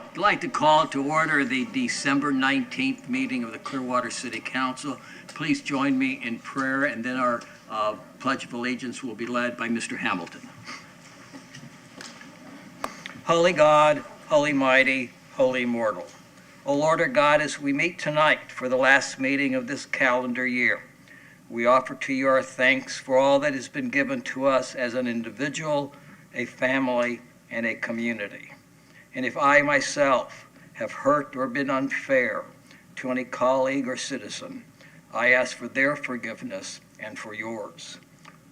I'd like to call to order the December 19th meeting of the Clearwater City Council. Please join me in prayer, and then our Pledge of Allegiance will be led by Mr. Hamilton. Holy God, holy mighty, holy immortal. O Lord our God, as we meet tonight for the last meeting of this calendar year, we offer to you our thanks for all that has been given to us as an individual, a family, and a community. And if I myself have hurt or been unfair to any colleague or citizen, I ask for their forgiveness and for yours.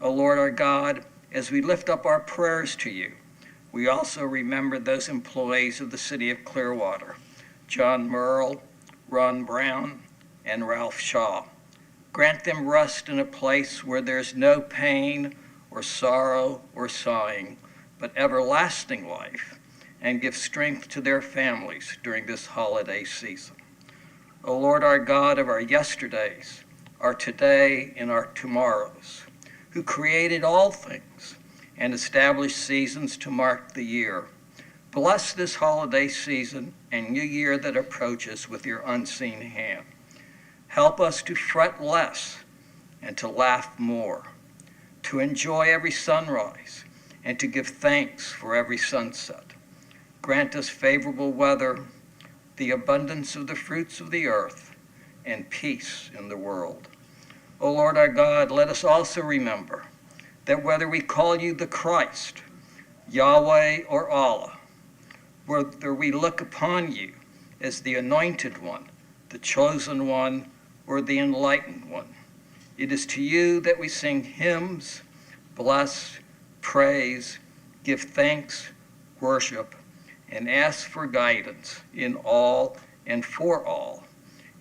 O Lord our God, as we lift up our prayers to you, we also remember those employees of the city of Clearwater, John Merle, Ron Brown, and Ralph Shaw. Grant them rest in a place where there's no pain or sorrow or sighing, but everlasting life, and give strength to their families during this holiday season. O Lord our God of our yesterdays, our today, and our tomorrows, who created all things and established seasons to mark the year, bless this holiday season and new year that approaches with your unseen hand. Help us to fret less and to laugh more, to enjoy every sunrise and to give thanks for every sunset. Grant us favorable weather, the abundance of the fruits of the earth, and peace in the world. O Lord our God, let us also remember that whether we call you the Christ, Yahweh, or Allah, whether we look upon you as the anointed one, the chosen one, or the enlightened one, it is to you that we sing hymns, bless, praise, give thanks, worship, and ask for guidance in all and for all.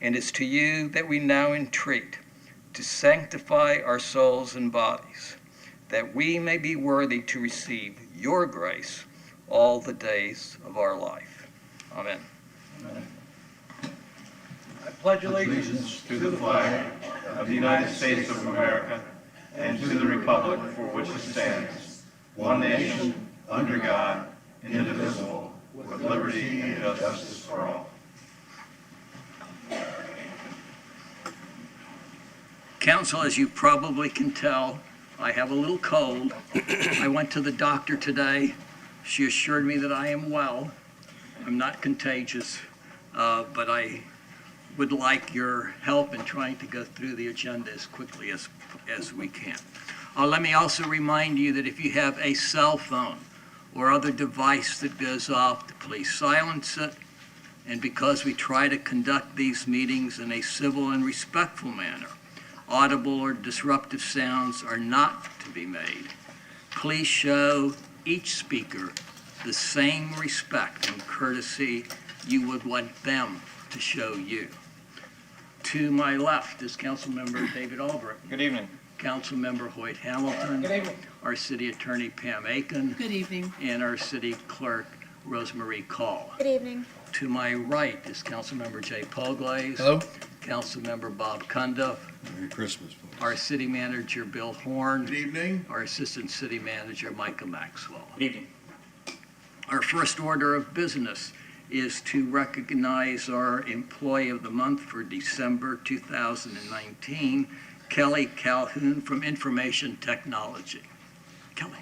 And it's to you that we now entreat to sanctify our souls and bodies, that we may be worthy to receive your grace all the days of our life. Amen. Amen. I pledge allegiance to the flag of the United States of America and to the republic for which it stands, one nation, under God, indivisible, with liberty and justice for all. Council, as you probably can tell, I have a little cold. I went to the doctor today. She assured me that I am well. I'm not contagious, but I would like your help in trying to go through the agenda as quickly as we can. Let me also remind you that if you have a cell phone or other device that goes off, to please silence it. And because we try to conduct these meetings in a civil and respectful manner, audible or disruptive sounds are not to be made. Please show each speaker the same respect and courtesy you would want them to show you. To my left is Councilmember David Albrecht. Good evening. Councilmember Hoyt Hamilton. Good evening. Our City Attorney Pam Aiken. Good evening. And our City Clerk Rosemarie Call. Good evening. To my right is Councilmember Jay Poglaze. Hello. Councilmember Bob Cundiff. Merry Christmas, folks. Our City Manager Bill Horn. Good evening. Our Assistant City Manager Micah Maxwell. Good evening. Our first order of business is to recognize our Employee of the Month for December 2019, Kelly Calhoun from Information Technology. Kelly.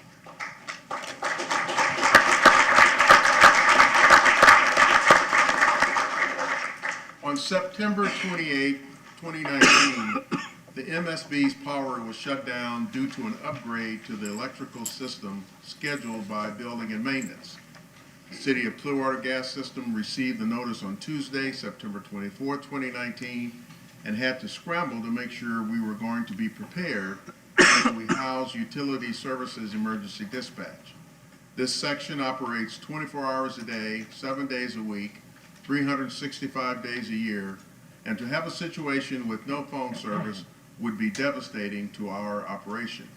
September 28, 2019, the MSB's power was shut down due to an upgrade to the electrical system scheduled by Building and Maintenance. The City of Clearwater gas system received the notice on Tuesday, September 24, 2019, and had to scramble to make sure we were going to be prepared as we house Utility Services Emergency Dispatch. This section operates 24 hours a day, 7 days a week, 365 days a year, and to have a situation with no phone service would be devastating to our operation.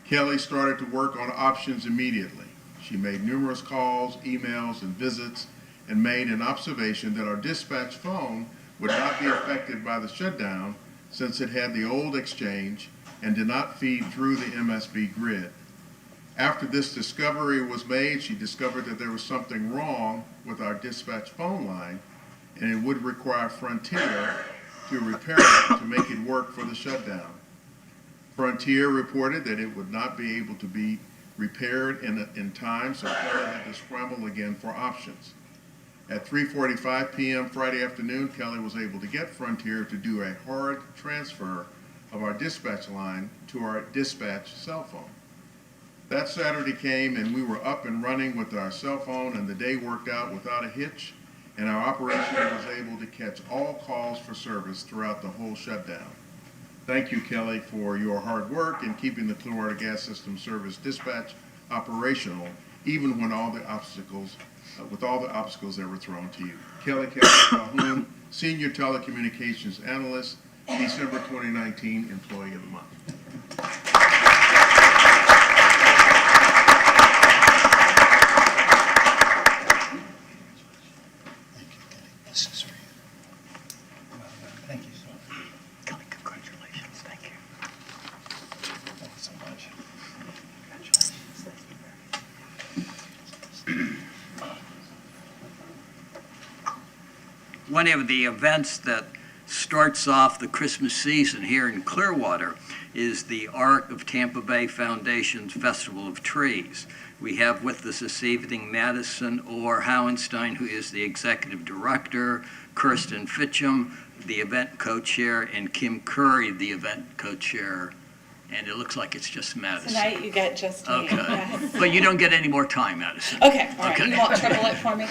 Kelly started to work on options immediately. She made numerous calls, emails, and visits, and made an observation that our dispatch phone would not be affected by the shutdown since it had the old exchange and did not feed through the MSB grid. After this discovery was made, she discovered that there was something wrong with our dispatch phone line, and it would require Frontier to repair it to make it work for the shutdown. Frontier reported that it would not be able to be repaired in time, so Kelly had to scramble again for options. At 3:45 p.m. Friday afternoon, Kelly was able to get Frontier to do a hard transfer of our dispatch line to our dispatch cell phone. That Saturday came and we were up and running with our cell phone, and the day worked out without a hitch, and our operation was able to catch all calls for service throughout the whole shutdown. Thank you, Kelly, for your hard work in keeping the Clearwater Gas System Service dispatch operational, even when with all the obstacles that were thrown to you. Kelly Calhoun, Senior Telecommunications Analyst, December 2019 Employee of the Month. This is for you. Thank you so much. Kelly, congratulations. Thank you. Thank you so much. Congratulations. Thank you. One of the events that starts off the Christmas season here in Clearwater is the Arc of Tampa Bay Foundation's Festival of Trees. We have with us this evening Madison Orr Howenstein, who is the executive director, Kirsten Fitcham, the event co-chair, and Kim Curry, the event co-chair. And it looks like it's just Madison. Tonight you get just me. Okay. Yes. But you don't get any more time, Madison. Okay, all right, Okay. you won't triple it for me.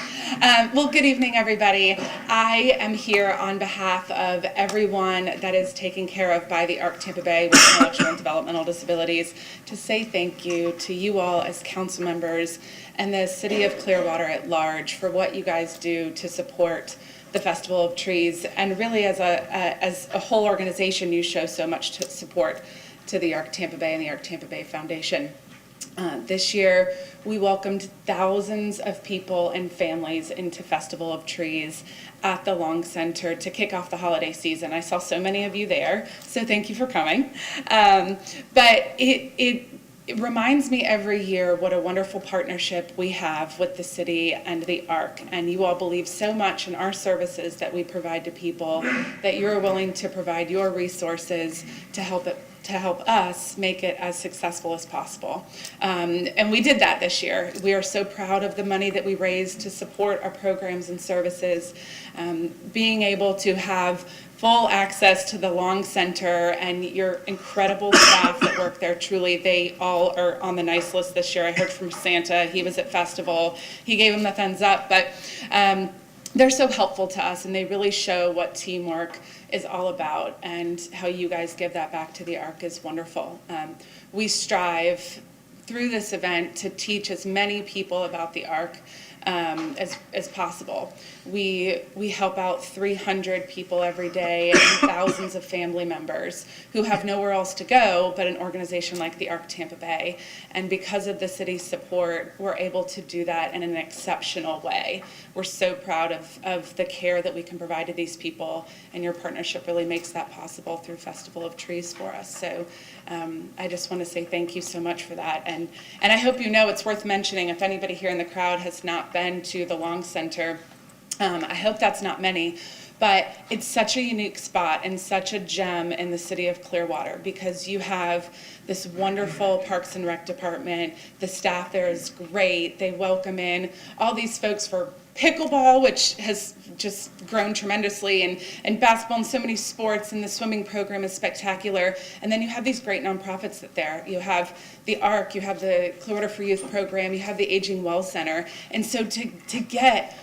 Well, good evening, everybody. I am here on behalf of everyone that is taken care of by the ARC Tampa Bay with intellectual and developmental disabilities to say thank you to you all as council members and the city of Clearwater at large for what you guys do to support the Festival of Trees. And really as a whole organization, you show so much to support to the ARC Tampa Bay and the ARC Tampa Bay Foundation. This year, we welcomed thousands of people and families into Festival of Trees at the Long Center to kick off the holiday season. I saw so many of you there, so thank you for coming. But it reminds me every year what a wonderful partnership we have with the city and the ARC. And you all believe so much in our services that we provide to people that you're willing to provide your resources to help us make it as successful as possible. And we did that this year. We are so proud of the money that we raised to support our programs and services. Being able to have full access to the Long Center and your incredible staff that work there, truly, they all are on the nice list this year. I heard from Santa, he was at Festival, he gave him the thumbs up, but they're so helpful to us and they really show what teamwork is all about, and how you guys give that back to the ARC is wonderful. We strive through this event to teach as many people about the ARC as possible. We help out 300 people every day and thousands of family members who have nowhere else to go but an organization like the ARC Tampa Bay. And because of the city's support, we're able to do that in an exceptional way. We're so proud of the care that we can provide to these people, and your partnership really makes that possible through Festival of Trees for us. So I just want to say thank you so much for that. And I hope you know it's worth mentioning, if anybody here in the crowd has not been to the Long Center, I hope that's not many, but it's such a unique spot and such a gem in the city of Clearwater because you have this wonderful Parks and Rec department. The staff there is great. They welcome in all these folks for pickleball, which has just grown tremendously, and basketball and so many sports, and the swimming program is spectacular. And then you have these great nonprofits that there. You have the ARC, you have the Clearwater for Youth program, you have the Aging Well Center. And so to get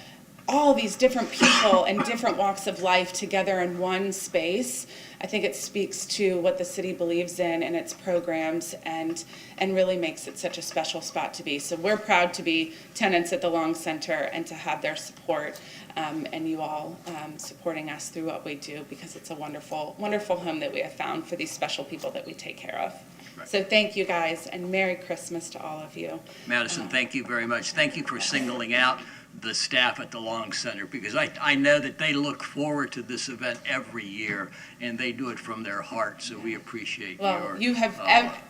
all these different people and different walks of life together in one space, I think it speaks to what the city believes in and its programs, and really makes it such a special spot to be. So we're proud to be tenants at the Long Center and to have their support, and you all supporting us through what we do, because it's a wonderful, wonderful home that we have found for these special people that we take care of. Right. So thank you guys, and Merry Christmas to all of you. Madison, thank you very much. Thank you for singling out the staff at the Long Center, because I know that they look forward to this event every year, and they do it from their heart, so we appreciate Well, you have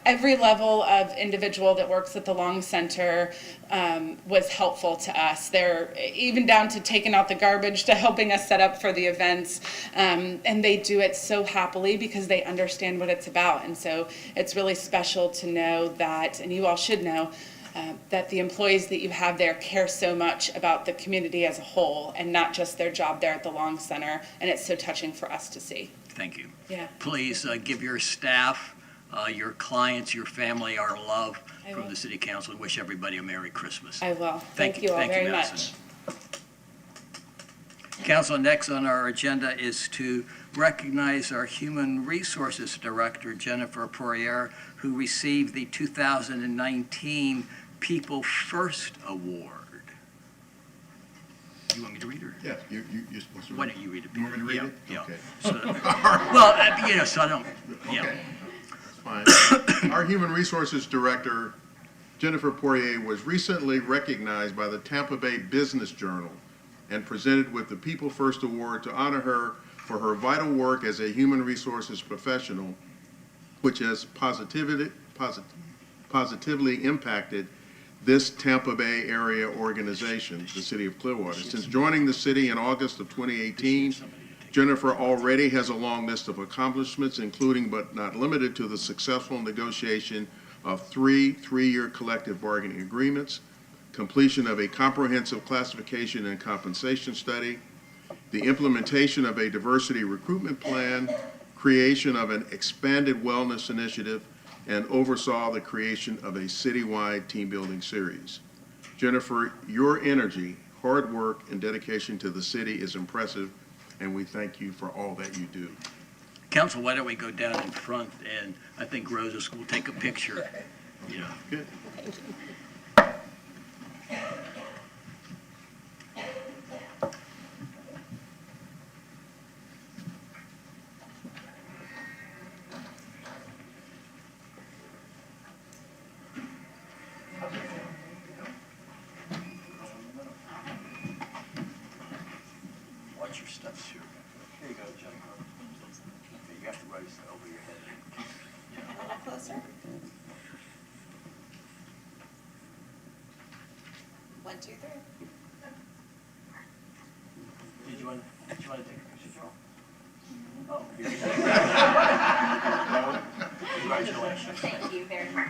every level of individual that works at the Long Center was helpful to us. They're even down to taking out the garbage to helping us set up for the events, and they do it so happily because they understand what it's about. And so it's really special to know that, and you all should know, that the employees that you have there care so much about the community as a whole, and not just their job there at the Long Center, and it's so touching for us to see. Thank you. Yeah. Please give your staff, your clients, your family our love I from will. the City Council, and wish everybody a Merry Christmas. I will. Thank you all very much. Madison. Council, next on our agenda is to recognize our Human Resources Director, Jennifer Poirier, who received the 2019 People First Award. You want me to read her? Yeah, you're supposed to read it. Why don't you read it? You want me to read Yeah, it? yeah. Okay. So, well, so I don't, yeah. Okay, that's fine. Our Human Resources Director, Jennifer Poirier, was recently recognized by the Tampa Bay Business Journal and presented with the People First Award to honor her for her vital work as a human resources professional, which has positively impacted this Tampa Bay area organization, the City of Clearwater. Since joining the city in August of 2018, Jennifer already has a long list of accomplishments, including but not limited to the successful negotiation of three-year collective bargaining agreements, completion of a comprehensive classification and compensation study, the implementation of a diversity recruitment plan, creation of an expanded wellness initiative, and oversaw the creation of a citywide team building series. Jennifer, your energy, hard work, and dedication to the city is impressive, and we thank you for all that you do. Council, why don't we go down in front, and I think Rosa will take a picture. Yeah. Good. Watch your steps here. Here you go, Joe. Okay, you have to raise it over your head. A little closer. 1, 2, 3. Did you want to take a picture, Joe? Oh, here you go. Congratulations. Thank you very much.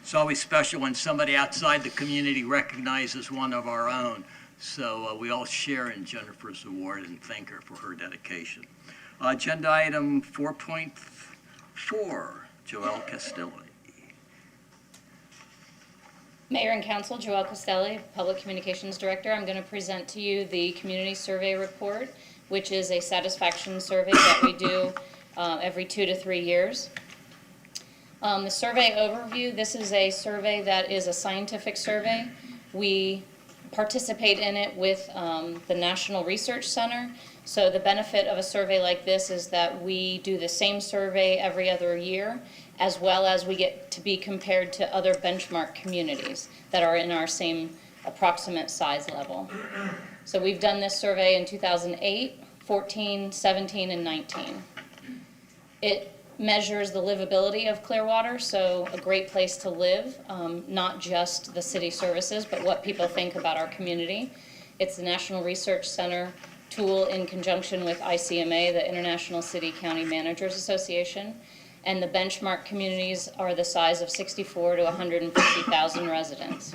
It's always special when somebody outside the community recognizes one of our own. So we all share in Jennifer's award and thank her for her dedication. Agenda item 4.4, Joelle Castelli. Mayor and Council, Joelle Castelli, Public Communications Director. I'm going to present to you the Community Survey Report, which is a satisfaction survey that we do every 2 to 3 years. The survey overview, this is a survey that is a scientific survey. We participate in it with the National Research Center. So the benefit of a survey like this is that we do the same survey every other year, as well as we get to be compared to other benchmark communities that are in our same approximate size level. So we've done this survey in 2008, 14, 17, and 19. It measures the livability of Clearwater, so a great place to live, not just the city services, but what people think about our community. It's the National Research Center tool in conjunction with ICMA, the International City County Managers Association, and the benchmark communities are the size of 64 to 150,000 residents.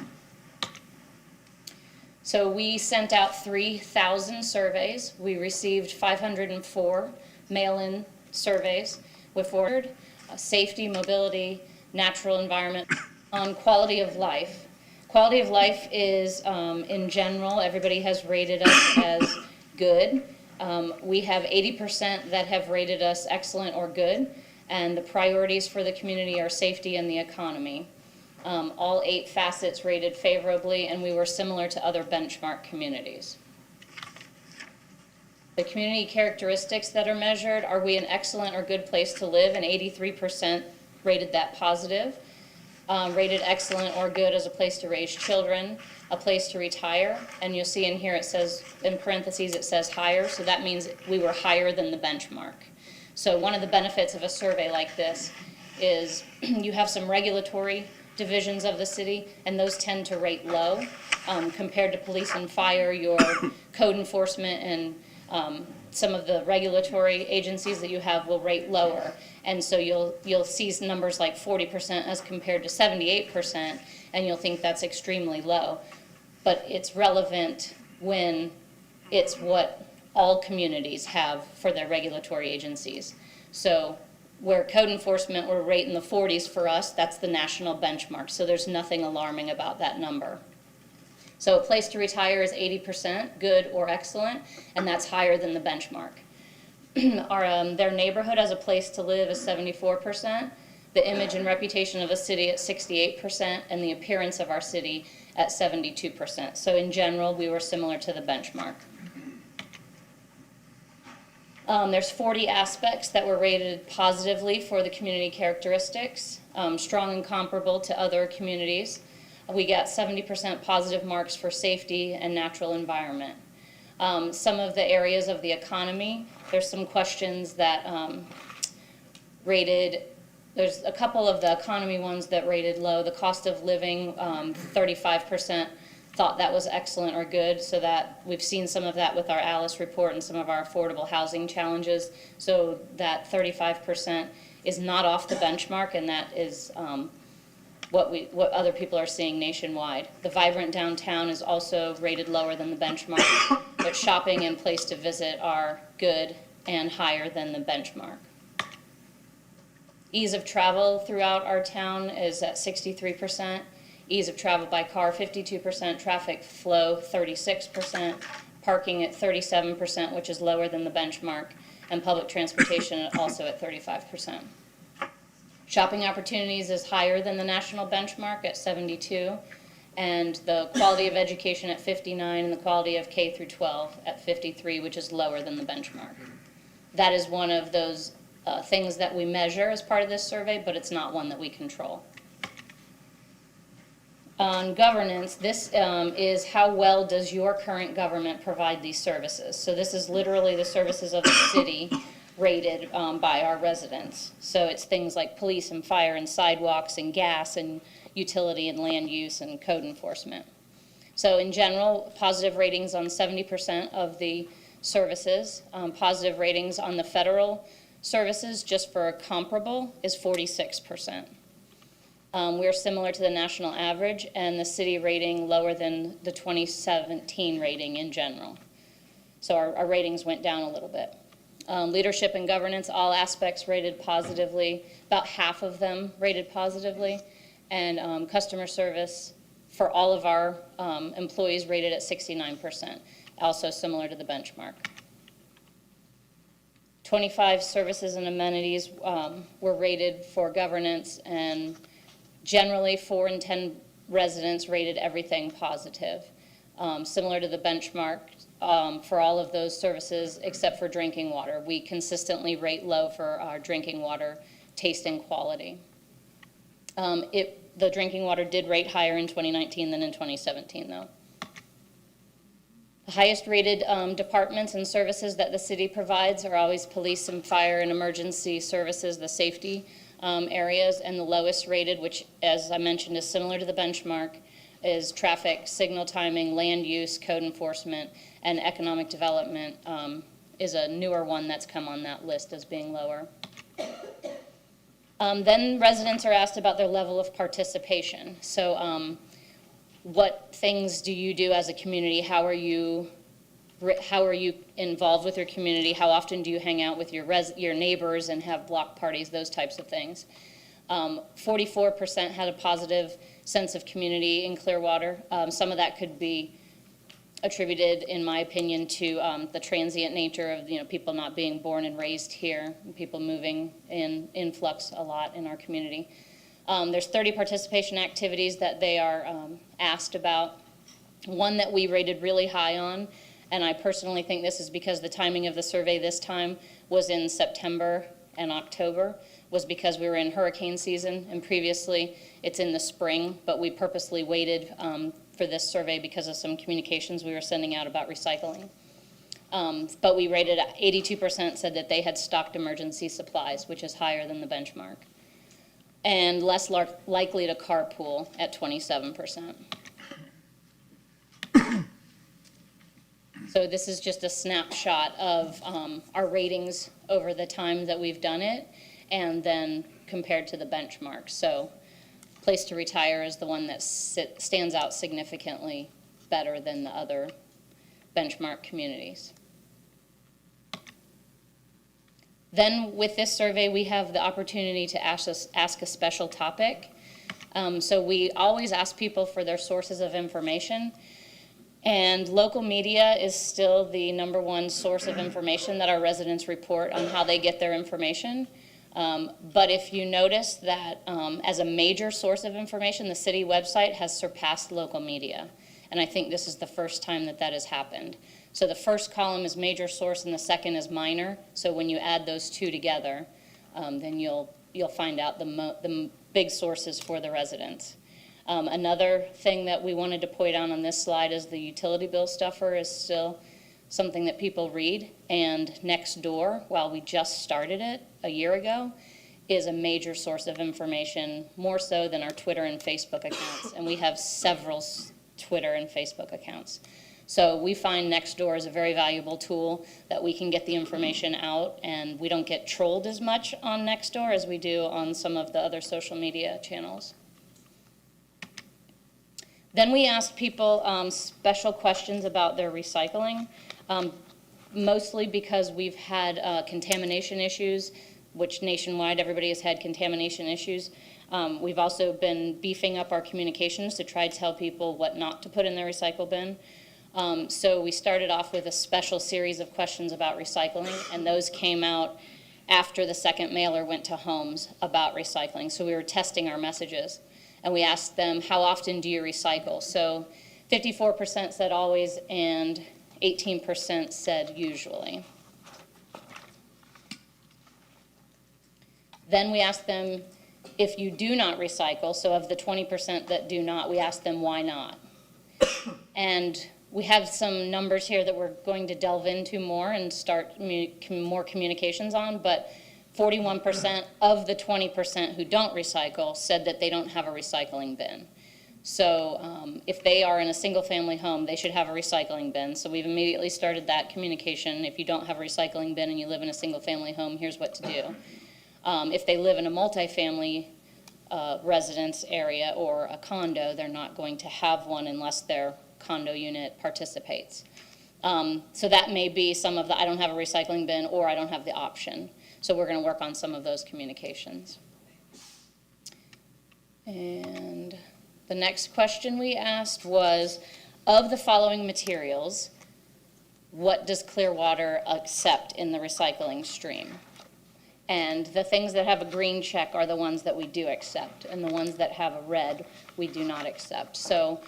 So we sent out 3,000 surveys. We received 504 mail-in surveys with ordered safety, mobility, natural environment, on quality of life. Quality of life is, in general, everybody has rated us as good. We have 80% that have rated us excellent or good, and the priorities for the community are safety and the economy. All 8 facets rated favorably, and we were similar to other benchmark communities. The community characteristics that are measured, are we an excellent or good place to live? And 83% rated that positive. Rated excellent or good as a place to raise children, a place to retire, and you'll see in here it says, in parentheses, it says higher, so that means we were higher than the benchmark. So one of the benefits of a survey like this is you have some regulatory divisions of the city, and those tend to rate low. Compared to police and fire, your code enforcement and some of the regulatory agencies that you have will rate lower. And so you'll see numbers like 40% as compared to 78%, and you'll think that's extremely low. But it's relevant when it's what all communities have for their regulatory agencies. So where code enforcement will rate in the 40s for us, that's the national benchmark. So there's nothing alarming about that number. So a place to retire is 80%, good or excellent, and that's higher than the benchmark. Their neighborhood as a place to live is 74%, the image and reputation of a city at 68%, and the appearance of our city at 72%. So in general, we were similar to the benchmark. There's 40 aspects that were rated positively for the community characteristics, strong and comparable to other communities. We got 70% positive marks for safety and natural environment. Some of the areas of the economy, there's some questions that rated, there's a couple of the economy ones that rated low. The cost of living, 35% thought that was excellent or good, so that we've seen some of that with our Alice report and some of our affordable housing challenges. So that 35% is not off the benchmark, and that is what other people are seeing nationwide. The vibrant downtown is also rated lower than the benchmark, but shopping and place to visit are good and higher than the benchmark. Ease of travel throughout our town is at 63%. Ease of travel by car, 52%. Traffic flow, 36%. Parking at 37%, which is lower than the benchmark. And public transportation also at 35%. Shopping opportunities is higher than the national benchmark at 72. And the quality of education at 59, and the quality of K through 12 at 53, which is lower than the benchmark. That is one of those things that we measure as part of this survey, but it's not one that we control. On governance, this is how well does your current government provide these services. So this is literally the services of the city rated by our residents. So it's things like police and fire and sidewalks and gas and utility and land use and code enforcement. So in general, positive ratings on 70% of the services. Positive ratings on the federal services, just for a comparable, is 46%. We're similar to the national average, and the city rating lower than the 2017 rating in general. So our ratings went down a little bit. Leadership and governance, all aspects rated positively, about half of them rated positively, and customer service for all of our employees rated at 69%, also similar to the benchmark. 25 services and amenities were rated for governance, and generally 4 in 10 residents rated everything positive, similar to the benchmark for all of those services except for drinking water. We consistently rate low for our drinking water taste and quality. The drinking water did rate higher in 2019 than in 2017 though. The highest rated departments and services that the city provides are always police and fire and emergency services, the safety areas, and the lowest rated, which as I mentioned is similar to the benchmark, is traffic, signal timing, land use, code enforcement, and economic development is a newer one that's come on that list as being lower. Then residents are asked about their level of participation. So what things do you do as a community? How are you involved with your community? How often do you hang out with your neighbors and have block parties, those types of things? 44% had a positive sense of community in Clearwater. Some of that could be attributed, in my opinion, to the transient nature of people not being born and raised here, and people moving in influx a lot in our community. There's 30 participation activities that they are asked about. One that we rated really high on, and I personally think this is because the timing of the survey this time was in September and October, was because we were in hurricane season, and previously it's in the spring, but we purposely waited for this survey because of some communications we were sending out about recycling. But we rated 82% said that they had stocked emergency supplies, which is higher than the benchmark, and less likely to carpool at 27%. So this is just a snapshot of our ratings over the time that we've done it, and then compared to the benchmark. So Place to Retire is the one that stands out significantly better than the other benchmark communities. Then with this survey, we have the opportunity to ask a special topic. So we always ask people for their sources of information. And local media is still the #1 source of information that our residents report on how they get their information. But if you notice that as a major source of information, the city website has surpassed local media. And I think this is the first time that that has happened. So the first column is major source and the second is minor. So when you add those two together, then you'll find out the big sources for the residents. Another thing that we wanted to point out on this slide is the utility bill stuffer is still something that people read. And Nextdoor, while we just started it a year ago, is a major source of information, more so than our Twitter and Facebook accounts. And we have several Twitter and Facebook accounts. So we find Nextdoor is a very valuable tool that we can get the information out, and we don't get trolled as much on Nextdoor as we do on some of the other social media channels. Then we asked people special questions about their recycling, mostly because we've had contamination issues, which nationwide everybody has had contamination issues. We've also been beefing up our communications to try to tell people what not to put in their recycle bin. So we started off with a special series of questions about recycling, and those came out after the second mailer went to homes about recycling. So we were testing our messages, and we asked them, how often do you recycle? So 54% said always, and 18% said usually. Then we asked them, if you do not recycle, so of the 20% that do not, we asked them why not. And we have some numbers here that we're going to delve into more and start more communications on, but 41% of the 20% who don't recycle said that they don't have a recycling bin. So if they are in a single-family home, they should have a recycling bin. So we've immediately started that communication. If you don't have a recycling bin and you live in a single-family home, here's what to do. If they live in a multifamily residence area or a condo, they're not going to have one unless their condo unit participates. So that may be some of the I don't have a recycling bin or I don't have the option. So we're going to work on some of those communications. And the next question we asked was, of the following materials, what does Clearwater accept in the recycling stream? And the things that have a green check are the ones that we do accept, and the ones that have a red, we do not accept. So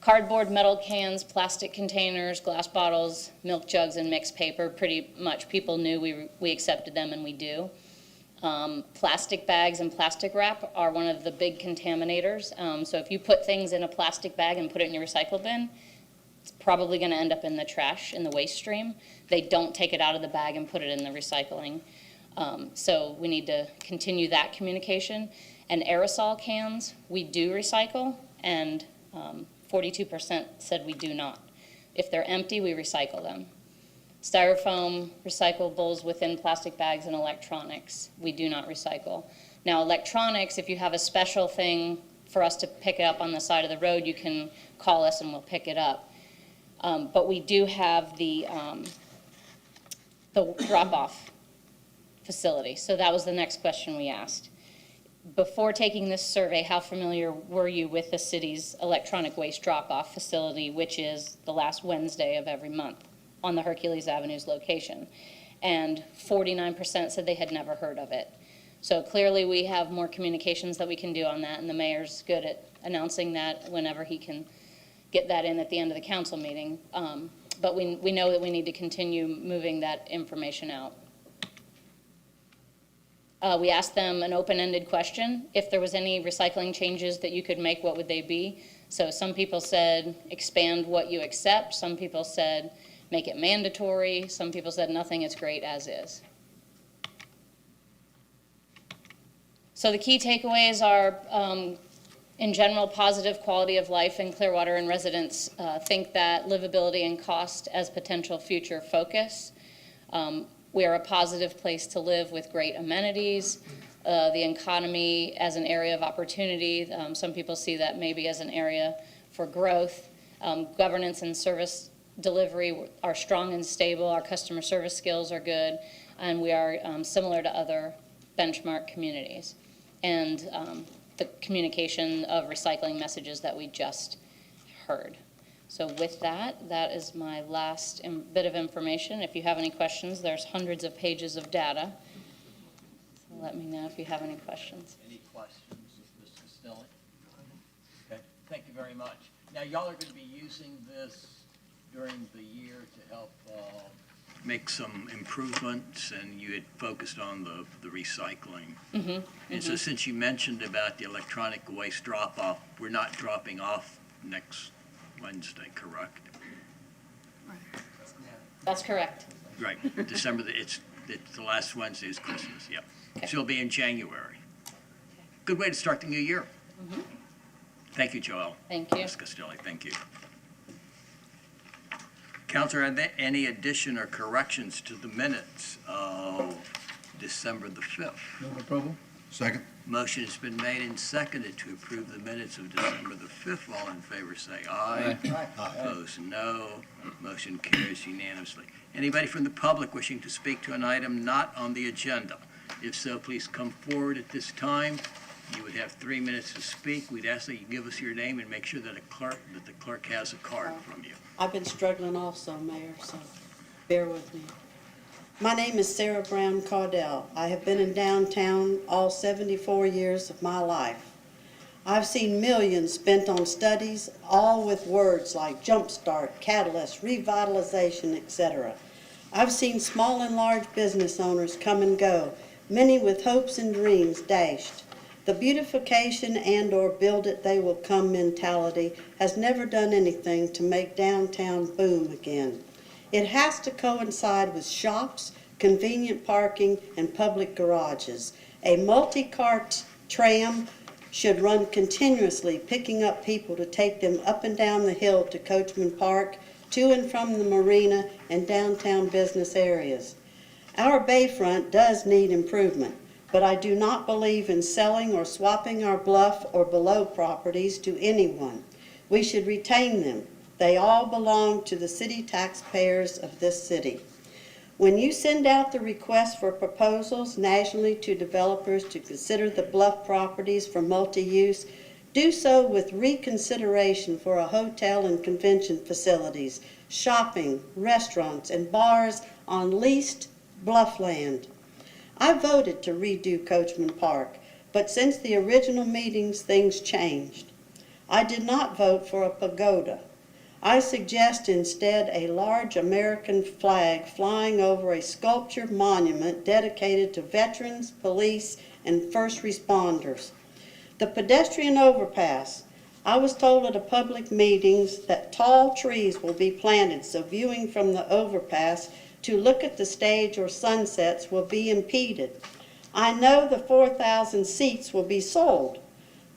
cardboard, metal cans, plastic containers, glass bottles, milk jugs, and mixed paper, pretty much people knew we accepted them, and we do. Plastic bags and plastic wrap are one of the big contaminators. So if you put things in a plastic bag and put it in your recycle bin, It's probably going to end up in the trash, in the waste stream. They don't take it out of the bag and put it in the recycling. So we need to continue that communication. And aerosol cans, we do recycle, and 42% said we do not. If they're empty, we recycle them. Styrofoam, recyclables within plastic bags, and electronics, we do not recycle. Now, electronics, if you have a special thing for us to pick it up on the side of the road, you can call us and we'll pick it up. But we do have the drop-off facility. So that was the next question we asked. Before taking this survey, how familiar were you with the city's electronic waste drop-off facility, which is the last Wednesday of every month on the Hercules Avenue's location? And 49% said they had never heard of it. So clearly we have more communications that we can do on that, and the mayor's good at announcing that whenever he can get that in at the end of the council meeting. But we know that we need to continue moving that information out. We asked them an open-ended question. If there was any recycling changes that you could make, what would they be? So some people said expand what you accept. Some people said make it mandatory. Some people said nothing, it's great as is. So the key takeaways are, in general, positive quality of life in Clearwater, and residents think that livability and cost as potential future focus. We are a positive place to live with great amenities. The economy as an area of opportunity. Some people see that maybe as an area for growth. Governance and service delivery are strong and stable. Our customer service skills are good. And we are similar to other benchmark communities. And the communication of recycling messages that we just heard. So with that, that is my last bit of information. If you have any questions, there's hundreds of pages of data. So let me know if you have any questions. Any questions, Mr. Castelli? Okay, thank you very much. Now, y'all are going to be using this during the year to help make some improvements, and you had focused on the recycling. And so since you mentioned about the electronic waste drop-off, we're not dropping off next Wednesday, correct? That's correct. Right, December, it's the last Wednesday is Christmas, yeah. Okay. So it'll be in January. Good way to start the new year. Thank you, Joel. Thank you. Ms. Castelli, thank you. Counselor, are there any addition or corrections to the minutes of December the 5th? Move approval. Second. Motion has been made and seconded to approve the minutes of December the 5th. All in favor say aye. Opposed, no. Motion carries unanimously. Anybody from the public wishing to speak to an item not on the agenda? If so, please come forward at this time. You would have 3 minutes to speak. We'd ask that you give us your name and make sure that the clerk has a card from you. I've been struggling also, Mayor, so bear with me. My name is Sarah Brown Caudell. I have been in downtown all 74 years of my life. I've seen millions spent on studies, all with words like jumpstart, catalyst, revitalization, etc. I've seen small and large business owners come and go, many with hopes and dreams dashed. The beautification and/or build it they will come mentality has never done anything to make downtown boom again. It has to coincide with shops, convenient parking, and public garages. A multi-car tram should run continuously, picking up people to take them up and down the hill to Coachman Park, to and from the marina and downtown business areas. Our bayfront does need improvement, but I do not believe in selling or swapping our bluff or below properties to anyone. We should retain them. They all belong to the city taxpayers of this city. When you send out the request for proposals nationally to developers to consider the bluff properties for multi-use, do so with reconsideration for a hotel and convention facilities, shopping, restaurants, and bars on leased bluff land. I voted to redo Coachman Park, but since the original meetings, things changed. I did not vote for a pagoda. I suggest instead a large American flag flying over a sculptured monument dedicated to veterans, police, and first responders. The pedestrian overpass. I was told at a public meetings that tall trees will be planted so viewing from the overpass to look at the stage or sunsets will be impeded. I know the 4,000 seats will be sold,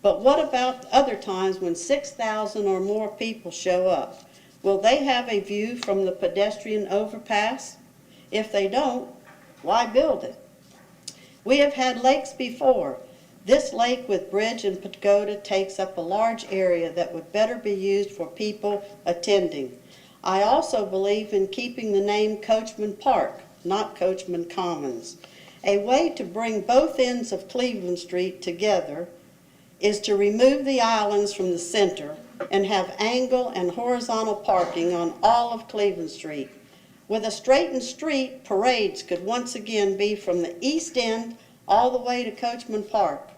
but what about other times when 6,000 or more people show up? Will they have a view from the pedestrian overpass? If they don't, why build it? We have had lakes before. This lake with bridge and pagoda takes up a large area that would better be used for people attending. I also believe in keeping the name Coachman Park, not Coachman Commons. A way to bring both ends of Cleveland Street together is to remove the islands from the center and have angle and horizontal parking on all of Cleveland Street. With a straightened street, parades could once again be from the east end all the way to Coachman Park.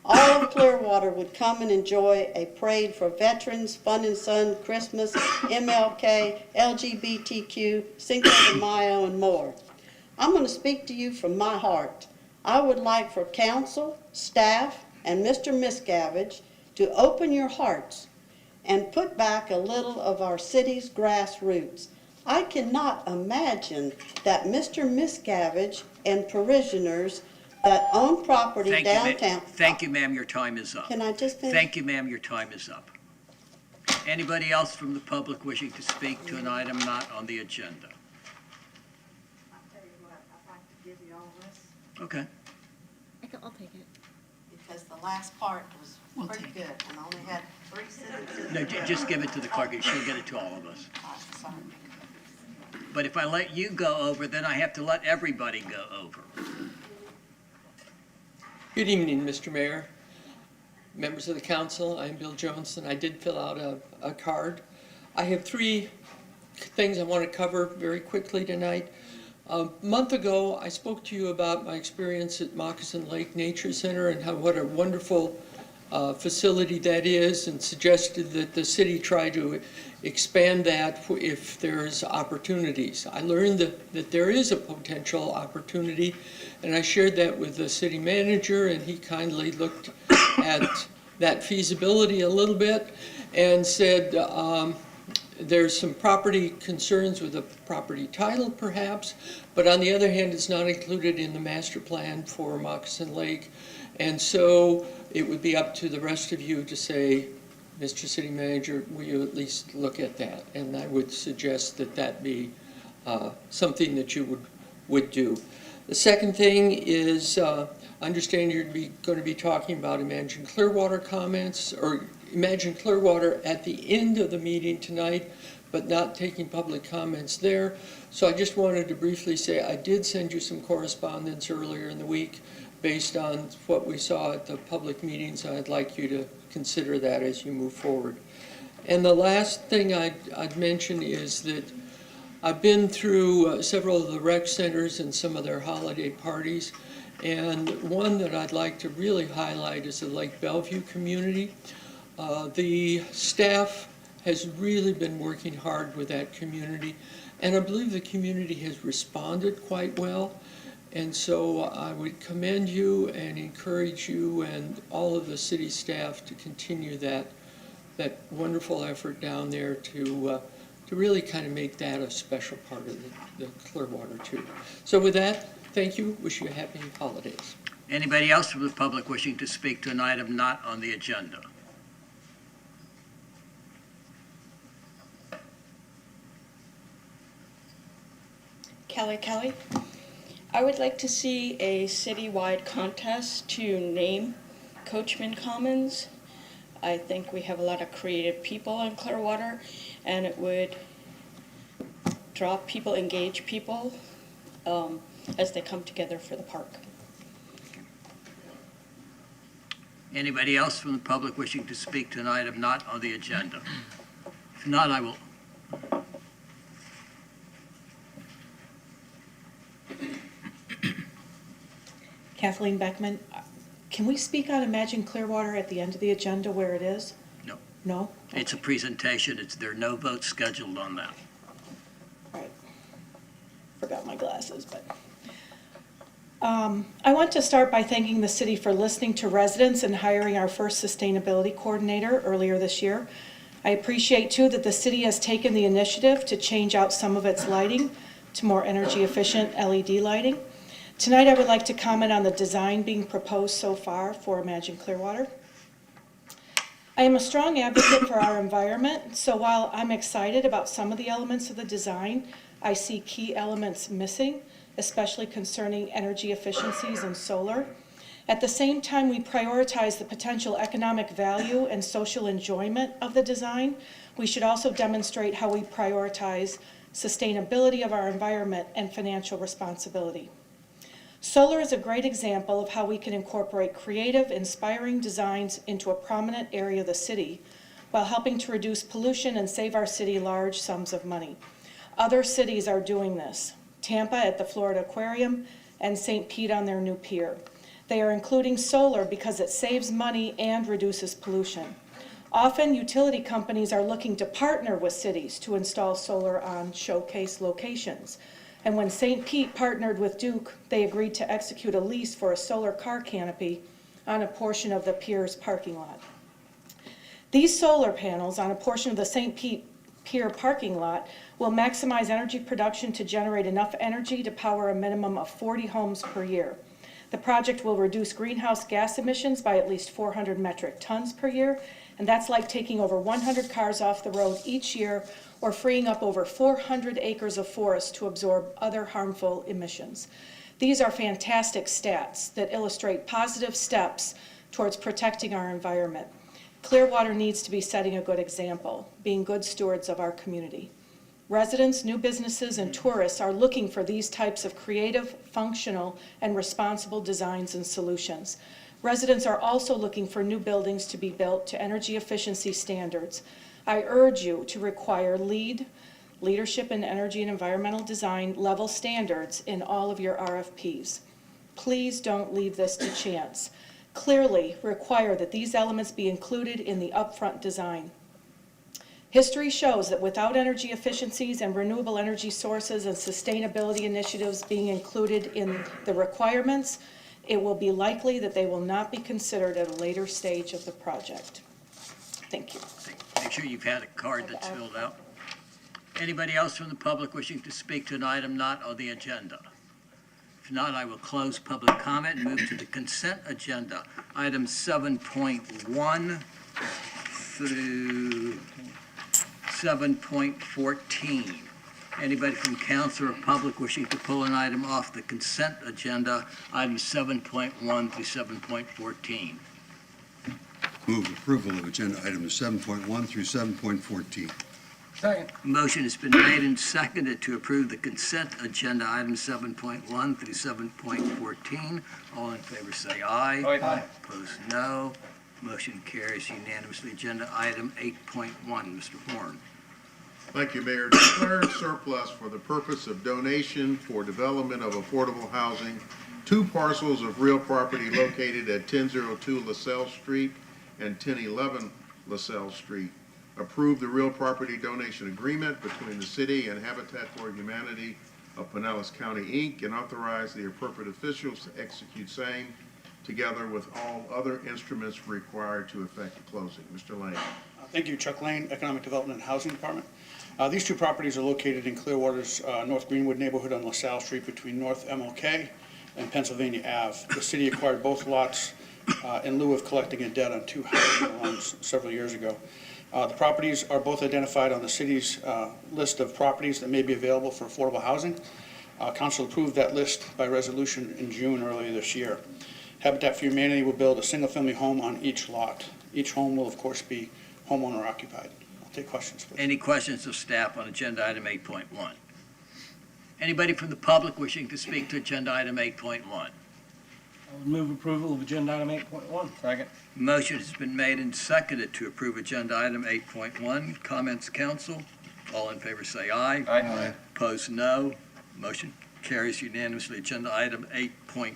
All of Clearwater would come and enjoy a parade for veterans, Fun and Sun, Christmas, MLK, LGBTQ, Cinco de Mayo, and more. I'm going to speak to you from my heart. I would like for council, staff, and Mr. Miscavige to open your hearts and put back a little of our city's grassroots. I cannot imagine that Mr. Miscavige and parishioners that own property downtown. Thank you, ma'am, your time is up. Can I just finish? Thank you, ma'am, your time is up. Anybody else from the public wishing to speak to an item not on the agenda? I'll tell you what, I'd like to give you all this, Okay. I'll take it. Because the last part was pretty good, and I only had 3 sentences. No, just give it to the clerk, and she'll get it to all of us. Sorry. But if I let you go over, then I have to let everybody go over. Good evening, Mr. Mayor, members of the council. I'm Bill Johnson. I did fill out a card. I have 3 things I want to cover very quickly tonight. A month ago, I spoke to you about my experience at Moccasin Lake Nature Center and what a wonderful facility that is, and suggested that the city try to expand that if there's opportunities. I learned that there is a potential opportunity, and I shared that with the city manager, and he kindly looked at that feasibility a little bit and said there's some property concerns with the property title perhaps, but on the other hand, it's not included in the master plan for Moccasin Lake. And so it would be up to the rest of you to say, Mr. City Manager, will you at least look at that? And I would suggest that that be something that you would do. The second thing is, understand you're going to be talking about Imagine Clearwater comments, or Imagine Clearwater at the end of the meeting tonight, but not taking public comments there. So I just wanted to briefly say I did send you some correspondence earlier in the week based on what we saw at the public meetings. I'd like you to consider that as you move forward. And the last thing I'd mention is that I've been through several of the rec centers and some of their holiday parties, and one that I'd like to really highlight is the Lake Bellevue community. The staff has really been working hard with that community, and I believe the community has responded quite well. And so I would commend you and encourage you and all of the city staff to continue that wonderful effort down there to really kind of make that a special part of the Clearwater too. So with that, thank you. Wish you a happy holidays. Anybody else from the public wishing to speak to an item not on the agenda? Kelly. I would like to see a citywide contest to name Coachman Commons. I think we have a lot of creative people in Clearwater, and it would draw people, engage people as they come together for the park. Anybody else from the public wishing to speak to an item not on the agenda? If not, I will. Kathleen Beckman, can we speak on Imagine Clearwater at the end of the agenda where it is? No. No? It's a presentation. There are no votes scheduled on that. Right. Forgot my glasses, but. I want to start by thanking the city for listening to residents and hiring our first sustainability coordinator earlier this year. I appreciate too that the city has taken the initiative to change out some of its lighting to more energy efficient LED lighting. Tonight I would like to comment on the design being proposed so far for Imagine Clearwater. I am a strong advocate for our environment, so while I'm excited about some of the elements of the design, I see key elements missing, especially concerning energy efficiencies and solar. At the same time, we prioritize the potential economic value and social enjoyment of the design. We should also demonstrate how we prioritize sustainability of our environment and financial responsibility. Solar is a great example of how we can incorporate creative, inspiring designs into a prominent area of the city while helping to reduce pollution and save our city large sums of money. Other cities are doing this. Tampa at the Florida Aquarium, and St. Pete on their new pier. They are including solar because it saves money and reduces pollution. Often, utility companies are looking to partner with cities to install solar on showcase locations. And when St. Pete partnered with Duke, they agreed to execute a lease for a solar car canopy on a portion of the pier's parking lot. These solar panels on a portion of the St. Pete Pier parking lot will maximize energy production to generate enough energy to power a minimum of 40 homes per year. The project will reduce greenhouse gas emissions by at least 400 metric tons per year, and that's like taking over 100 cars off the road each year or freeing up over 400 acres of forest to absorb other harmful emissions. These are fantastic stats that illustrate positive steps towards protecting our environment. Clearwater needs to be setting a good example, being good stewards of our community. Residents, new businesses, and tourists are looking for these types of creative, functional, and responsible designs and solutions. Residents are also looking for new buildings to be built to energy efficiency standards. I urge you to require leadership in energy and environmental design level standards in all of your RFPs. Please don't leave this to chance. Clearly require that these elements be included in the upfront design. History shows that without energy efficiencies and renewable energy sources and sustainability initiatives being included in the requirements, it will be likely that they will not be considered at a later stage of the project. Thank you. Make sure you've had a card that's filled out. Anybody else from the public wishing to speak to an item not on the agenda? If not, I will close public comment and move to the consent agenda. Items 7.1 through 7.14. Anybody from council or public wishing to pull an item off the consent agenda, items 7.1 through 7.14? Move approval of agenda items 7.1 through 7.14. Second. Motion has been made and seconded to approve the consent agenda items 7.1 through 7.14. All in favor say aye. Aye. Opposed, no. Motion carries unanimously. Agenda item 8.1, Mr. Horn. Thank you, Mayor. Declare surplus for the purpose of donation for development of affordable housing, 2 parcels of real property located at 1002 LaSalle Street and 1011 LaSalle Street. Approve the real property donation agreement between the city and Habitat for Humanity of Pinellas County, Inc., and authorize the appropriate officials to execute same together with all other instruments required to effect the closing. Mr. Lane. Thank you, Chuck Lane, Economic Development and Housing Department. These 2 properties are located in Clearwater's North Greenwood neighborhood on LaSalle Street between North MLK and Pennsylvania Ave. The city acquired both lots in lieu of collecting a debt on 2 housing loans several years ago. The properties are both identified on the city's list of properties that may be available for affordable housing. Council approved that list by resolution in June earlier this year. Habitat for Humanity will build a single-family home on each lot. Each home will, of course, be homeowner occupied. I'll take questions, please. Any questions of staff on agenda item 8.1? Anybody from the public wishing to speak to agenda item 8.1? I would move approval of agenda item 8.1. Second. Motion has been made and seconded to approve agenda item 8.1. Comments, council? All in favor say aye. Aye. Opposed, no. Motion carries unanimously. Agenda item 8.2,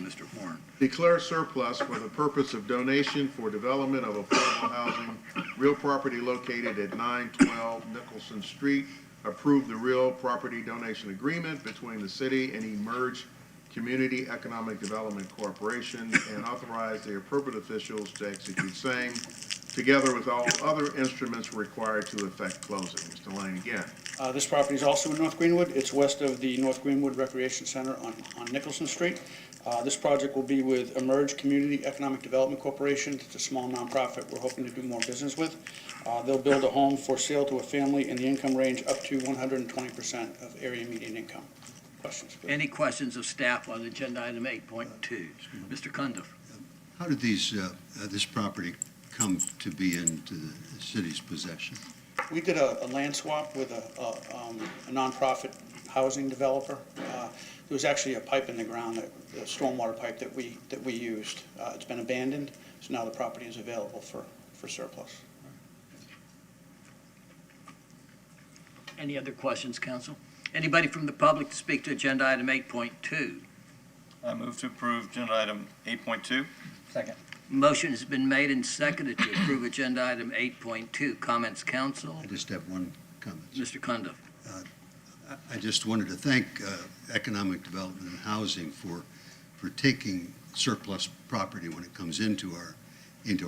Mr. Horn. Declare surplus for the purpose of donation for development of affordable housing, real property located at 912 Nicholson Street. Approve the real property donation agreement between the city and Emerge Community Economic Development Corporation, and authorize the appropriate officials to execute same, together with all other instruments required to effect closing. Mr. Lane again. This property is also in North Greenwood. It's west of the North Greenwood Recreation Center on Nicholson Street. This project will be with Emerge Community Economic Development Corporation. It's a small nonprofit we're hoping to do more business with. They'll build a home for sale to a family in the income range up to 120% of area median income. Questions, please? Any questions of staff on agenda item 8.2? Mr. Cundiff. How did this property come to be into the city's possession? We did a land swap with a nonprofit housing developer. There was actually a pipe in the ground, a stormwater pipe that we used. It's been abandoned, so now the property is available for surplus. Any other questions, council? Anybody from the public to speak to agenda item 8.2? I move to approve agenda item 8.2. Second. Motion has been made and seconded to approve agenda item 8.2. Comments, council? I just have one comment. Mr. Cundiff. I just wanted to thank Economic Development and Housing for taking surplus property when it comes into our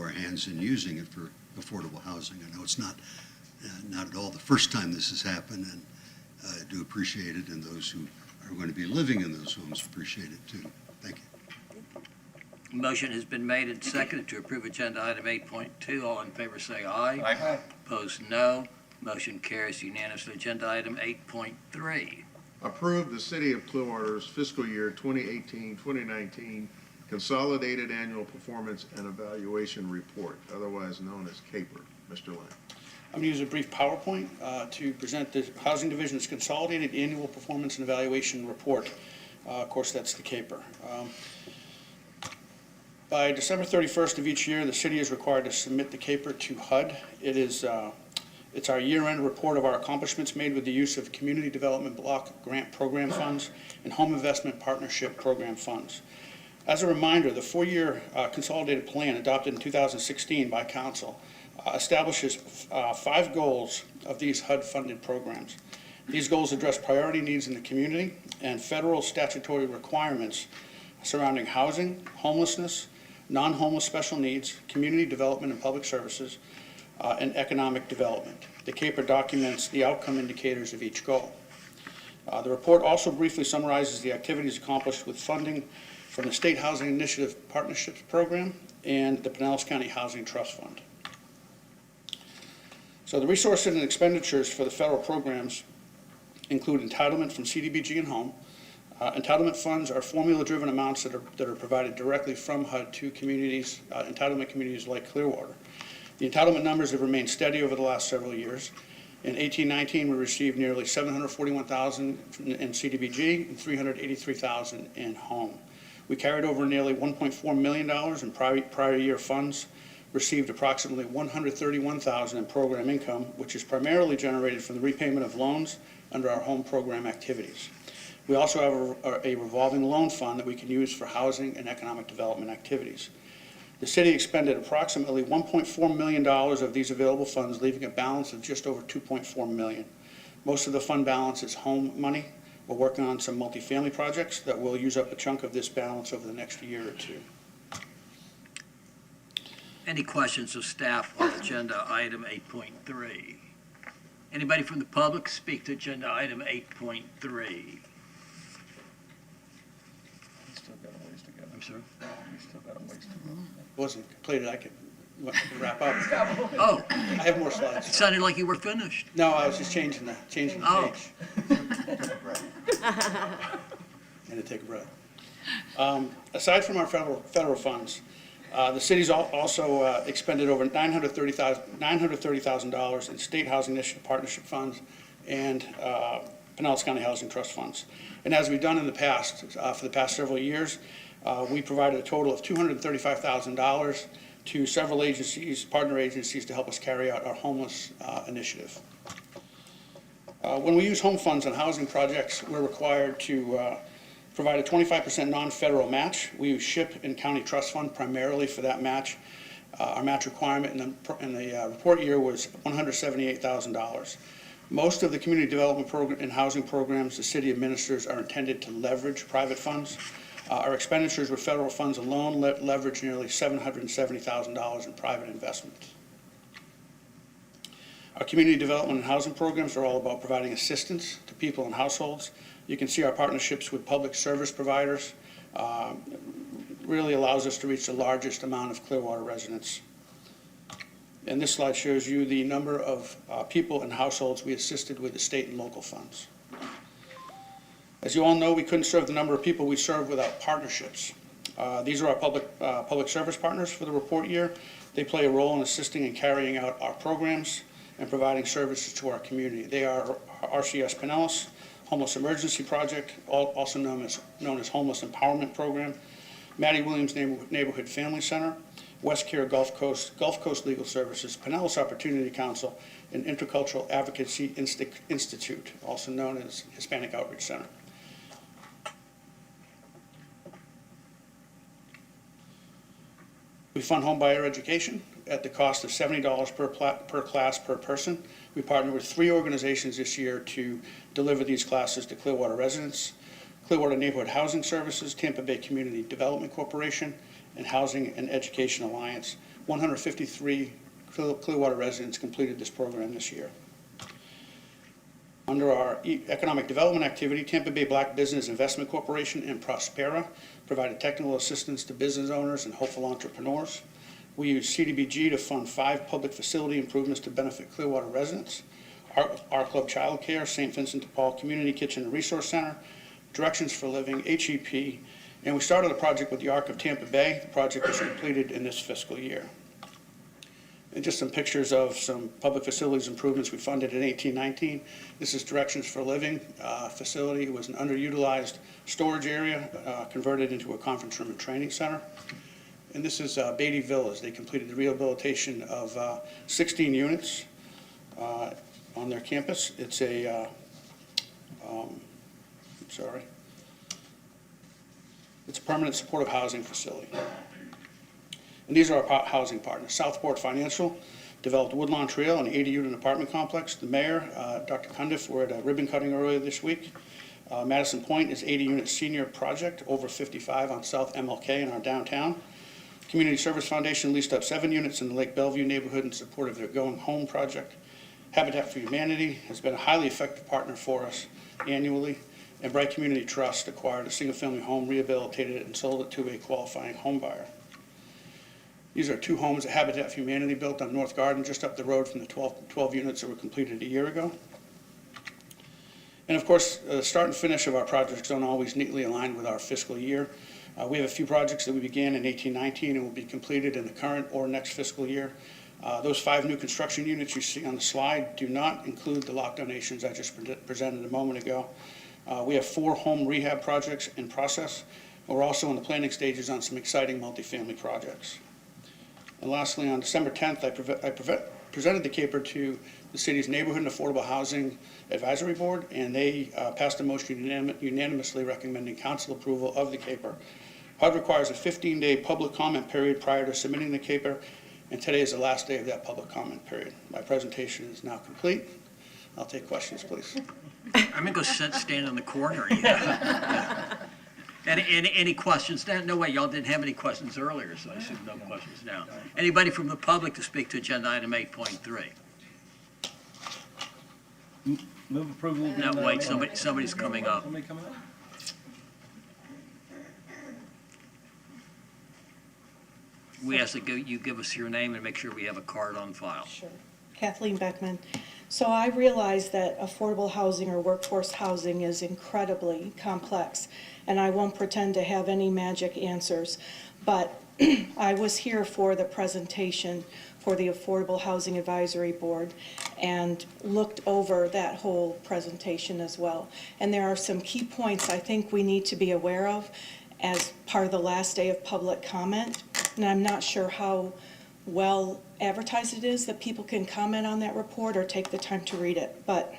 hands and using it for affordable housing. I know it's not at all the first time this has happened, and I do appreciate it, and those who are going to be living in those homes appreciate it too. Thank you. Motion has been made and seconded to approve agenda item 8.2. All in favor say aye. Aye. Opposed, no. Motion carries unanimously. Agenda item 8.3. Approve the City of Clearwater's fiscal year 2018-2019 Consolidated Annual Performance and Evaluation Report, otherwise known as CAPER. Mr. Lane. I'm going to use a brief PowerPoint to present the Housing Division's Consolidated Annual Performance and Evaluation Report. Of course, that's the CAPER. By December 31st of each year, the city is required to submit the CAPER to HUD. It's our year-end report of our accomplishments made with the use of Community Development Block Grant Program funds and Home Investment Partnership Program funds. As a reminder, the four-year consolidated plan adopted in 2016 by Council establishes 5 goals of these HUD-funded programs. These goals address priority needs in the community and federal statutory requirements surrounding housing, homelessness, non-homeless special needs, community development and public services, and economic development. The CAPER documents the outcome indicators of each goal. The report also briefly summarizes the activities accomplished with funding from the State Housing Initiative Partnerships Program and the Pinellas County Housing Trust Fund. So the resources and expenditures for the federal programs include entitlement from CDBG and home. Entitlement funds are formula-driven amounts that are provided directly from HUD to communities, entitlement communities like Clearwater. The entitlement numbers have remained steady over the last several years. In 18-19, we received nearly $741,000 in CDBG and $383,000 in home. We carried over nearly $1.4 million in prior year funds, received approximately $131,000 in program income, which is primarily generated from the repayment of loans under our home program activities. We also have a revolving loan fund that we can use for housing and economic development activities. The city expended approximately $1.4 million of these available funds, leaving a balance of just over $2.4 million. Most of the fund balance is home money. We're working on some multifamily projects that will use up a chunk of this balance over the next year or two. Any questions of staff on agenda item 8.3? Anybody from the public speak to agenda item 8.3? Still got a ways to go. I'm sorry? We still got a ways to go. Wasn't completed. I could wrap up. Oh, I have more it slides. sounded like you were finished. No, I was just changing the page. And to take a breath. Aside from our federal funds, the city's also expended over $930,000 in state housing initiative partnership funds and Pinellas County Housing Trust funds. And as we've done in the past, for the past several years, we provided a total of $235,000 to several agencies, partner agencies, to help us carry out our homeless initiative. When we use home funds on housing projects, we're required to provide a 25% non-federal match. We use SHIP and County Trust Fund primarily for that match. Our match requirement in the report year was $178,000. Most of the community development program and housing programs the city administers are intended to leverage private funds. Our expenditures with federal funds alone leverage nearly $770,000 in private investments. Our community development and housing programs are all about providing assistance to people and households. You can see our partnerships with public service providers really allows us to reach the largest amount of Clearwater residents. And this slide shows you the number of people and households we assisted with the state and local funds. As you all know, we couldn't serve the number of people we serve without partnerships. These are our public service partners for the report year. They play a role in assisting and carrying out our programs and providing services to our community. They are RCS Pinellas, Homeless Emergency Project, also known as Homeless Empowerment Program, Maddie Williams Neighborhood Family Center, West Care Gulf Coast Legal Services, Pinellas Opportunity Council, and Intercultural Advocacy Institute, also known as Hispanic Outreach Center. We fund homebuyer education at the cost of $70 per class per person. We partnered with 3 organizations this year to deliver these classes to Clearwater residents: Clearwater Neighborhood Housing Services, Tampa Bay Community Development Corporation, and Housing and Education Alliance. 153 Clearwater residents completed this program this year. Under our economic development activity, Tampa Bay Black Business Investment Corporation and Prospera provided technical assistance to business owners and hopeful entrepreneurs. We used CDBG to fund 5 public facility improvements to benefit Clearwater residents: Our Club Child Care, St. Vincent de Paul Community Kitchen and Resource Center, Directions for Living, HEP, and we started a project with the Arc of Tampa Bay. The project was completed in this fiscal year. And just some pictures of some public facilities improvements we funded in 18-19. This is Directions for Living facility. It was an underutilized storage area converted into a conference room and training center. And this is Beatty Villas. They completed the rehabilitation of 16 units on their campus. It's a, it's a permanent supportive housing facility. And these are our housing partners. Southport Financial developed Woodlawn Trail, an 80-unit apartment complex. The mayor, Dr. Cundiff, were at a ribbon cutting earlier this week. Madison Point is 80-unit senior project, over 55 on South MLK in our downtown. Community Service Foundation leased up 7 units in the Lake Bellevue neighborhood in support of their Going Home project. Habitat for Humanity has been a highly effective partner for us annually. And Bright Community Trust acquired a single-family home, rehabilitated it, and sold it to a qualifying home buyer. These are 2 homes that Habitat for Humanity built on North Garden, just up the road from the 12 units that were completed a year ago. And of course, the start and finish of our projects don't always neatly align with our fiscal year. We have a few projects that we began in 18-19 and will be completed in the current or next fiscal year. Those 5 new construction units you see on the slide do not include the lock donations I just presented a moment ago. We have 4 home rehab projects in process. We're also in the planning stages on some exciting multifamily projects. And lastly, on December 10th, I presented the CAPER to the city's Neighborhood and Affordable Housing Advisory Board, and they passed a motion unanimously recommending council approval of the CAPER. HUD requires a 15-day public comment period prior to submitting the CAPER, and today is the last day of that public comment period. My presentation is now complete. I'll take questions, please. I'm going to go stand in the corner. Yeah. Any questions? No way, y'all didn't have any questions earlier, so I assume no questions now. Anybody from the public to speak to agenda item 8.3? Move approval. No, wait, somebody's coming up. Somebody coming up? We ask that you give us your name and make sure we have a card on file. Sure. Kathleen Beckman. So I realize that affordable housing or workforce housing is incredibly complex, and I won't pretend to have any magic answers, but I was here for the presentation for the Affordable Housing Advisory Board and looked over that whole presentation as well. And there are some key points I think we need to be aware of as part of the last day of public comment, and I'm not sure how well advertised it is that people can comment on that report or take the time to read it. But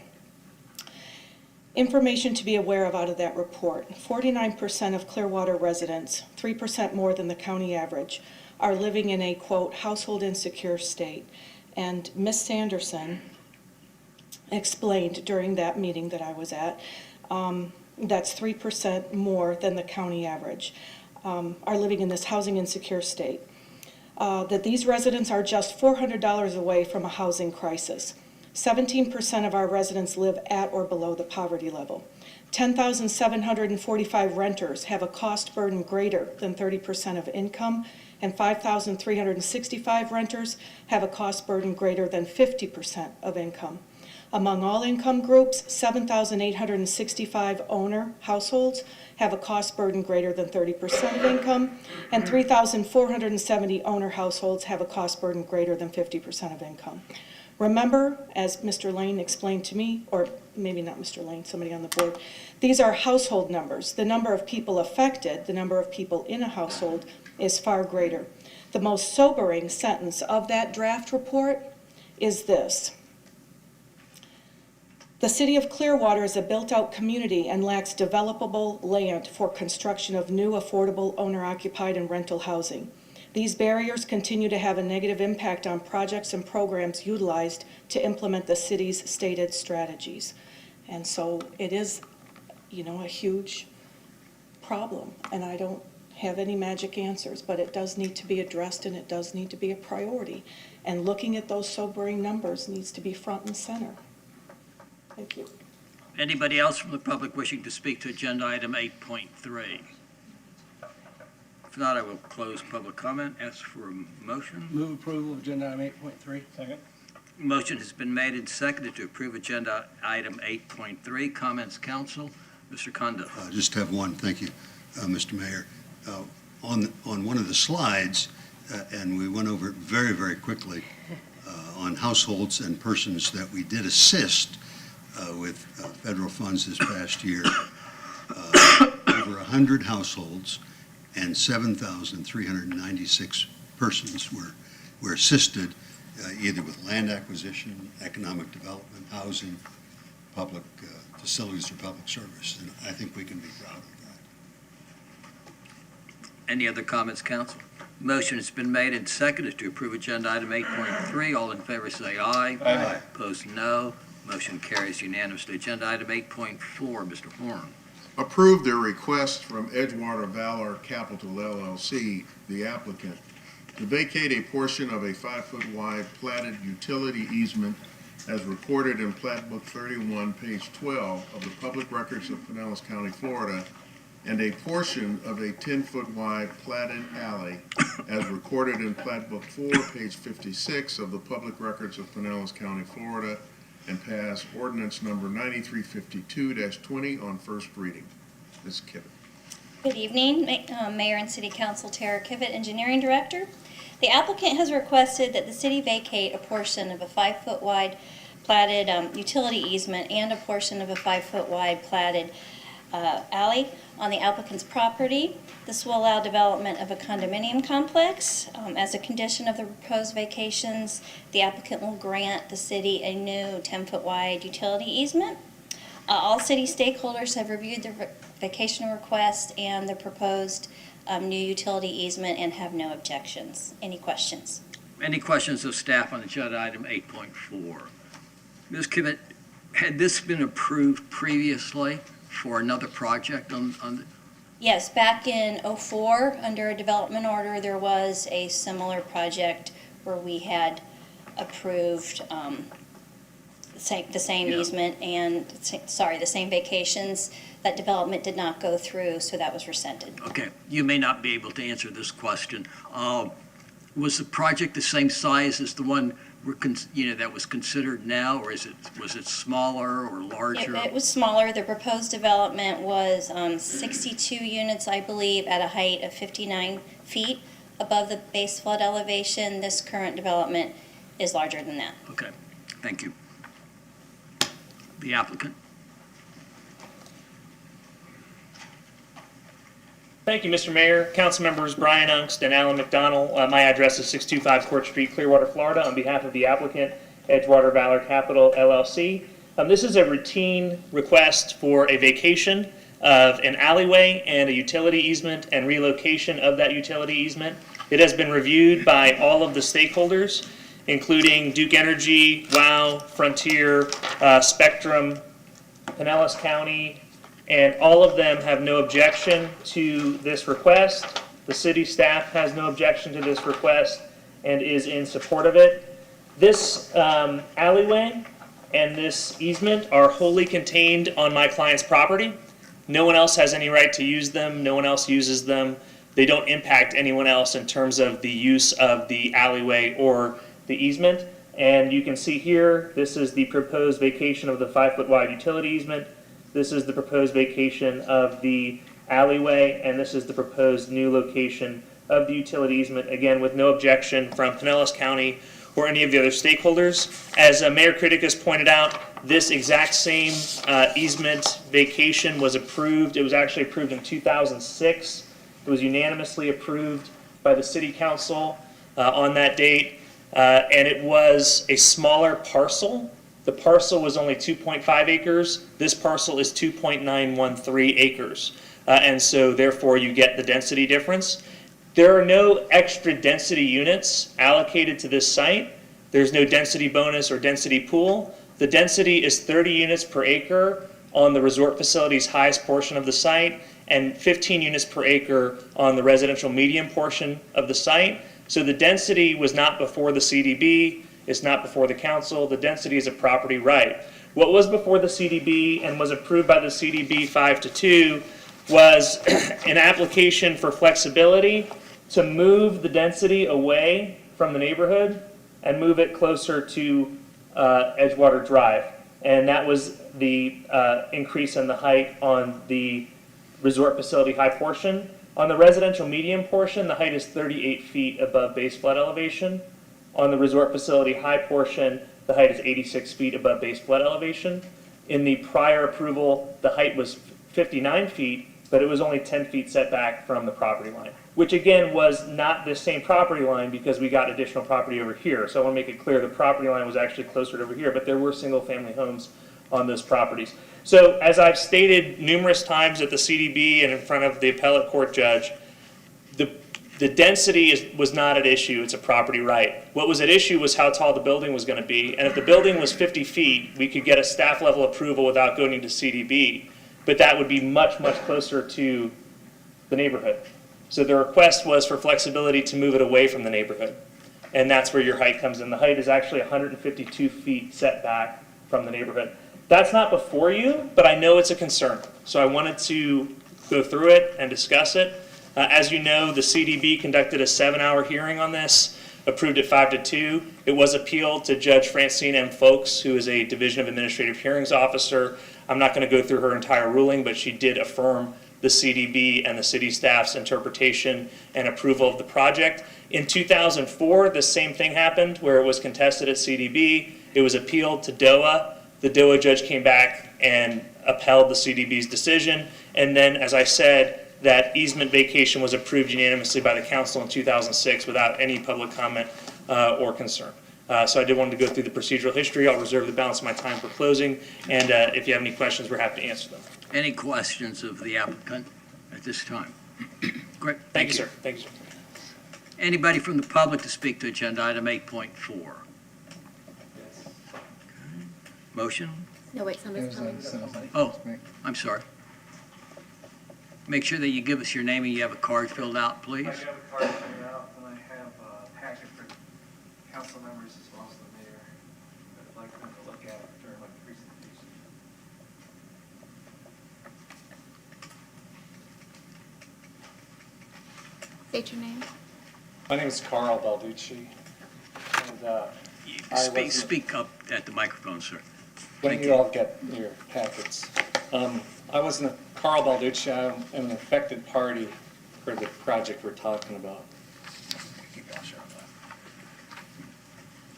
information to be aware of out of that report: 49% of Clearwater residents, 3% more than the county average, are living in a, quote, household insecure state. And Ms. Sanderson explained during that meeting that I was at. That's 3% more than the county average, are living in this housing insecure state. That these residents are just $400 away from a housing crisis. 17% of our residents live at or below the poverty level. 10,745 renters have a cost burden greater than 30% of income, and 5,365 renters have a cost burden greater than 50% of income. Among all income groups, 7,865 owner households have a cost burden greater than 30% of income, and 3,470 owner households have a cost burden greater than 50% of income. Remember, as Mr. Lane explained to me, or maybe not Mr. Lane, somebody on the board, these are household numbers. The number of people affected, the number of people in a household, is far greater. The most sobering sentence of that draft report is this: the city of Clearwater is a built-out community and lacks developable land for construction of new affordable owner-occupied and rental housing. These barriers continue to have a negative impact on projects and programs utilized to implement the city's stated strategies. And so it is, a huge problem, and I don't have any magic answers, but it does need to be addressed and it does need to be a priority. And looking at those sobering numbers needs to be front and center. Thank you. Anybody else from the public wishing to speak to agenda item 8.3? If not, I will close public comment. Ask for a motion. Move approval of agenda item 8.3. Second. Motion has been made and seconded to approve agenda item 8.3. Comments, council? Mr. Kondo. Just have one, thank you, Mr. Mayor. On one of the slides, and we went over it very, very quickly, on households and persons that we did assist with federal funds this past year. Over 100 households and 7,396 persons were assisted either with land acquisition, economic development, housing, public facilities, or public service. And I think we can be proud of that. Any other comments, council? Motion has been made and seconded to approve agenda item 8.3. All in favor say aye. Aye. Opposed, no. Motion carries unanimously. Agenda item 8.4, Mr. Horn. Approve their request from Edgewater Valor Capital LLC, the applicant, to vacate a portion of a 5-foot wide platted utility easement as recorded in Plat Book 31, page 12 of the Public Records of Pinellas County, Florida, and a portion of a 10-foot wide platted alley as recorded in Plat Book 4, page 56 of the Public Records of Pinellas County, Florida, and pass ordinance number 9352-20 on first reading. Ms. Kivett. Good evening, Mayor and City Council. Tara Kivett, Engineering Director. The applicant has requested that the city vacate a portion of a 5-foot wide platted utility easement and a portion of a 5-foot wide platted alley on the applicant's property. This will allow development of a condominium complex. As a condition of the proposed vacations, the applicant will grant the city a new 10-foot wide utility easement. All city stakeholders have reviewed the vacation request and the proposed new utility easement and have no objections. Any questions? Any questions of staff on agenda item 8.4? Ms. Kivett, had this been approved previously for another project on Yes, back in '04, under a development order, there was a similar project where we had approved the same Yeah. easement and, the same vacations. That development did not go through, so that was rescinded. Okay, you may not be able to answer this question. Was the project the same size as the one that was considered now, or was it smaller or larger? It was smaller. The proposed development was 62 units, I believe, at a height of 59 feet above the base flood elevation. This current development is larger than that. Okay, thank you. The applicant. Thank you, Mr. Mayor. Council members Brian Ungst and Alan McDonald. My address is 625 Court Street, Clearwater, Florida. On behalf of the applicant, Edgewater Valor Capital LLC. This is a routine request for a vacation of an alleyway and a utility easement and relocation of that utility easement. It has been reviewed by all of the stakeholders, including Duke Energy, WOW, Frontier, Spectrum, Pinellas County, and all of them have no objection to this request. The city staff has no objection to this request and is in support of it. This alleyway and this easement are wholly contained on my client's property. No one else has any right to use them. No one else uses them. They don't impact anyone else in terms of the use of the alleyway or the easement. And you can see here, this is the proposed vacation of the 5-foot wide utility easement. This is the proposed vacation of the alleyway, and this is the proposed new location of the utility easement, again, with no objection from Pinellas County or any of the other stakeholders. As Mayor Criticus pointed out, this exact same easement vacation was approved. It was actually approved in 2006. It was unanimously approved by the City Council on that date, and it was a smaller parcel. The parcel was only 2.5 acres. This parcel is 2.913 acres. And so therefore you get the density difference. There are no extra density units allocated to this site. There's no density bonus or density pool. The density is 30 units per acre on the resort facility's highest portion of the site and 15 units per acre on the residential medium portion of the site. So the density was not before the CDB. It's not before the council. The density is a property right. What was before the CDB and was approved by the CDB 5-2 was an application for flexibility to move the density away from the neighborhood and move it closer to Edgewater Drive. And that was the increase in the height on the resort facility high portion. On the residential medium portion, the height is 38 feet above base flood elevation. On the resort facility high portion, the height is 86 feet above base flood elevation. In the prior approval, the height was 59 feet, but it was only 10 feet setback from the property line, which again was not the same property line because we got additional property over here. So I want to make it clear the property line was actually closer to over here, but there were single family homes on those properties. So as I've stated numerous times at the CDB and in front of the appellate court judge, the density was not at issue. It's a property right. What was at issue was how tall the building was going to be. And if the building was 50 feet, we could get a staff level approval without going to CDB. But that would be much, much closer to the neighborhood. So the request was for flexibility to move it away from the neighborhood. And that's where your height comes in. The height is actually 152 feet setback from the neighborhood. That's not before you, but I know it's a concern. So I wanted to go through it and discuss it. As you know, the CDB conducted a 7-hour hearing on this, approved it 5-2. It was appealed to Judge Francine M. Folks, who is a Division of Administrative Hearings officer. I'm not going to go through her entire ruling, but she did affirm the CDB and the city staff's interpretation and approval of the project. In 2004, the same thing happened where it was contested at CDB. It was appealed to DOA. The DOA judge came back and upheld the CDB's decision. And then, as I said, that easement vacation was approved unanimously by the council in 2006 without any public comment or concern. So I did want to go through the procedural history. I'll reserve the balance of my time for closing. And if you have any questions, we're happy to answer them. Any questions of the applicant at this time? Great. Thank you, sir. Thank you, sir. Anybody from the public to speak to agenda item 8.4? Motion? No, wait, somebody's coming. Oh, I'm sorry. Make sure that you give us your name and you have a card filled out, please. I have a card filled out, and I have a packet for council members as well as the mayor. I'd like them to look at it during my presentation. State your name. My name is Carl Balducci, and Speak up at the microphone, sir. when you all get your packets. I was Carl Balducci. I'm an affected party for the project we're talking about.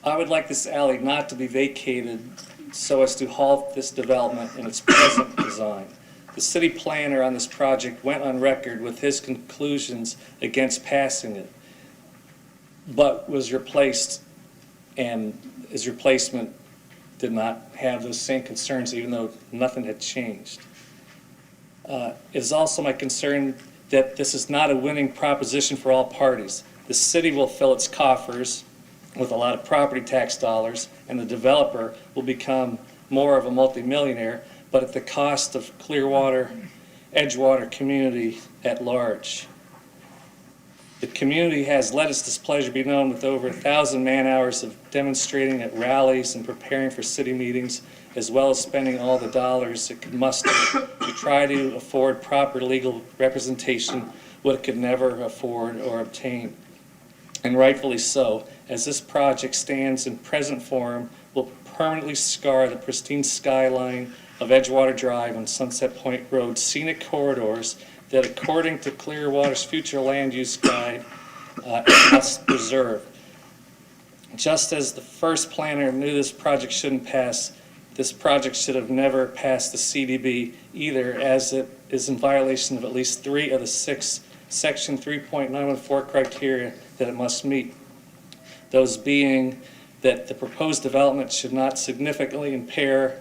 I would like this alley not to be vacated so as to halt this development in its present design. The city planner on this project went on record with his conclusions against passing it, but was replaced, and his replacement did not have those same concerns even though nothing had changed. It is also my concern that this is not a winning proposition for all parties. The city will fill its coffers, with a lot of property tax dollars, and the developer will become more of a multimillionaire, but at the cost of Clearwater, Edgewater community at large. The community has let its displeasure be known with over 1,000 man-hours of demonstrating at rallies and preparing for city meetings, as well as spending all the dollars it could muster to try to afford proper legal representation, what it could never afford or obtain. And rightfully so, as this project stands in present form, will permanently scar the pristine skyline of Edgewater Drive and Sunset Point Road scenic corridors that, according to Clearwater's future land use guide, it must preserve. Just as the first planner knew this project shouldn't pass, this project should have never passed the CDB either, as it is in violation of at least 3 of the 6 Section 3.914 criteria that it must meet. Those being that the proposed development should not significantly impair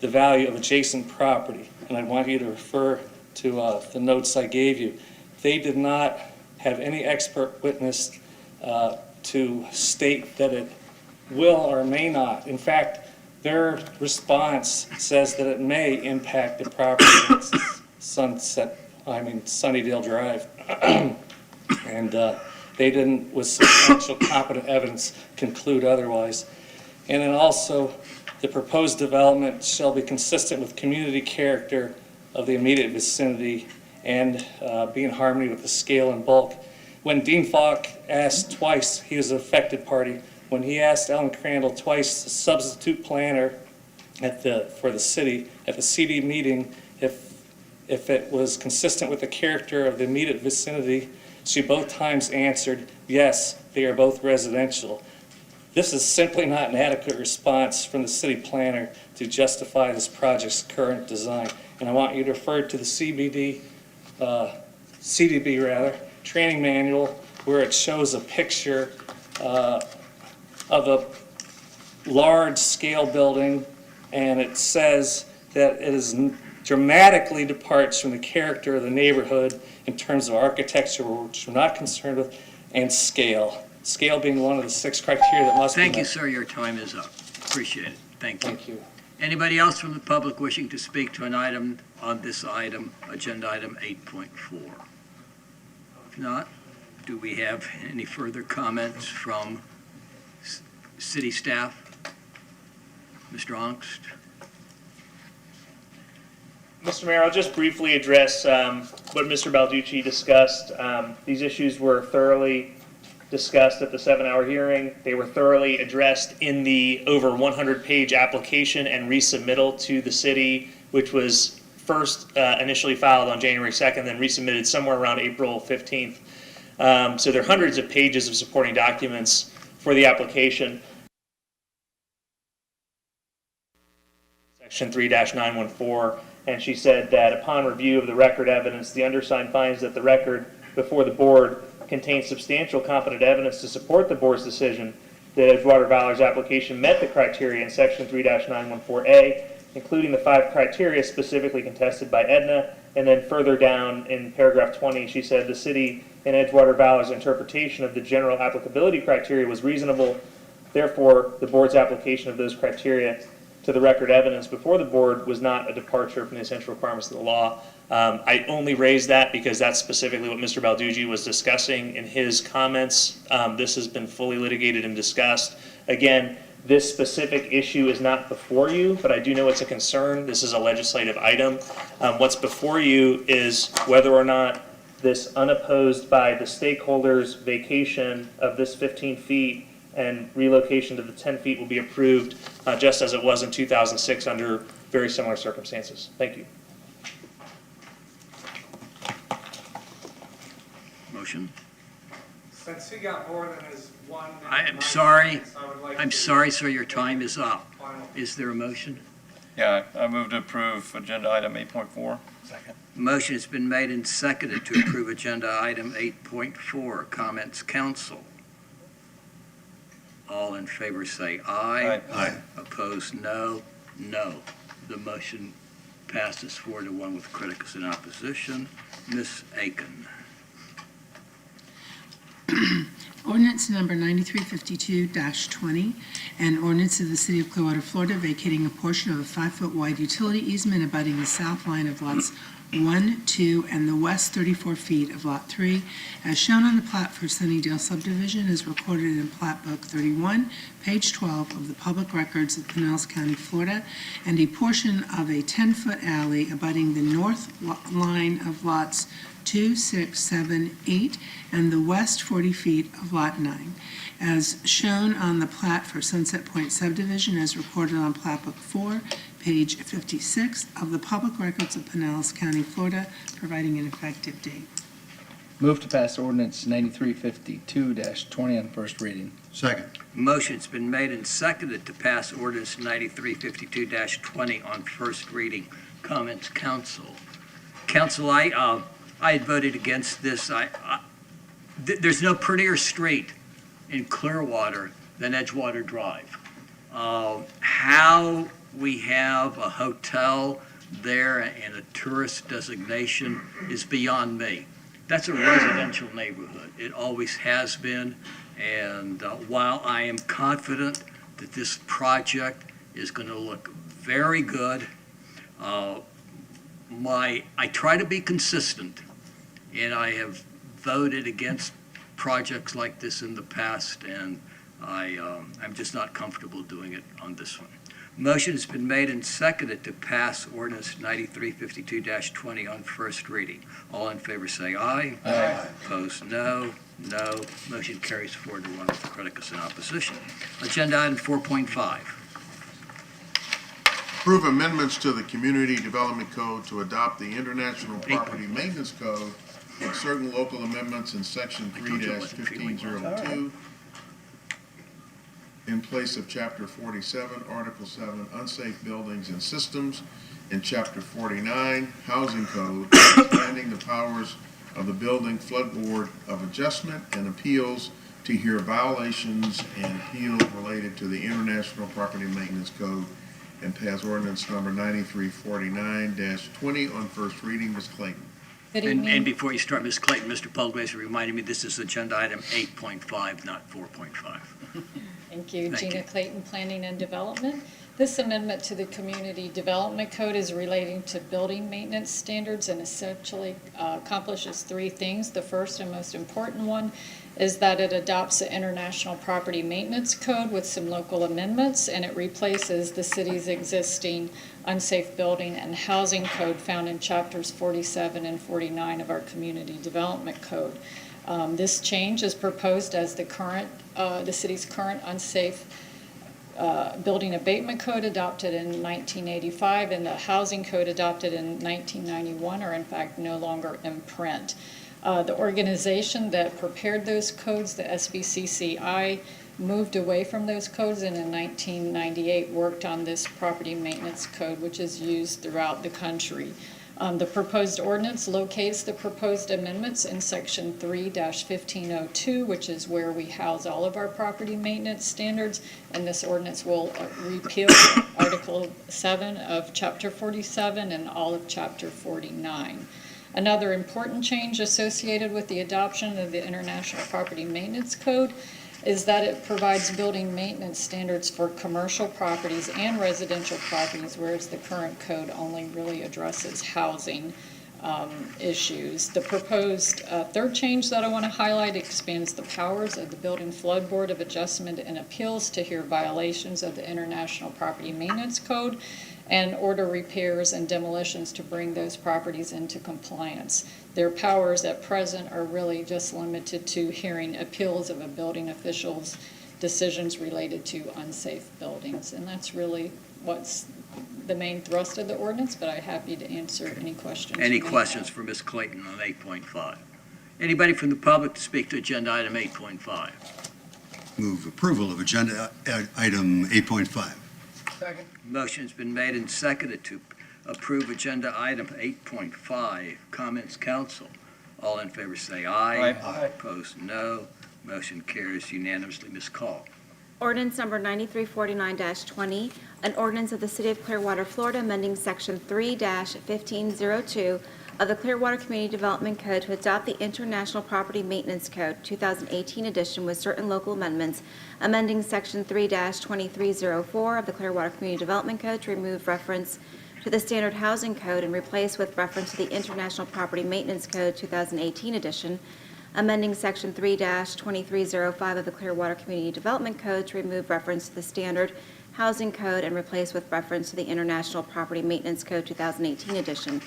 the value of adjacent property. And I want you to refer to the notes I gave you. They did not have any expert witness to state that it will or may not. In fact, their response says that it may impact the property at Sunnydale Drive. And they didn't, with substantial competent evidence, conclude otherwise. And then also, the proposed development shall be consistent with community character of the immediate vicinity and be in harmony with the scale and bulk. When Dean Falk asked twice, he was an affected party, when he asked Ellen Crandall twice, the substitute planner for the city, at the CD meeting, if it was consistent with the character of the immediate vicinity, she both times answered, yes, they are both residential. This is simply not an adequate response from the city planner to justify this project's current design. And I want you to refer to the CDB training manual, where it shows a picture of a large scale building, and it says that it is dramatically departs from the character of the neighborhood in terms of architecture, which we're not concerned with, and scale. Scale being one of the 6 criteria that must be met. Thank you, sir. Your time is up. Appreciate it. Thank you. Thank you. Anybody else from the public wishing to speak to an item on this item, agenda item 8.4? If not, do we have any further comments from city staff? Mr. Ongst? Mr. Mayor, I'll just briefly address what Mr. Balducci discussed. These issues were thoroughly discussed at the 7-hour hearing. They were thoroughly addressed in the over 100-page application and resubmittal to the city, which was first initially filed on January 2nd, then resubmitted somewhere around April 15th. So there are hundreds of pages of supporting documents for the application. Section 3-914, and she said that upon review of the record evidence, the undersigned finds that the record before the board contains substantial competent evidence to support the board's decision that Edgewater Valor's application met the criteria in Section 3-914A, including the 5 criteria specifically contested by Edna. And then further down in paragraph 20, she said the city in Edgewater Valor's interpretation of the general applicability criteria was reasonable. Therefore, the board's application of those criteria to the record evidence before the board was not a departure from the essential requirements of the law. I only raised that because that's specifically what Mr. Balducci was discussing in his comments. This has been fully litigated and discussed. Again, this specific issue is not before you, but I do know it's a concern. This is a legislative item. What's before you is whether or not this unopposed by the stakeholders vacation of this 15 feet and relocation to the 10 feet will be approved just as it was in 2006 under very similar circumstances. Thank you. Motion? Since he got more than his 1 minute. I am sorry. I would like I'm to- sorry, sir. Your time is up. Is there a motion? Yeah, I move to approve agenda item 8.4. Second. Motion has been made and seconded to approve agenda item 8.4. Comments, council? All in favor say aye. Aye. Opposed, no. No. The motion passes 4-1 with critics in opposition. Ms. Aiken. Ordinance number 9352-20, an ordinance of the City of Clearwater, Florida, vacating a portion of a 5-foot wide utility easement abutting the south line of lots 1, 2, and the west 34 feet of Lot 3, as shown on the plat for Sunnydale subdivision, is recorded in Plat Book 31, page 12 of the Public Records of Pinellas County, Florida, and a portion of a 10-foot alley abutting the north line of lots 2, 6, 7, 8, and the west 40 feet of Lot 9, as shown on the plat for Sunset Point subdivision, as recorded on Plat Book 4, page 56 of the Public Records of Pinellas County, Florida, providing an effective date. Move to pass ordinance 9352-20 on first reading. Second. Motion's been made and seconded to pass ordinance 9352-20 on first reading. Comments, council? Council, I had voted against this. There's no prettier street in Clearwater than Edgewater Drive. How we have a hotel there and a tourist designation is beyond me. That's a residential neighborhood. It always has been. And while I am confident that this project is going to look very good, I try to be consistent, and I have voted against projects like this in the past, and I'm just not comfortable doing it on this one. Motion has been made and seconded to pass ordinance 9352-20 on first reading. All in favor say aye. Aye. Opposed, no. No. Motion carries 4-1 with the criticus in opposition. Agenda item 4.5. Approve amendments to the Community Development Code to adopt the International Property Maintenance Code and certain local amendments in Section 3-1502 in place of Chapter 47, Article 7, Unsafe Buildings and Systems, in Chapter 49, Housing Code, expanding the powers of the Building Flood Board of Adjustment and Appeals to hear violations and appeals related to the International Property Maintenance Code, and pass ordinance number 9349-20 on first reading. Ms. Clayton. Good evening. And before you start, Ms. Clayton, Mr. Pugwaser reminded me this is agenda item 8.5, not 4.5. Thank you. Thank Gina you. Clayton, Planning and Development. This amendment to the Community Development Code is relating to building maintenance standards and essentially accomplishes three things. The first and most important one is that it adopts the International Property Maintenance Code with some local amendments, and it replaces the city's existing unsafe building and housing code found in chapters 47 and 49 of our Community Development Code. This change is proposed as the city's current unsafe building abatement code adopted in 1985 and the housing code adopted in 1991 are in fact no longer in print. The organization that prepared those codes, the SBCCI, moved away from those codes and in 1998 worked on this property maintenance code, which is used throughout the country. The proposed ordinance locates the proposed amendments in Section 3-1502, which is where we house all of our property maintenance standards, and this ordinance will repeal Article 7 of Chapter 47 and all of Chapter 49. Another important change associated with the adoption of the International Property Maintenance Code is that it provides building maintenance standards for commercial properties and residential properties, whereas the current code only really addresses housing issues. The proposed third change that I want to highlight expands the powers of the Building Flood Board of Adjustment and Appeals to hear violations of the International Property Maintenance Code and order repairs and demolitions to bring those properties into compliance. Their powers at present are really just limited to hearing appeals of a building official's decisions related to unsafe buildings. And that's really what's the main thrust of the ordinance, but I'm happy to answer any questions. Any you may questions have. for Ms. Clayton on 8.5? Anybody from the public to speak to agenda item 8.5? Move approval of agenda item 8.5. Second. Motion's been made and seconded to approve agenda item 8.5. Comments, council? All in favor say aye. Aye. Opposed, no. Motion carries unanimously. Ms. Call. Ordinance number 9349-20, an ordinance of the City of Clearwater, Florida, amending Section 3-1502 of the Clearwater Community Development Code to adopt the International Property Maintenance Code 2018 edition with certain local amendments, amending Section 3-2304 of the Clearwater Community Development Code to remove reference to the Standard Housing Code and replace with reference to the International Property Maintenance Code 2018 edition, amending Section 3-2305 of the Clearwater Community Development Code to remove reference to the Standard Housing Code and replace with reference to the International Property Maintenance Code 2018 edition,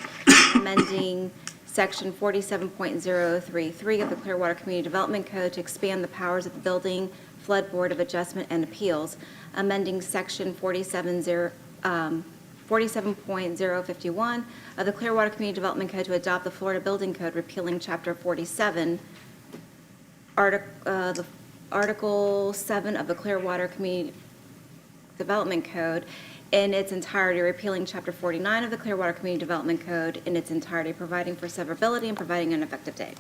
amending Section 47.033 of the Clearwater Community Development Code to expand the powers of the Building Flood Board of Adjustment and Appeals, amending Section 47.051 of the Clearwater Community Development Code to adopt the Florida Building Code, repealing Chapter 47, Article 7 of the Clearwater Community Development Code in its entirety, repealing Chapter 49 of the Clearwater Community Development Code in its entirety, providing for severability and providing an effective date.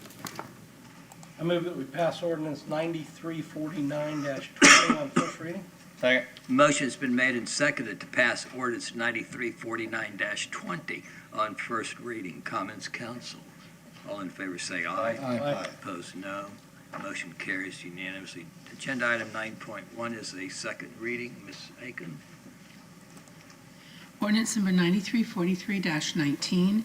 I move that we pass ordinance 9349-20 on first reading. Second. Motion's been made and seconded to pass ordinance 9349-20 on first reading. Comments, council? All in favor say aye. Aye. Opposed, no. Motion carries unanimously. Agenda item 9.1 is a second reading. Ms. Aiken. Ordinance number 9343-19,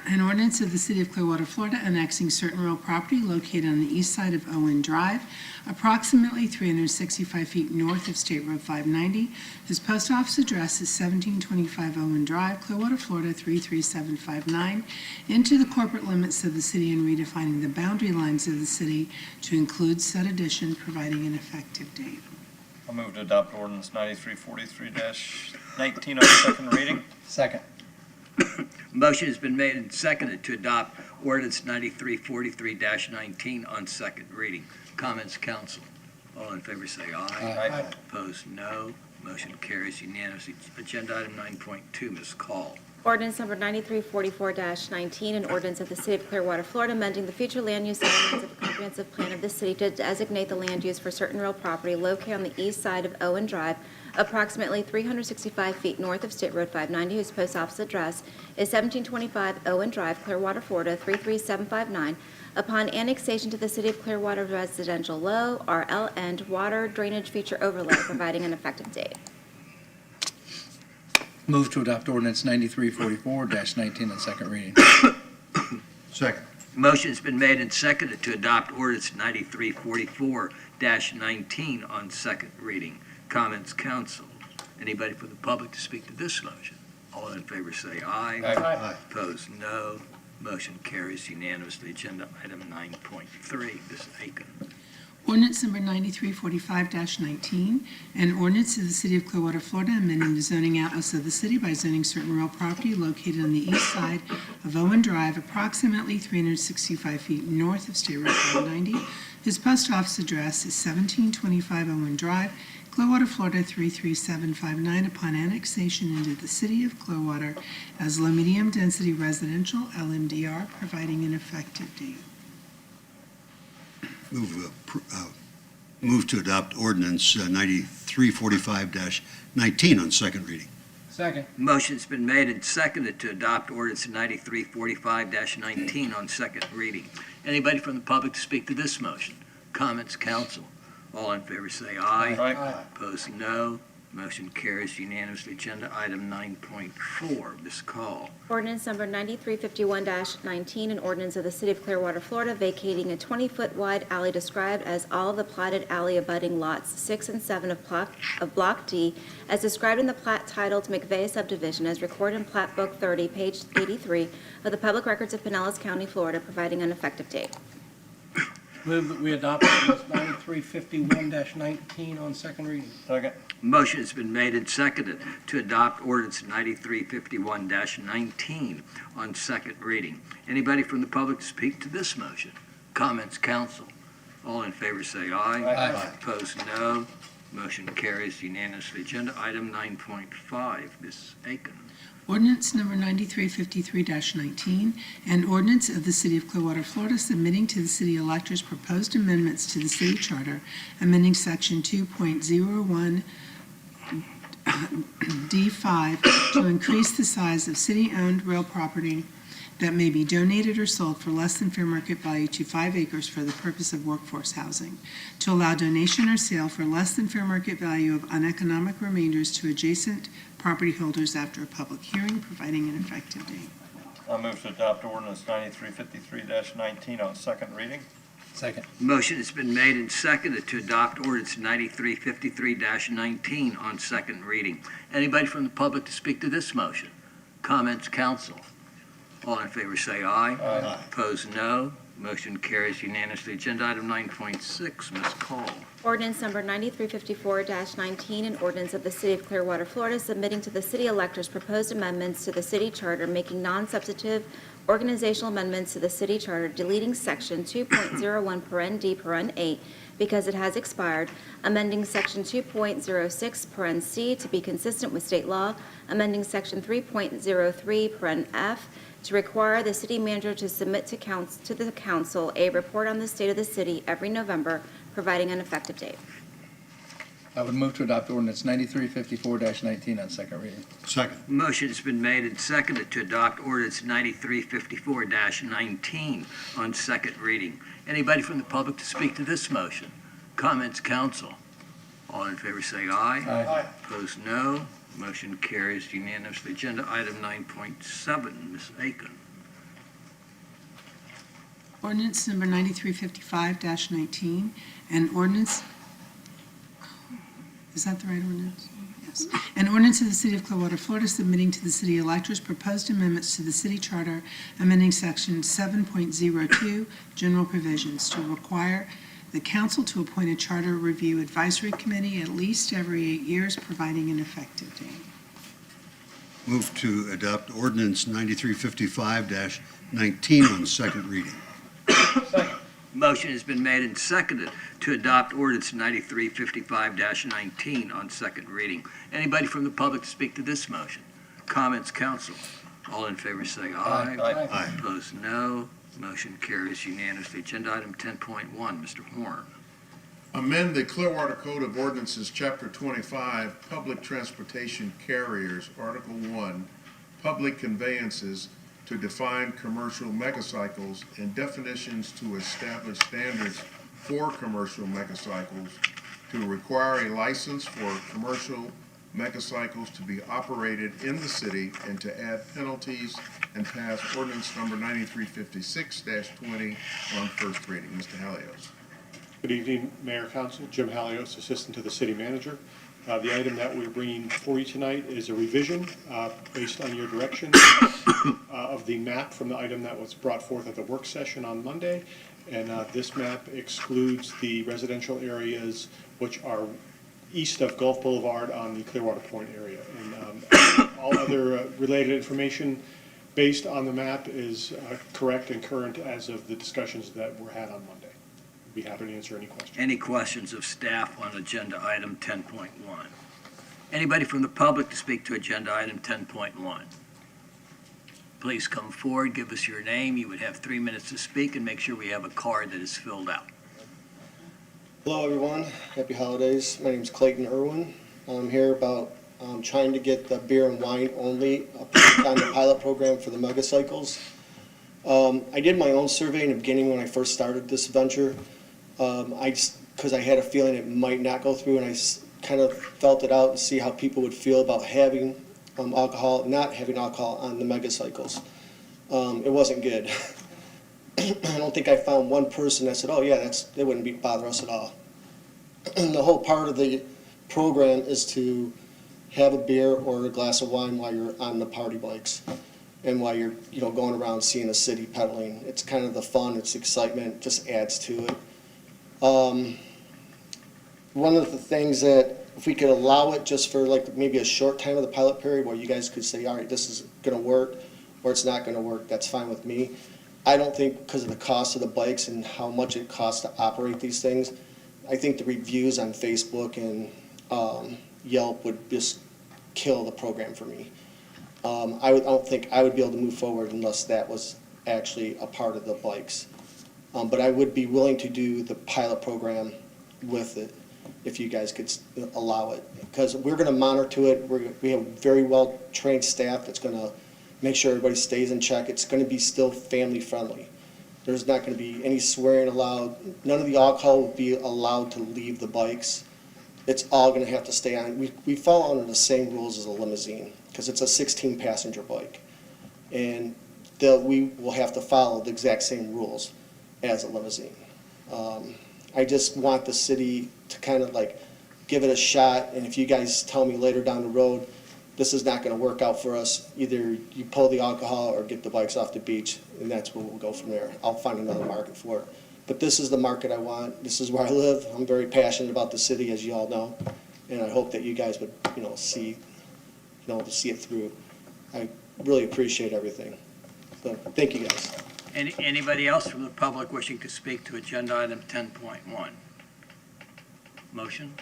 an ordinance of the City of Clearwater, Florida, annexing certain real property located on the east side of Owen Drive, approximately 365 feet north of State Road 590, whose post office address is 1725 Owen Drive, Clearwater, Florida 33759, into the corporate limits of the city and redefining the boundary lines of the city to include said addition, providing an effective date. I'll move to adopt ordinance 9343-19 on second reading. Second. Motion has been made and seconded to adopt ordinance 9343-19 on second reading. Comments, council? All in favor say aye. Aye. Opposed, no. Motion carries unanimously. Agenda item 9.2, Ms. Call. Ordinance number 9344-19, an ordinance of the City of Clearwater, Florida, amending the future land use elements of the comprehensive plan of the city to designate the land use for certain real property located on the east side of Owen Drive, approximately 365 feet north of State Road 590, whose post office address is 1725 Owen Drive, Clearwater, Florida 33759, upon annexation to the City of Clearwater Residential Low, RL, and Water Drainage Feature Overlay, providing an effective date. Move to adopt ordinance 9344-19 on second reading. Second. Motion has been made and seconded to adopt ordinance 9344-19 on second reading. Comments, council? Anybody from the public to speak to this motion? All in favor say aye. Aye. Opposed, no. Motion carries unanimously. Agenda item 9.3, Ms. Aiken. Ordinance number 9345-19, an ordinance of the City of Clearwater, Florida, amending the zoning atlas of the city by zoning certain real property located on the east side of Owen Drive, approximately 365 feet north of State Road 590, whose post office address is 1725 Owen Drive, Clearwater, Florida 33759, upon annexation into the City of Clearwater as low-medium density residential, LMDR, providing an effective date. Move to adopt ordinance 9345-19 on second reading. Second. Motion's been made and seconded to adopt ordinance 9345-19 on second reading. Anybody from the public to speak to this motion? Comments, council? All in favor say aye. Aye. Opposed, no. Motion carries unanimously. Agenda item 9.4, Ms. Call. Ordinance number 9351-19, an ordinance of the City of Clearwater, Florida, vacating a 20-foot wide alley described as all of the platted alley abutting lots 6 and 7 of Block D, as described in the plat titled McVeigh subdivision, as recorded in Plat Book 30, page 83 of the Public Records of Pinellas County, Florida, providing an effective date. Move that we adopt ordinance 9351-19 on second reading. Second. Motion has been made and seconded to adopt ordinance 9351-19 on second reading. Anybody from the public to speak to this motion? Comments, council? All in favor say aye. Aye. Opposed, no. Motion carries unanimously. Agenda item 9.5, Ms. Aiken. Ordinance number 9353-19, an ordinance of the City of Clearwater, Florida, submitting to the city electors proposed amendments to the city charter, amending section 2.01 D5 to increase the size of city-owned real property that may be donated or sold for less than fair market value to 5 acres for the purpose of workforce housing, to allow donation or sale for less than fair market value of uneconomic remainders to adjacent property holders after a public hearing, providing an effective date. I'll move to adopt ordinance 9353-19 on second reading. Second. Motion has been made and seconded to adopt ordinance 9353-19 on second reading. Anybody from the public to speak to this motion? Comments, council? All in favor say aye. Aye. Opposed, no. Motion carries unanimously. Agenda item 9.6, Ms. Cole. Ordinance number 9354-19, an ordinance of the City of Clearwater, Florida, submitting to the city electors proposed amendments to the city charter, making non-substantive organizational amendments to the city charter, deleting section 2.01 paren D paren 8 because it has expired, amending section 2.06 paren C to be consistent with state law, amending section 3.03 paren F to require the city manager to submit to the council a report on the state of the city every November, providing an effective date. I would move to adopt ordinance 9354-19 on second reading. Second. Motion has been made and seconded to adopt ordinance 9354-19 on second reading. Anybody from the public to speak to this motion? Comments, council? All in favor say aye. Aye. Opposed, no. Motion carries unanimously. Agenda item 9.7, Ms. Aiken. Ordinance number 9355-19, an ordinance, is that the right ordinance? Yes. An ordinance of the City of Clearwater, Florida, submitting to the city electors proposed amendments to the city charter, amending section 7.02, general provisions, to require the council to appoint a charter review advisory committee at least every 8 years, providing an effective date. Move to adopt ordinance 9355-19 on second reading. Motion has been made and seconded to adopt ordinance 9355-19 on second reading. Anybody from the public to speak to this motion? Comments, council? All in favor say aye. Aye. Aye. Opposed, no. Motion carries unanimously. Agenda item 10.1, Mr. Horn. Amend the Clearwater Code of Ordinances, Chapter 25, Public Transportation Carriers, Article 1, Public Conveyances, to define commercial megacycles and definitions to establish standards for commercial megacycles, to require a license for commercial megacycles to be operated in the city, and to add penalties, and pass ordinance number 9356-20 on first reading. Mr. Halios. Good evening, Mayor, Council. Jim Halios, Assistant to the City Manager. The item that we're bringing for you tonight is a revision based on your direction of the map from the item that was brought forth at the work session on Monday. And this map excludes the residential areas which are east of Gulf Boulevard on the Clearwater Point area. And all other related information based on the map is correct and current as of the discussions that were had on Monday. I'd be happy to answer any questions. Any questions of staff on agenda item 10.1? Anybody from the public to speak to agenda item 10.1? Please come forward, give us your name. You would have 3 minutes to speak, and make sure we have a card that is filled out. Hello, everyone. Happy holidays. My name is Clayton Irwin. I'm here about trying to get the beer and wine only approved on the pilot program for the megacycles. I did my own survey in the beginning when I first started this venture. Because I had a feeling it might not go through, and I kind of felt it out and see how people would feel about having alcohol, not having alcohol on the megacycles. It wasn't good. I don't think I found one person that said, oh yeah, it wouldn't bother us at all. The whole part of the program is to have a beer or a glass of wine while you're on the party bikes and while you're going around seeing the city pedaling. It's kind of the fun, it's excitement, just adds to it. One of the things that if we could allow it just for like maybe a short time of the pilot period where you guys could say, all right, this is going to work or it's not going to work, that's fine with me. I don't think because of the cost of the bikes and how much it costs to operate these things, I think the reviews on Facebook and Yelp would just kill the program for me. I don't think I would be able to move forward unless that was actually a part of the bikes. But I would be willing to do the pilot program with it if you guys could allow it. Because we're going to monitor it. We have very well-trained staff that's going to make sure everybody stays in check. It's going to be still family friendly. There's not going to be any swearing allowed. None of the alcohol will be allowed to leave the bikes. It's all going to have to stay on. We fall under the same rules as a limousine because it's a 16-passenger bike. And we will have to follow the exact same rules as a limousine. I just want the city to kind of like give it a shot, and if you guys tell me later down the road, this is not going to work out for us, either you pull the alcohol or get the bikes off the beach, and that's where we'll go from there. I'll find another market for it. But this is the market I want. This is where I live. I'm very passionate about the city, as you all know, and I hope that you guys would, see it through. I really appreciate everything. So, thank you guys. Anybody else from the public wishing to speak to agenda item 10.1? Motion?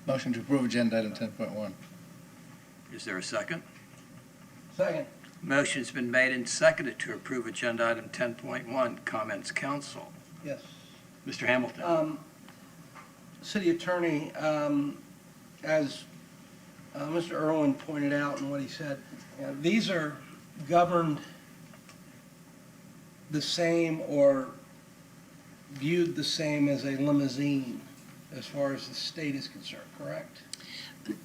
Motion to approve agenda item 10.1. Is there a second? Second. Motion's been made and seconded to approve agenda item 10.1. Comments, council? Yes. Mr. Hamilton? City Attorney, as Mr. Irwin pointed out in what he said, these are governed the same or viewed the same as a limousine as far as the state is concerned, correct?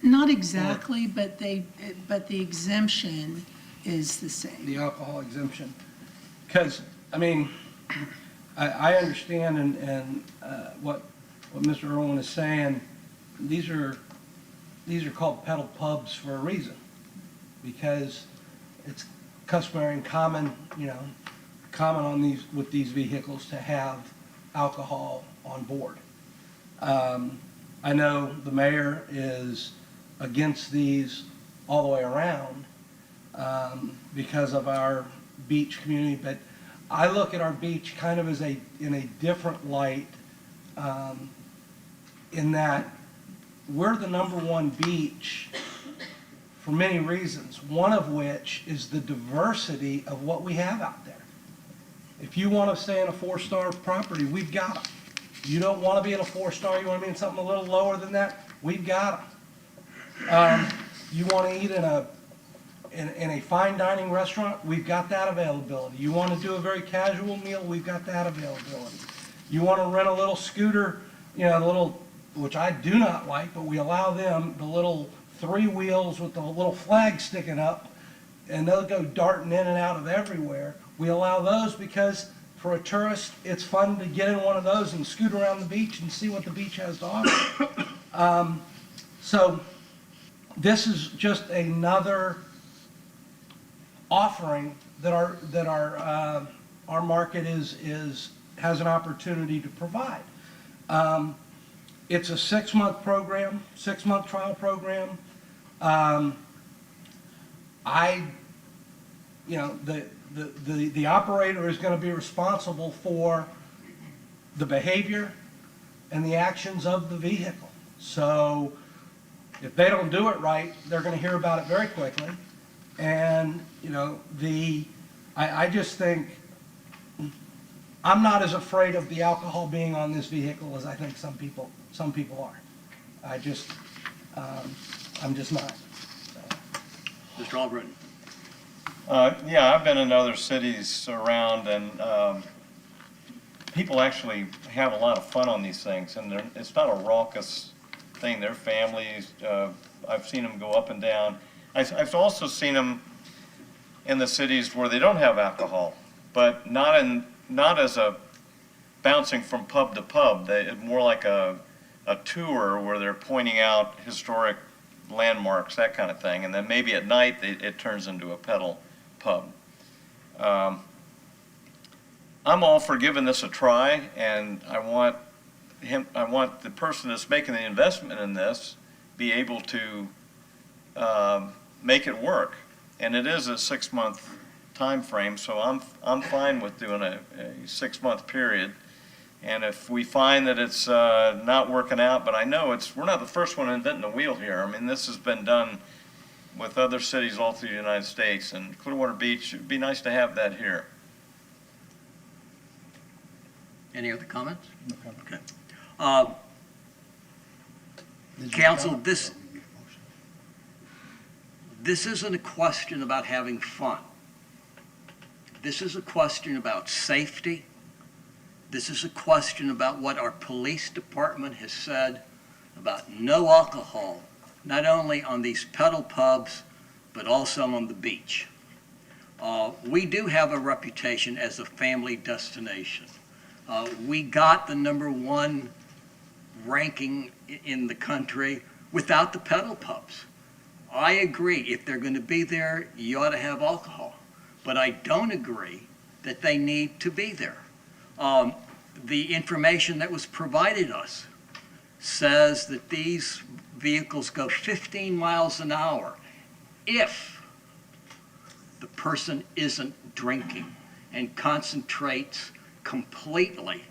Not exactly, but the exemption is the same. The alcohol exemption. Because, I mean, I understand and what Mr. Irwin is saying, these are called pedal pubs for a reason. Because it's customary and common on with these vehicles to have alcohol on board. I know the mayor is against these all the way around because of our beach community, but I look at our beach kind of in a different light in that we're the #1 beach for many reasons, one of which is the diversity of what we have out there. If you want to stay in a 4-star property, we've got them. You don't want to be in a 4-star, you want to be in something a little lower than that, we've got them. You want to eat in a fine dining restaurant, we've got that availability. You want to do a very casual meal, we've got that availability. You want to rent a little scooter, which I do not like, but we allow them, the little 3 wheels with the little flag sticking up, and they'll go darting in and out of everywhere. We allow those because for a tourist, it's fun to get in one of those and scoot around the beach and see what the beach has to offer. So this is just another offering that our market has an opportunity to provide. It's a 6-month program, 6-month trial program. The operator is going to be responsible for the behavior and the actions of the vehicle. So if they don't do it right, they're going to hear about it very quickly. And, I just think I'm not as afraid of the alcohol being on this vehicle as I think some people are. I'm just not. Mr. Albritton? Yeah, I've been in other cities around, and people actually have a lot of fun on these things, and it's not a raucous thing. They're families. I've seen them go up and down. I've also seen them in the cities where they don't have alcohol, but not as a bouncing from pub to pub. More like a tour where they're pointing out historic landmarks, that kind of thing, and then maybe at night it turns into a pedal pub. I'm all for giving this a try, and I want the person that's making the investment in this be able to make it work. And it is a 6-month time frame, so I'm fine with doing a 6-month period. And if we find that it's not working out, but I know we're not the first one inventing the wheel here. I mean, this has been done with other cities all through the United States, and Clearwater Beach, it'd be nice to have that here. Any other comments? No comment. Okay. This isn't a question about having fun. This is a question about safety. This is a question about what our police department has said about no alcohol, not only on these pedal pubs, but also on the beach. We do have a reputation as a family destination. We got the #1 ranking in the country without the pedal pubs. I agree, if they're going to be there, you ought to have alcohol. But I don't agree that they need to be there. The information that was provided us says that these vehicles go 15 miles an hour if the person isn't drinking and concentrates completely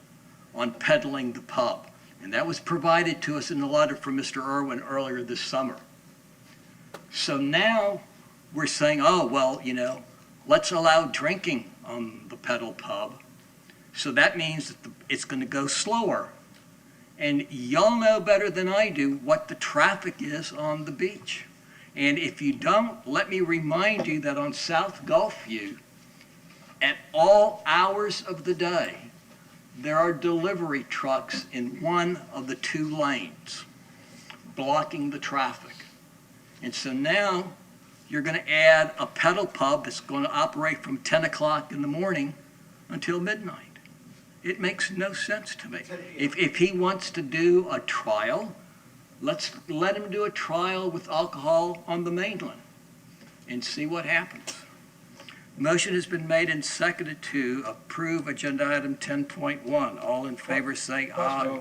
on peddling the pub. And that was provided to us in the letter from Mr. Irwin earlier this summer. So now we're saying, oh, well, let's allow drinking on the pedal pub. So that means that it's going to go slower. And y'all know better than I do what the traffic is on the beach. And if you don't, let me remind you that on South Gulfview, at all hours of the day, there are delivery trucks in one of the 2 lanes blocking the traffic. And so now you're going to add a pedal pub that's going to operate from 10 o'clock in the morning until midnight. It makes no sense to me. If he wants to do a trial, let's let him do a trial with alcohol on the mainland and see what happens. Motion has been made and seconded to approve agenda item 10.1. All in favor say aye.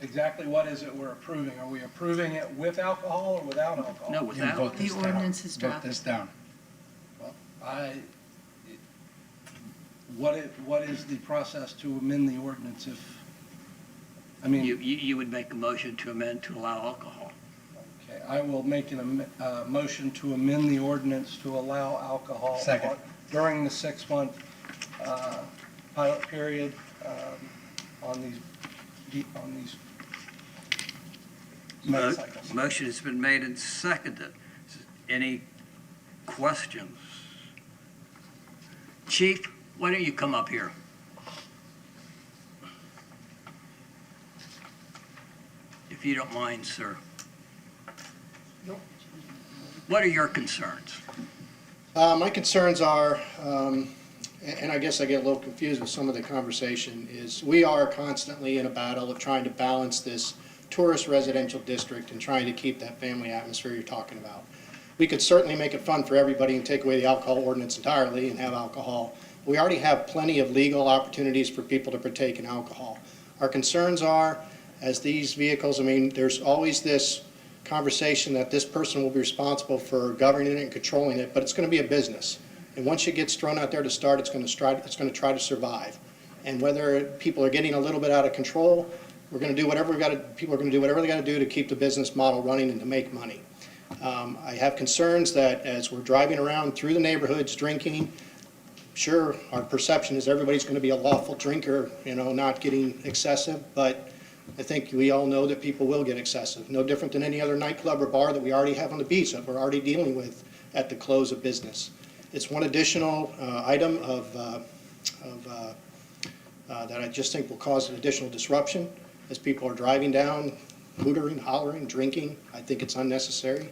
Exactly what is it we're approving? Are we approving it with alcohol or without alcohol? No, without. The ordinance is Vote drafted. this down. What is the process to amend the ordinance You would make a motion to amend to allow alcohol. Okay, I will make a motion to amend the ordinance to allow alcohol. Second. During the 6-month pilot period on these motorcycles. Motion has been made and seconded. Any questions? Chief, why don't you come up here? If you don't mind, sir. What are your concerns? My concerns are, and I guess I get a little confused with some of the conversation, is we are constantly in a battle of trying to balance this tourist residential district and trying to keep that family atmosphere you're talking about. We could certainly make it fun for everybody and take away the alcohol ordinance entirely and have alcohol. We already have plenty of legal opportunities for people to partake in alcohol. Our concerns are, as these vehicles, there's always this conversation that this person will be responsible for governing it and controlling it, but it's going to be a business. And once it gets thrown out there to start, it's going to try to survive. And whether people are getting a little bit out of control, we're going to do whatever people are going to do whatever they got to do to keep the business model running and to make money. I have concerns that as we're driving around through the neighborhoods drinking, sure, our perception is everybody's going to be a lawful drinker, not getting excessive, but I think we all know that people will get excessive. No different than any other nightclub or bar that we already have on the beach that we're already dealing with at the close of business. It's one additional item that I just think will cause an additional disruption as people are driving down, hootering, hollering, drinking. I think it's unnecessary.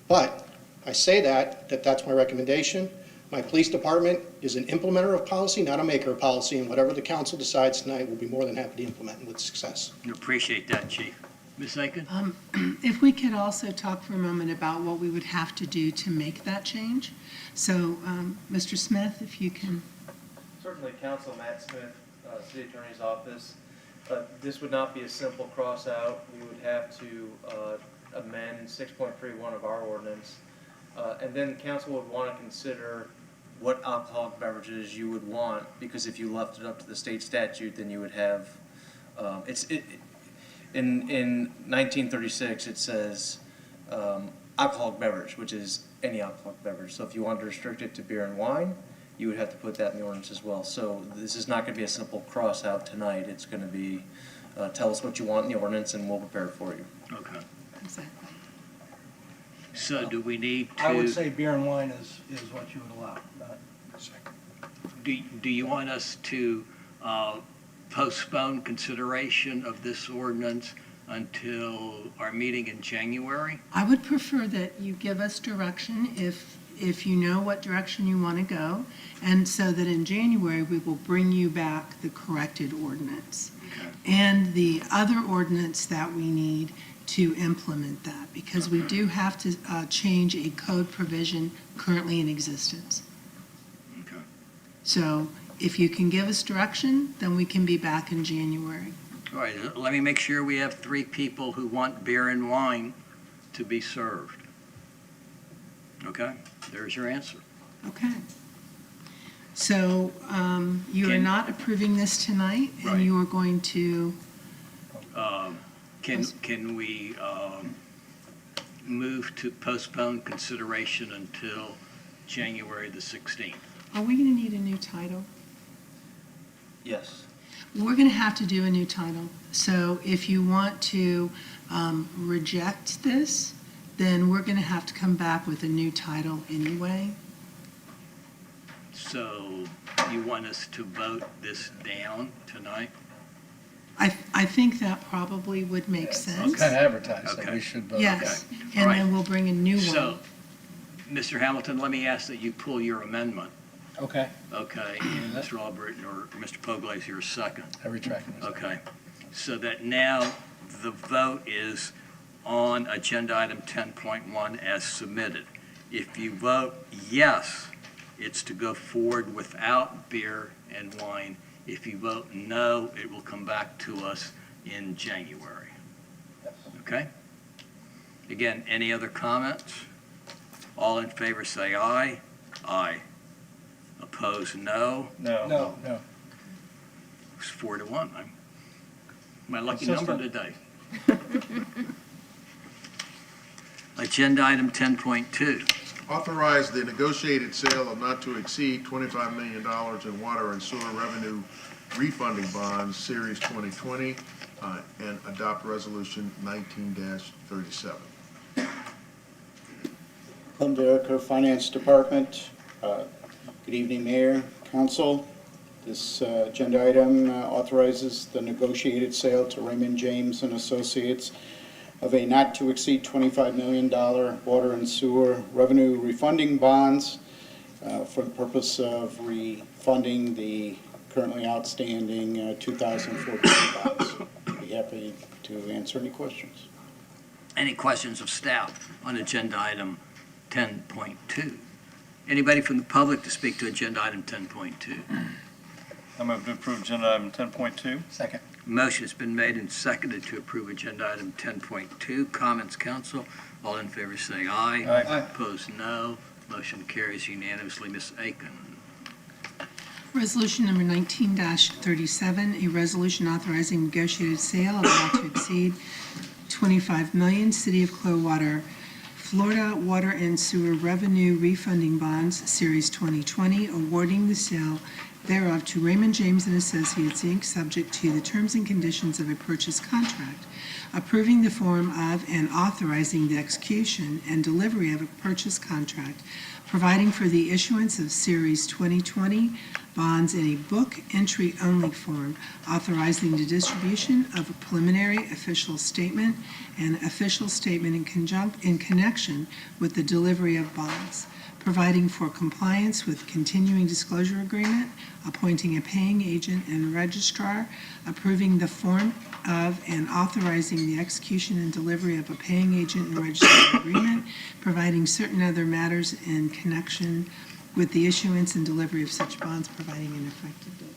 But I say that's my recommendation. My police department is an implementer of policy, not a maker of policy, and whatever the council decides tonight, we'll be more than happy to implement with success. I appreciate that, Chief. Ms. Aiken? If we could also talk for a moment about what we would have to do to make that change. So, Mr. Smith, if you can. Certainly, Council Matt Smith, City Attorney's Office. This would not be a simple cross-out. We would have to amend 6.31 of our ordinance. And then the council would want to consider what alcoholic beverages you would want, because if you left it up to the state statute, then you would have, in 1936, it says alcoholic beverage, which is any alcoholic beverage. So if you wanted to restrict it to beer and wine, you would have to put that in the ordinance as well. So this is not going to be a simple cross-out tonight. It's going to be, tell us what you want in the ordinance and we'll prepare it for you. Okay. Exactly. So do we need to? I would say beer and wine is what you would allow. Do you want us to postpone consideration of this ordinance until our meeting in January? I would prefer that you give us direction if you know what direction you want to go, and so that in January, we will bring you back the corrected ordinance and the other ordinance that we need to implement that, because we do have to change a code provision currently in existence. Okay. So if you can give us direction, then we can be back in January. All right, let me make sure we have 3 people who want beer and wine to be served. Okay, there's your answer. Okay. So you are not approving this tonight, and you are going to... Can we move to postpone consideration until January the 16th? Are we going to need a new title? Yes. We're going to have to do a new title. So if you want to reject this, then we're going to have to come back with a new title anyway. So you want us to vote this down tonight? I think that probably would make sense. It's kind of advertised that we should vote. Yes, Okay. and All right. then we'll bring a new one. So, Mr. Hamilton, let me ask that you pull your amendment. Okay. Okay, and Mr. Albritton or Mr. Pogley's your second. I retract it. Okay, so that now the vote is on agenda item 10.1 as submitted. If you vote yes, it's to go forward without beer and wine. If you vote no, it will come back to us in January. Okay? Again, any other comments? All in favor say aye. Aye. Opposed, no. No. It's 4-1. My lucky number today. Agenda item 10.2. Authorize the negotiated sale of not to exceed $25 million in water and sewer revenue refunding bonds, Series 2020, and adopt Resolution 19-37. Clem Derricker, Finance Department. Good evening, Mayor, Council. This agenda item authorizes the negotiated sale to Raymond James and Associates of a not-to-exceed $25 million water and sewer revenue refunding bonds for the purpose of refunding the currently outstanding 2014 bonds. I'd be happy to answer any questions. Any questions of staff on agenda item 10.2? Anybody from the public to speak to agenda item 10.2? I move to approve agenda item 10.2. Second. Motion has been made and seconded to approve agenda item 10.2. Comments, council? All in favor say aye. Aye. Opposed, no. Motion carries unanimously. Ms. Aiken. Resolution number 19-37, a resolution authorizing negotiated sale of not to exceed $25 million City of Clearwater, Florida Water and Sewer Revenue Refunding Bonds, Series 2020, awarding the sale thereof to Raymond James and Associates, Inc., subject to the terms and conditions of a purchase contract, approving the form of and authorizing the execution and delivery of a purchase contract, providing for the issuance of Series 2020 bonds in a book entry-only form, authorizing the distribution of a preliminary official statement and official statement in connection with the delivery of bonds, providing for compliance with continuing disclosure agreement, appointing a paying agent and registrar, approving the form of and authorizing the execution and delivery of a paying agent and registrar agreement, providing certain other matters in connection with the issuance and delivery of such bonds, providing an effective date.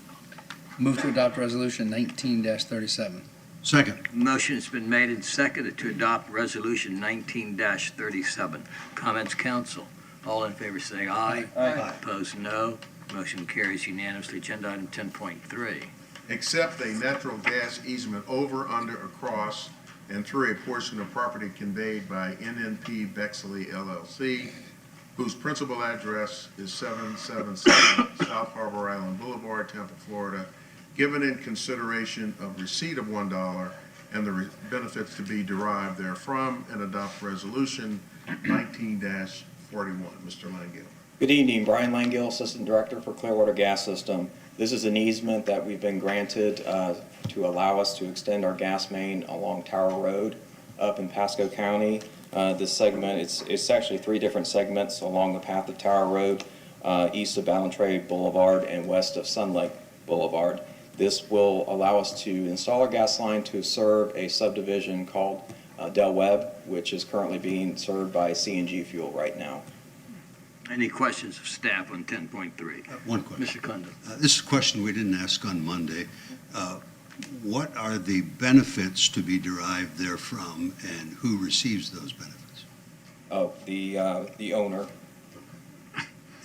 Move to adopt resolution 19-37. Second. Motion has been made and seconded to adopt resolution 19-37. Comments, council? All in favor say aye. Aye. Opposed, no. Motion carries unanimously. Agenda item 10.3. Accept a natural gas easement over, under, across, and through a portion of property conveyed by NNP Bexley LLC, whose principal address is 777 South Harbor Island Boulevard, Tampa, Florida, given in consideration of receipt of $1 and the benefits to be derived therefrom, and adopt resolution 19-41. Mr. Langell. Good evening, Brian Langill, Assistant Director for Clearwater Gas System. This is an easement that we've been granted to allow us to extend our gas main along Tower Road up in Pasco County. This segment, it's actually 3 different segments along the path of Tower Road, east of Ballantrae Boulevard and west of Sun Lake Boulevard. This will allow us to install our gas line to serve a subdivision called Del Webb, which is currently being served by CNG fuel right now. Any questions of staff on 10.3? One question. Mr. Condon. This is a question we didn't ask on Monday. What are the benefits to be derived therefrom, and who receives those benefits? Oh, the owner.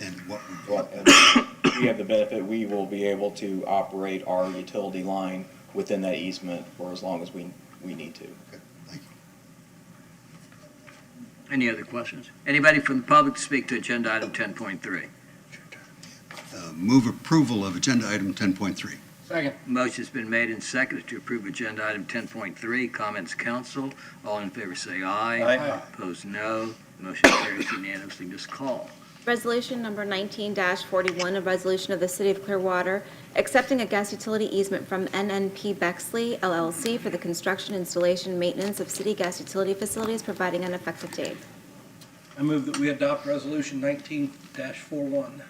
And what? We have the benefit, we will be able to operate our utility line within that easement for as long as we need to. Okay, thank you. Any other questions? Anybody from the public to speak to agenda item 10.3? Move approval of agenda item 10.3. Second. Motion's been made and seconded to approve agenda item 10.3. Comments, council. All in favor say aye. Aye. Opposed, no. Motion carries unanimously. Ms. Call. Resolution number 19-41, a resolution of the City of Clearwater accepting a gas utility easement from NNP Bexley LLC for the construction, installation, and maintenance of city gas utility facilities, providing an effective date. I move that we adopt resolution 19-41.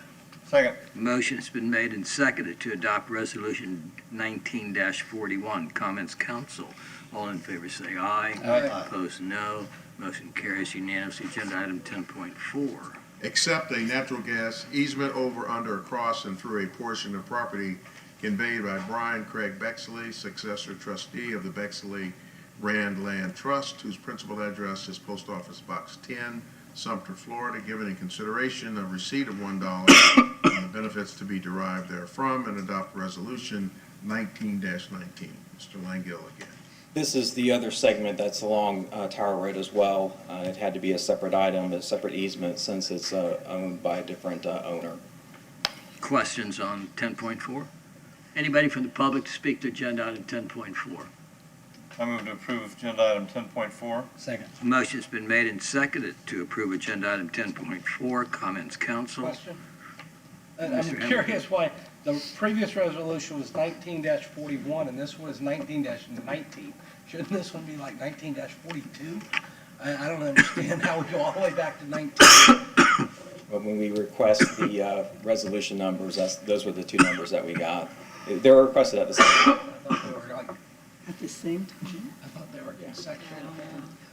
Second. Motion has been made and seconded to adopt resolution 19-41. Comments, council. All in favor say aye. Aye. Opposed, no. Motion carries unanimously. Agenda item 10.4. Accept a natural gas easement over, under, across, and through a portion of property conveyed by Brian Craig Bexley, successor trustee of the Bexley Rand Land Trust, whose principal address is Post Office Box 10, Sumter, Florida, given in consideration of receipt of $1 and the benefits to be derived therefrom, and adopt resolution 19-19. Mr. Langell again. This is the other segment that's along Tower Road as well. It had to be a separate item, a separate easement, since it's owned by a different owner. Questions on 10.4? Anybody from the public to speak to agenda item 10.4? I move to approve agenda item 10.4. Second. Motion's been made and seconded to approve agenda item 10.4. Comments, council. Question? Mr. I'm Hamilton. curious why the previous resolution was 19-41 and this one is 19-19. Shouldn't this one be like 19-42? I don't understand how we go all the way back to 19. But when we request the resolution numbers, those were the 2 numbers that we got. They were requested at the same time. I thought they were like, At the same time? I thought they were consecutive.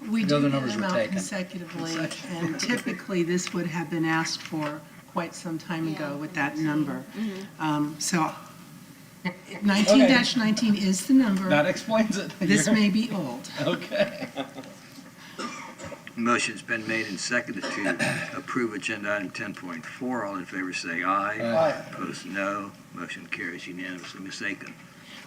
We The do other numbers them were out taken. consecutively, and typically this would have been asked for quite some time ago with that number. So 19-19 is the number. That explains it. This may be old. Okay. Motion's been made and seconded to approve agenda item 10.4. All in favor say aye. Aye. Opposed, no. Motion carries unanimously. Ms. Aiken.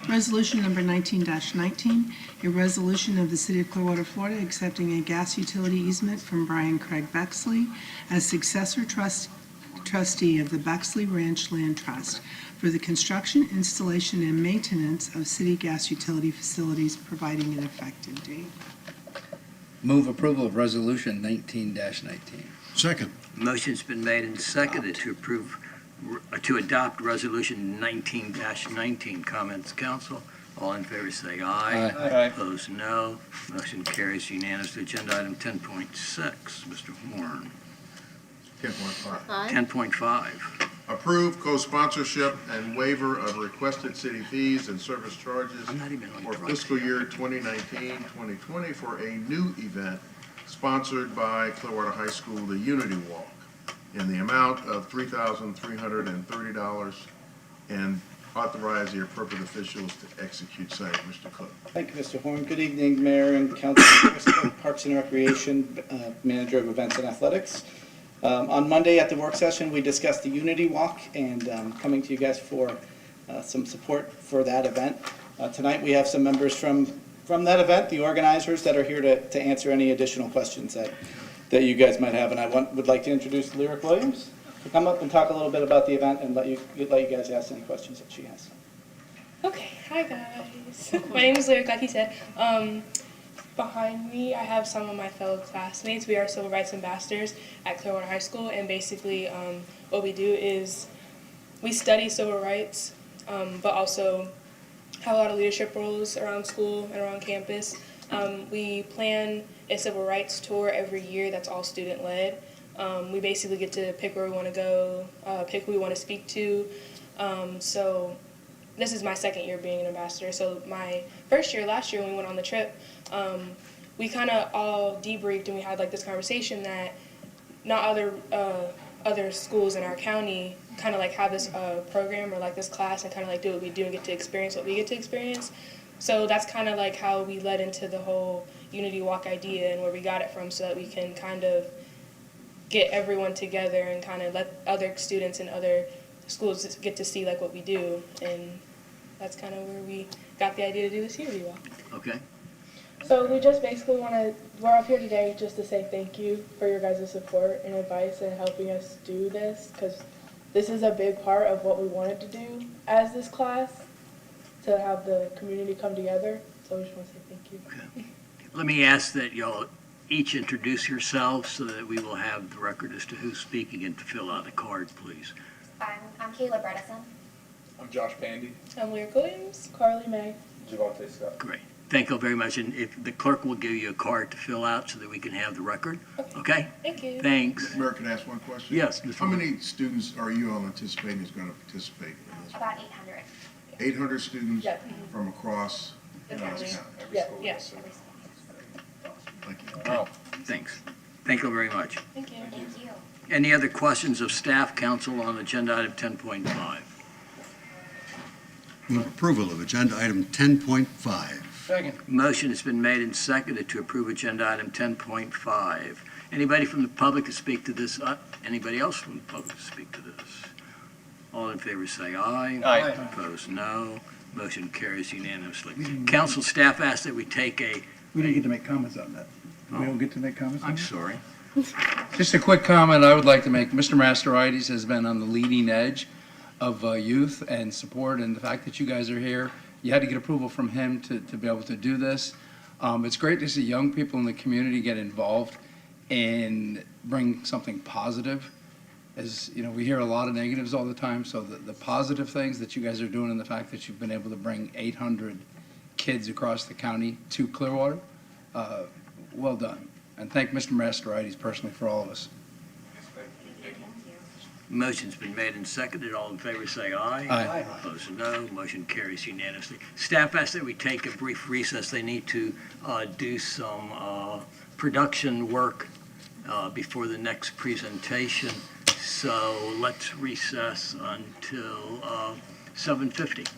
Resolution number 19-19, a resolution of the City of Clearwater, Florida, accepting a gas utility easement from Brian Craig Bexley as successor trustee of the Bexley Ranch Land Trust for the construction, installation, and maintenance of city gas utility facilities, providing an effective date. Move approval of resolution 19-19. Second. Motion's been made and seconded to adopt resolution 19-19. Comments, council. All in favor say aye. Aye. Opposed, no. Motion carries unanimously. Agenda item 10.6. Mr. Horn. 10.5. 10.5. Approve co-sponsorship and waiver of requested city fees and service charges I'm not even on for drugs. fiscal year 2019-2020 for a new event sponsored by Clearwater High School, the Unity Walk, in the amount of $3,330, and authorize the appropriate officials to execute same. Mr. Cook. Thank you, Mr. Horn. Good evening, Mayor and Council members, Parks and Recreation, Manager of Events and Athletics. On Monday at the work session, we discussed the Unity Walk and coming to you guys for some support for that event. Tonight, we have some members from that event, the organizers, that are here to answer any additional questions that you guys might have. And I would like to introduce Lyric Williams to come up and talk a little bit about the event and let you guys ask any questions that she has. Okay, hi guys. My name is Lyric, like he said. Behind me, I have some of my fellow classmates. We are civil rights ambassadors at Clearwater High School, and basically what we do is we study civil rights, but also have a lot of leadership roles around school and around campus. We plan a civil rights tour every year that's all student-led. We basically get to pick where we want to go, pick who we want to speak to. So this is my second year being an ambassador. So my first year, last year when we went on the trip, we kind of all debriefed and we had like this conversation that not other schools in our county kind of like have this program or like this class and kind of like do what we do and get to experience what we get to experience. So that's kind of like how we led into the whole Unity Walk idea and where we got it from, so that we can kind of get everyone together and kind of let other students and other schools get to see like what we do. And that's kind of where we got the idea to do this Unity Walk. Okay. So we just basically we're up here today just to say thank you for your guys' support and advice and helping us do this, because this is a big part of what we wanted to do as this class, to have the community come together. So we just want to say thank you. Okay. Let me ask that y'all each introduce yourselves so that we will have the record as to who's speaking and to fill out a card, please. I'm Kayla Bredesen. I'm Josh Pandy. I'm Lyric Williams. Carly May. Javante Scott. Great. Thank you very much. And if the clerk will give you a card to fill out so that we can have the record. Okay? Thank you. Thanks. Mayor, can I ask one question? Yes. How many students are you all anticipating is going to participate in this? About 800. 800 students Yep. from across The Johnson county. County. Yeah, yeah. Thank you. Oh, thanks. Thank you very much. Thank you. Thank you. Any other questions of staff, council on agenda item 10.5? Move approval of agenda item 10.5. Second. Motion has been made and seconded to approve agenda item 10.5. Anybody from the public to speak to this? Anybody else from the public to speak to this? All in favor say aye. Aye. Opposed, no. Motion carries unanimously. Council staff asks that we take a... We didn't get to make comments on that. We don't get to make comments on I'm that? sorry. Just a quick comment I would like to make. Mr. Masterides has been on the leading edge of youth and support, and the fact that you guys are here, you had to get approval from him to be able to do this. It's great to see young people in the community get involved and bring something positive. As you know, we hear a lot of negatives all the time, so the positive things that you guys are doing and the fact that you've been able to bring 800 kids across the county to Clearwater, well done. And thank Mr. Masterides personally for all of us. Motion's been made and seconded. All in favor say aye. Aye. Opposed, no. Motion carries unanimously. Staff asks that we take a brief recess. They need to do some production work before the next presentation. So let's recess until 7:50.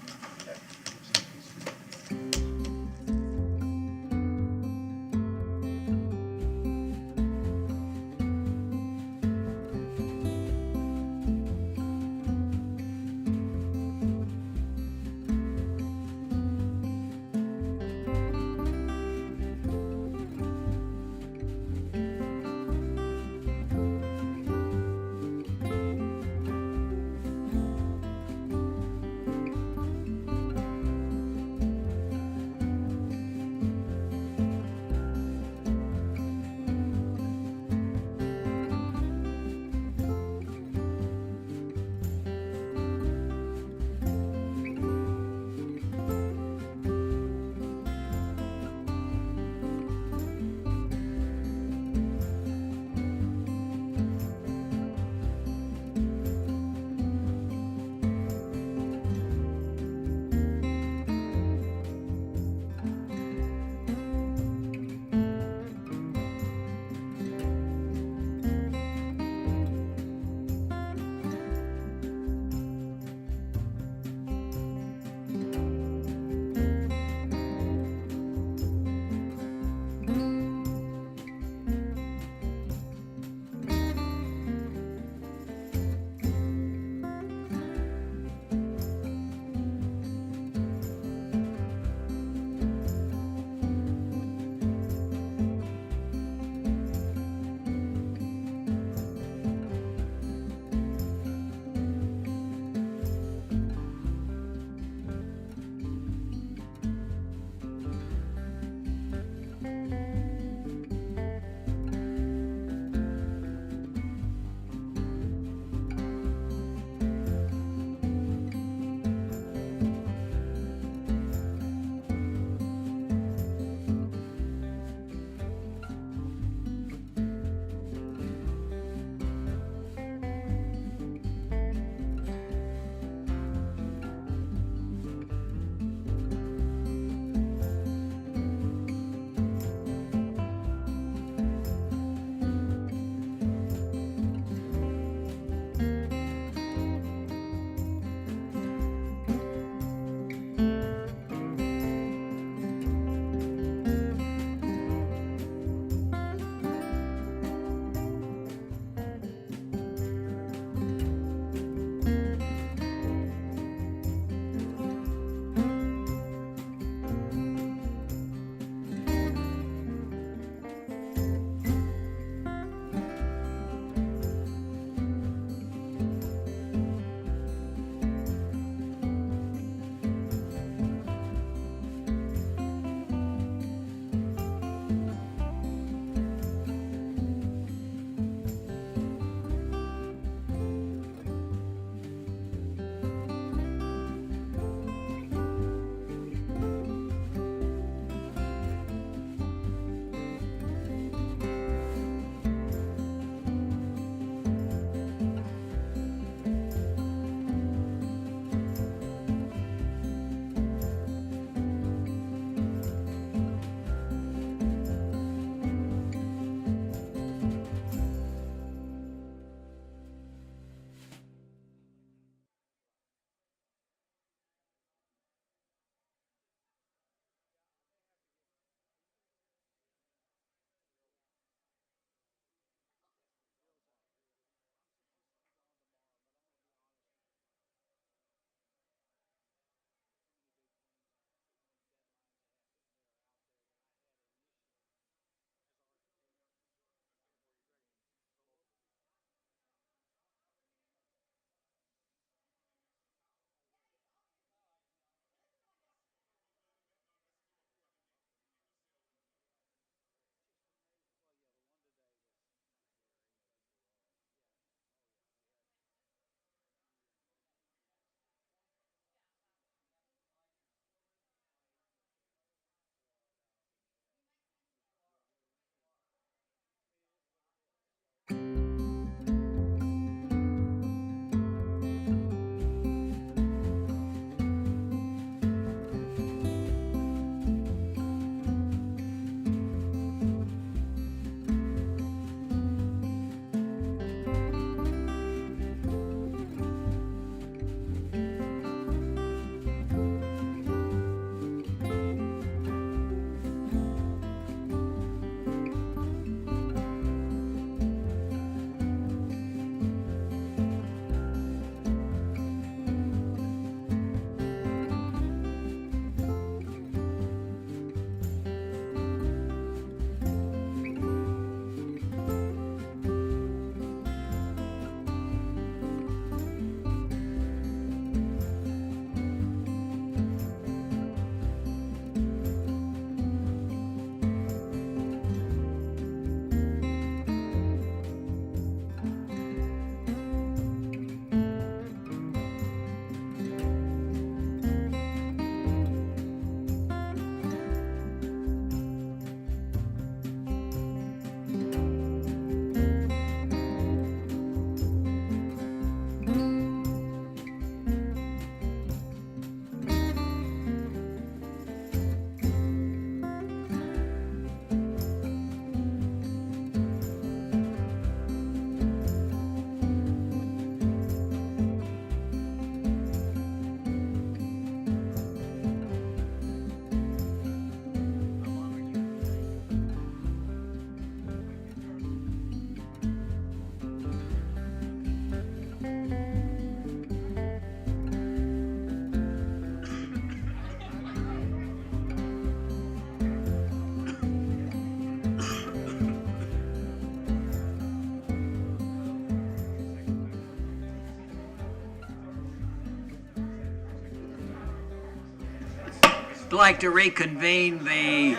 like to reconvene the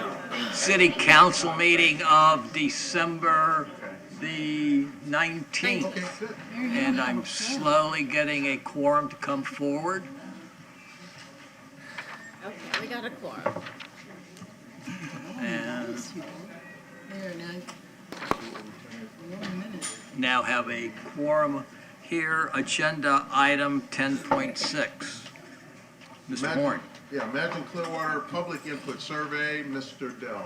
city council meeting of December the 19th. And I'm slowly getting a quorum to come forward. Okay, we got a quorum. And There, now have a quorum here. Agenda item 10.6. Mr. Horn. Yeah, Imagine Clearwater Public Input Survey, Mr. Dell.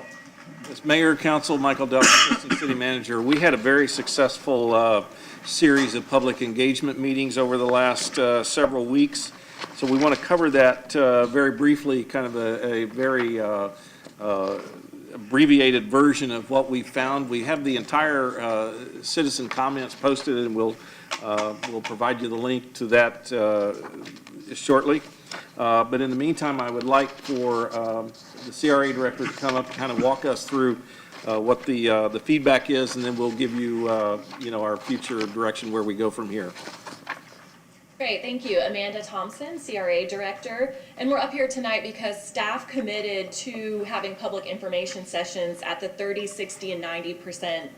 As Mayor, Council, Michael Duff, Assistant City Manager, we had a very successful series of public engagement meetings over the last several weeks. So we want to cover that very briefly, kind of a very abbreviated version of what we found. We have the entire citizen comments posted, and we'll provide you the link to that shortly. But in the meantime, I would like for the CRA director to come up and kind of walk us through what the feedback is, and then we'll give you, our future direction where we go from here. Great, thank you. Amanda Thompson, CRA Director. And we're up here tonight because staff committed to having public information sessions at the 30, 60, and 90%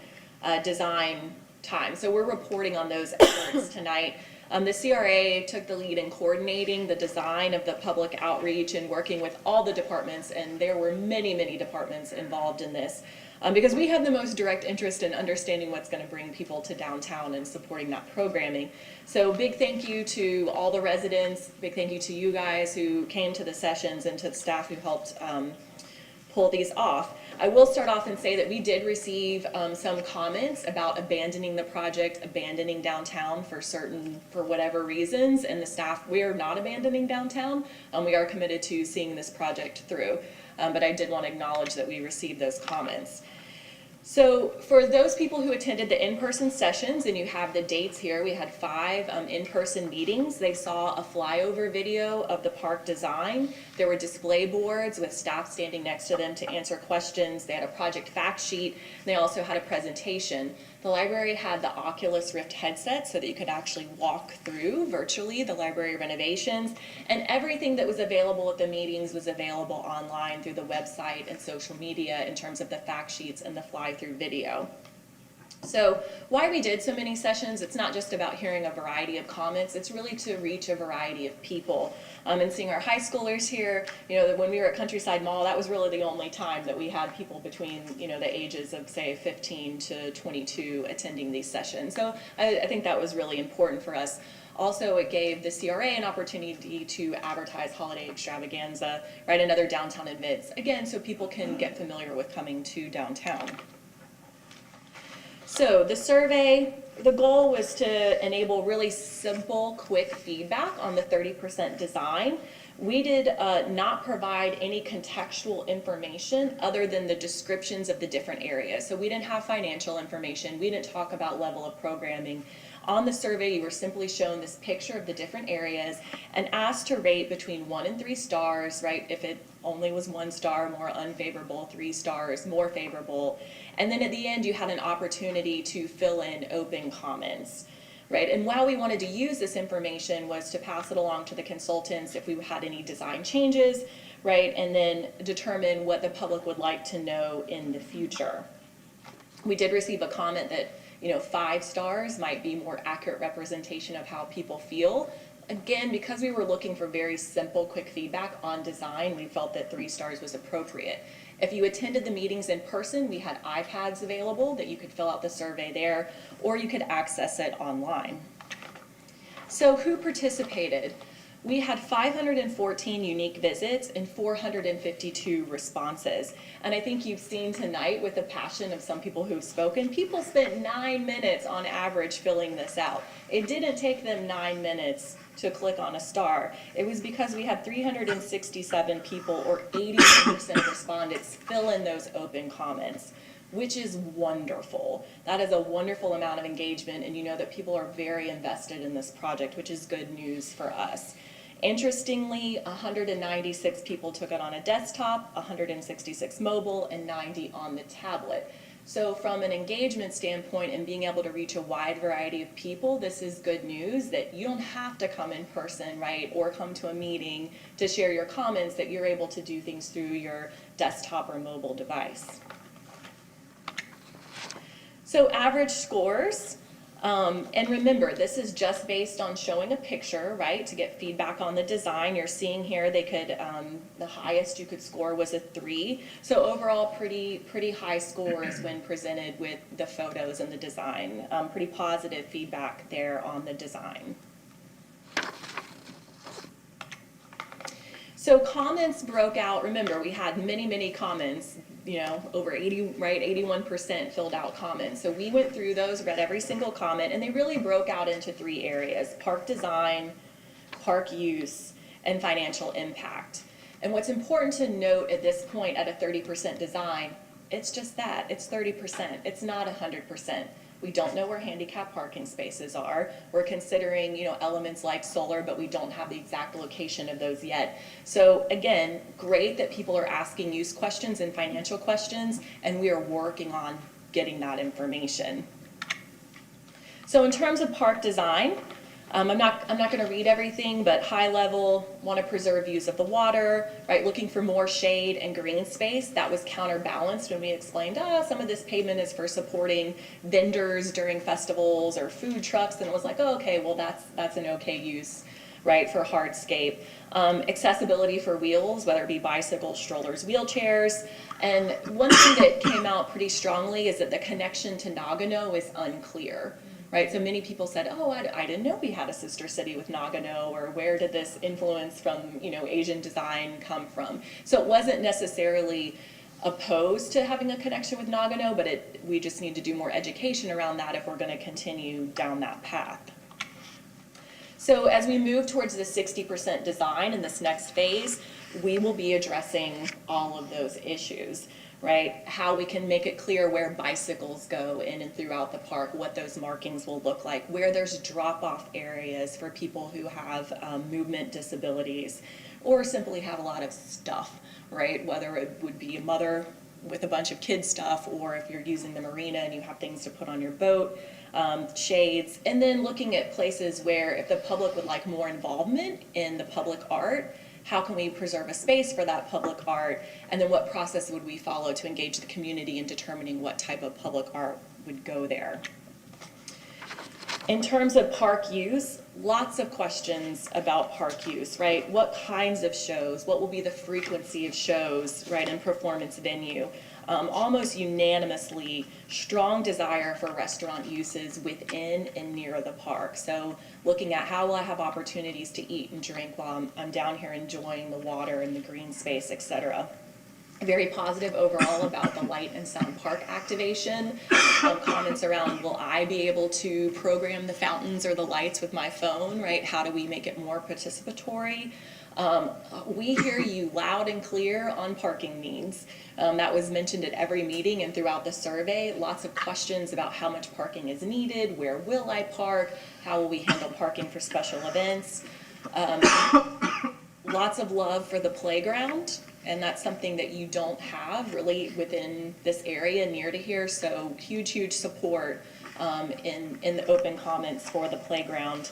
design time. So we're reporting on those efforts tonight. The CRA took the lead in coordinating the design of the public outreach and working with all the departments, and there were many, many departments involved in this. Because we have the most direct interest in understanding what's going to bring people to downtown and supporting that programming. So big thank you to all the residents, big thank you to you guys who came to the sessions and to the staff who helped pull these off. I will start off and say that we did receive some comments about abandoning the project, abandoning downtown for whatever reasons, and the staff, we are not abandoning downtown. We are committed to seeing this project through. But I did want to acknowledge that we received those comments. So for those people who attended the in-person sessions, and you have the dates here, we had 5 in-person meetings. They saw a flyover video of the park design. There were display boards with staff standing next to them to answer questions. They had a project fact sheet. They also had a presentation. The library had the Oculus Rift headset so that you could actually walk through virtually the library renovations. And everything that was available at the meetings was available online through the website and social media in terms of the fact sheets and the fly-through video. So why we did so many sessions, it's not just about hearing a variety of comments, it's really to reach a variety of people. And seeing our high schoolers here, when we were at Countryside Mall, that was really the only time that we had people between, the ages of, say, 15 to 22 attending these sessions. So I think that was really important for us. Also, it gave the CRA an opportunity to advertise holiday extravaganza, right, and other downtown events, again, so people can get familiar with coming to downtown. So the survey, the goal was to enable really simple, quick feedback on the 30% design. We did not provide any contextual information other than the descriptions of the different areas. So we didn't have financial information. We didn't talk about level of programming. On the survey, you were simply shown this picture of the different areas and asked to rate between 1 and 3 stars, right? If it only was 1 star, more unfavorable, 3 stars, more favorable. And then at the end, you had an opportunity to fill in open comments, right? And while we wanted to use this information was to pass it along to the consultants if we had any design changes, right? And then determine what the public would like to know in the future. We did receive a comment that 5 stars might be more accurate representation of how people feel. Again, because we were looking for very simple, quick feedback on design, we felt that 3 stars was appropriate. If you attended the meetings in person, we had iPads available that you could fill out the survey there, or you could access it online. So who participated? We had 514 unique visits and 452 responses. And I think you've seen tonight with the passion of some people who've spoken, people spent 9 minutes on average filling this out. It didn't take them 9 minutes to click on a star. It was because we had 367 people, or 80% of respondents, fill in those open comments, which is wonderful. That is a wonderful amount of engagement, and you know that people are very invested in this project, which is good news for us. Interestingly, 196 people took it on a desktop, 166 mobile, and 90 on the tablet. So from an engagement standpoint and being able to reach a wide variety of people, this is good news that you don't have to come in person, right, or come to a meeting to share your comments, that you're able to do things through your desktop or mobile device. So average scores. And remember, this is just based on showing a picture, right, to get feedback on the design. You're seeing here they could, the highest you could score was a 3. So overall, pretty high scores when presented with the photos and the design. Pretty positive feedback there on the design. So comments broke out. Remember, we had many comments, you know, over 80, right, 81% filled out comments. So we went through those, read every single comment, and they really broke out into 3 areas: park design, park use, and financial impact. And what's important to note at this point at a 30% design, it's just that, it's 30%, it's not 100%. We don't know where handicap parking spaces are. We're considering, you know, elements like solar, but we don't have the exact location of those yet. So again, great that people are asking use questions and financial questions, and we are working on getting that information. So in terms of park design, I'm not going to read everything, but high level, want to preserve views of the water, right? Looking for more shade and green space. That was counterbalanced when we explained, some of this pavement is for supporting vendors during festivals or food trucks, and it was like, oh, okay, well that's an okay use, right, for hardscape. Accessibility for wheels, whether it be bicycles, strollers, wheelchairs. And one thing that came out pretty strongly is that the connection to Nagano is unclear. Right, so many people said, oh, I didn't know we had a sister city with Nagano, or where did this influence from, you know, Asian design come from? So it wasn't necessarily opposed to having a connection with Nagano, but we just need to do more education around that if we're going to continue down that path. So as we move towards the 60% design in this next phase, we will be addressing all of those issues. Right, how we can make it clear where bicycles go in and throughout the park, what those markings will look like, where there's drop-off areas for people who have movement disabilities, or simply have a lot of stuff, right? Whether it would be a mother with a bunch of kids stuff, or if you're using the marina and you have things to put on your boat, shades, and then looking at places where if the public would like more involvement in the public art, how can we preserve a space for that public art, and then what process would we follow to engage the community in determining what type of public art would go there. In terms of park use, lots of questions about park use, right? What kinds of shows? What will be the frequency of shows, right, and performance venue? Almost unanimously, strong desire for restaurant uses within and near the park. So looking at how will I have opportunities to eat and drink while I'm down here enjoying the water and the green space, etc. Very positive overall about the light and sound park activation. Comments around, will I be able to program the fountains or the lights with my phone, right? How do we make it more participatory? We hear you loud and clear on parking needs. That was mentioned at every meeting and throughout the survey. Lots of questions about how much parking is needed, where will I park, how will we handle parking for special events. Lots of love for the playground, and that's something that you don't have really within this area near to here, so huge support in the open comments for the playground,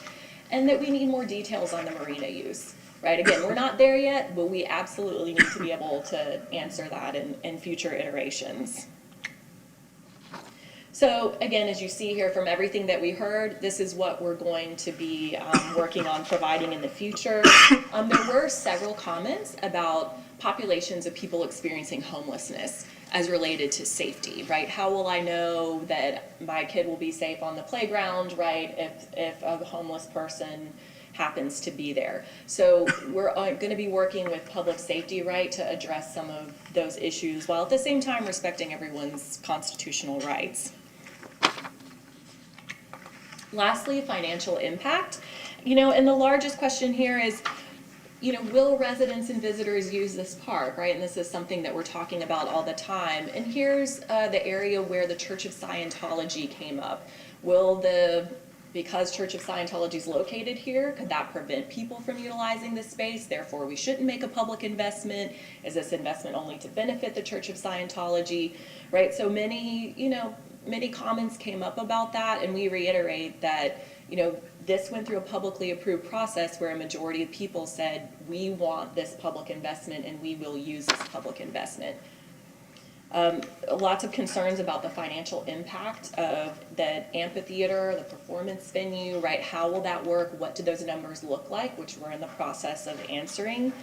and that we need more details on the marina use. Right, again, we're not there yet, but we absolutely need to be able to answer that in future iterations. So again, as you see here from everything that we heard, this is what we're going to be working on providing in the future. There were several comments about populations of people experiencing homelessness as related to safety, right? How will I know that my kid will be safe on the playground, right, if a homeless person happens to be there. So we're going to be working with public safety, right, to address some of those issues while at the same time respecting everyone's constitutional rights. Lastly, financial impact. You know, and the largest question here is, you know, will residents and visitors use this park, right? And this is something that we're talking about all the time. And here's the area where the Church of Scientology came up. Will the Because Church of Scientology is located here, could that prevent people from utilizing this space? Therefore, we shouldn't make a public investment. Is this investment only to benefit the Church of Scientology, right? So many, many comments came up about that, and we reiterate that, this went through a publicly approved process where a majority of people said, we want this public investment and we will use this public investment. Lots of concerns about the financial impact of the amphitheater, the performance venue, right? How will that work? What do those numbers look like? Which we're in the process of answering.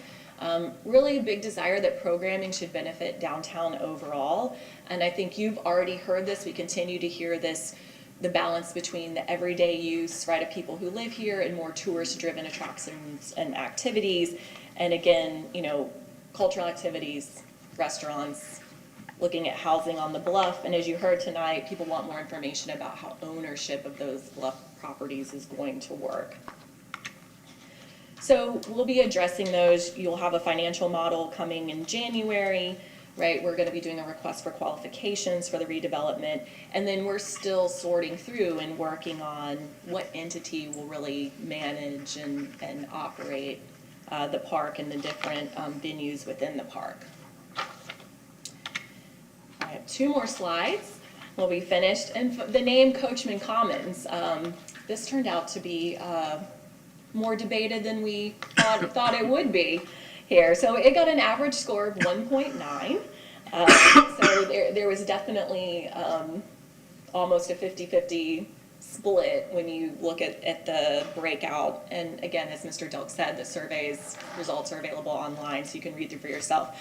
Really a big desire that programming should benefit downtown overall. And I think you've already heard this. We continue to hear this, the balance between the everyday use, right, of people who live here and more tourist-driven attractions and activities. And again, cultural activities, restaurants, looking at housing on the bluff, and as you heard tonight, people want more information about how ownership of those bluff properties is going to work. So we'll be addressing those. You'll have a financial model coming in January, right? We're going to be doing a request for qualifications for the redevelopment, and then we're still sorting through and working on what entity will really manage and operate the park and the different venues within the park. I have 2 more slides. We'll be finished. And the name Coachman Commons, this turned out to be more debated than we thought it would be here. So it got an average score of 1.9. So there was definitely almost a 50-50 split when you look at the breakout. And again, as Mr. Delk said, the survey's results are available online, so you can read through for yourself.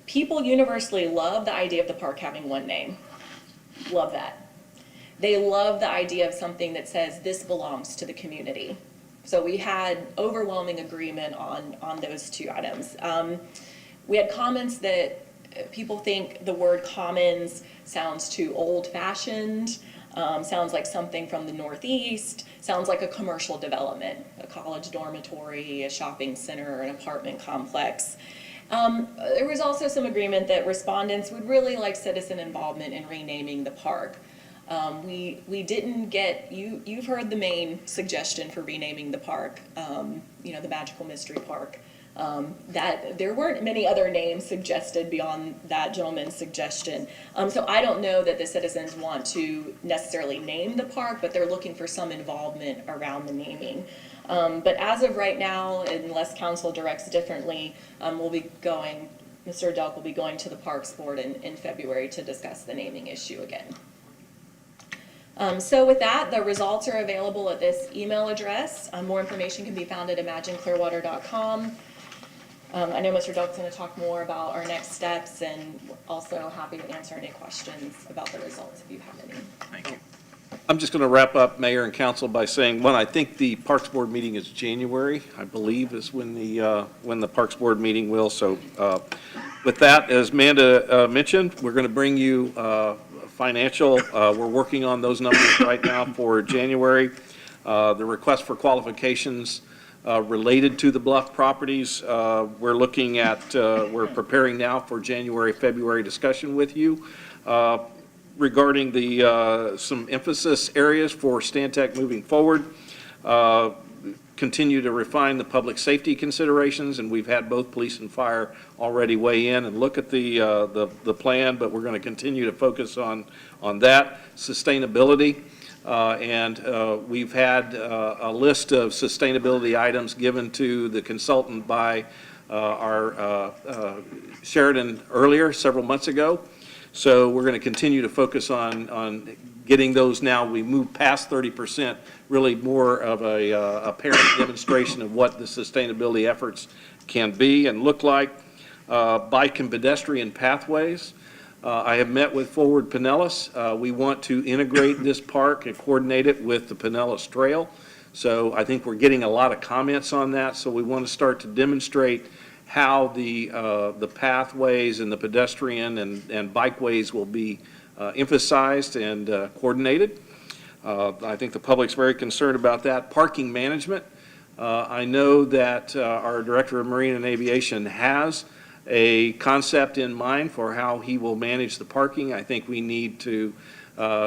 People universally love the idea of the park having one name. Love that. They love the idea of something that says this belongs to the community. So we had overwhelming agreement on those 2 items. We had comments that people think the word commons sounds too old-fashioned, sounds like something from the Northeast, sounds like a commercial development, a college dormitory, a shopping center, an apartment complex. There was also some agreement that respondents would really like citizen involvement in renaming the park. We didn't get, you've heard the main suggestion for renaming the park, the Magical Mystery Park. That there weren't many other names suggested beyond that gentleman's suggestion. So I don't know that the citizens want to necessarily name the park, but they're looking for some involvement around the naming. But as of right now, unless council directs differently, Mr. Delk will be going to the Parks Board in February to discuss the naming issue again. So with that, the results are available at this email address. More information can be found at imagineclearwater.com. I know Mr. Delk's going to talk more about our next steps, and also happy to answer any questions about the results if you have any. Thank you. I'm just going to wrap up, Mayor and Council, by saying, one, I think the Parks Board meeting is January, I believe, is when the Parks Board meeting will. So with that, as Amanda mentioned, we're going to bring you financial. We're working on those numbers right now for January. The request for qualifications related to the bluff properties, we're looking at, we're preparing now for January, February discussion with you. Regarding the some emphasis areas for Stantec moving forward, continue to refine the public safety considerations, and we've had both police and fire already weigh in and look at the plan, but we're going to continue to focus on that. Sustainability, and we've had a list of sustainability items given to the consultant by our Sheridan earlier, several months ago. So we're going to continue to focus on getting those now. We move past 30%, really more of a apparent demonstration of what the sustainability efforts can be and look like. Bike and pedestrian pathways. I have met with Forward Pinellas. We want to integrate this park and coordinate it with the Pinellas Trail. So I think we're getting a lot of comments on that. So we want to start to demonstrate how the pathways and the pedestrian and bikeways will be emphasized and coordinated. I think the public's very concerned about that. Parking management. I know that our Director of Marine and Aviation has a concept in mind for how he will manage the parking. I think we need to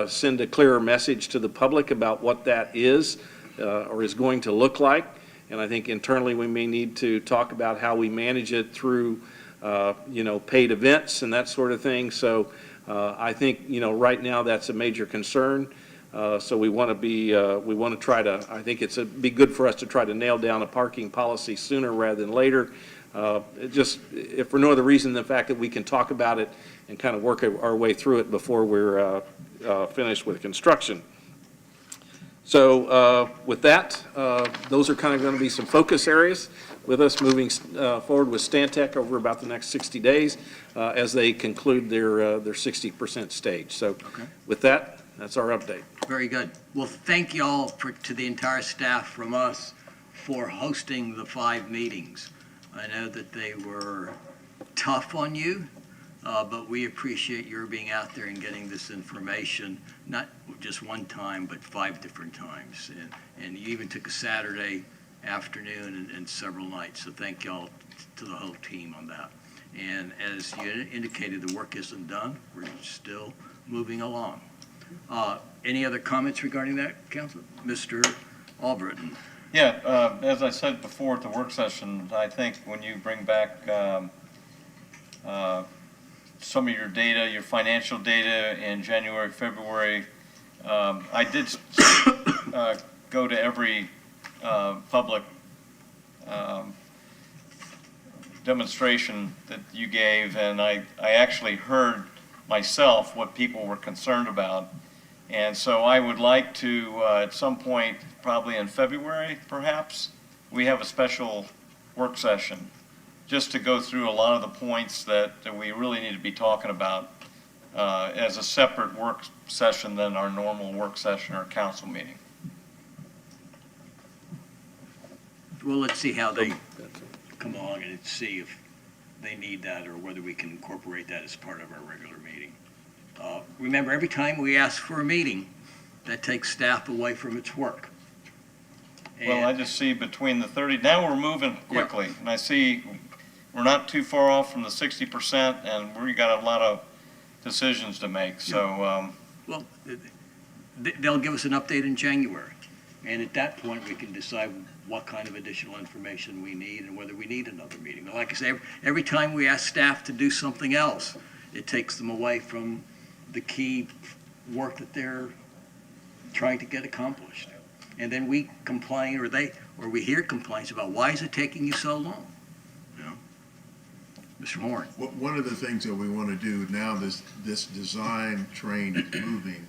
send a clearer message to the public about what that is or is going to look like. And I think internally we may need to talk about how we manage it through, paid events and that sort of thing. So I think, right now that's a major concern. So we want to try to, I think be good for us to try to nail down a parking policy sooner rather than later. If for no other reason than the fact that we can talk about it and kind of work our way through it before we're finished with construction. So with that, those are kind of going to be some focus areas with us moving forward with Stantec over about the next 60 days as they conclude their 60% stage. So with that, that's our update. Very good. Well, thank you all to the entire staff from us for hosting the 5 meetings. I know that they were tough on you, but we appreciate your being out there and getting this information, not just one time, but 5 different times. And you even took a Saturday afternoon and several nights. So thank y'all to the whole team on that. And as you indicated, the work isn't done. We're still moving along. Any other comments regarding that, Council? Mr. Albritton. Yeah, as I said before at the work session, I think when you bring back some of your data, your financial data in January, February, I did go to every public demonstration that you gave, and I actually heard myself what people were concerned about. And so I would like to, at some point, probably in February, perhaps, we have a special work session just to go through a lot of the points that we really need to be talking about as a separate work session than our normal work session or council meeting. Well, let's see how they come along and see if they need that or whether we can incorporate that as part of our regular meeting. Remember, every time we ask for a meeting, that takes staff away from its work. Well, I just see between the 30, now we're moving quickly, and I see we're not too far off from the 60%, and we got a lot of decisions to make, so. Well, they'll give us an update in January, and at that point, we can decide what kind of additional information we need and whether we need another meeting. But like I say, every time we ask staff to do something else, it takes them away from the key work that they're trying to get accomplished. And then we complain, or we hear complaints about why is it taking you so long? Mr. Horn. One of the things that we want to do now, this design train is moving,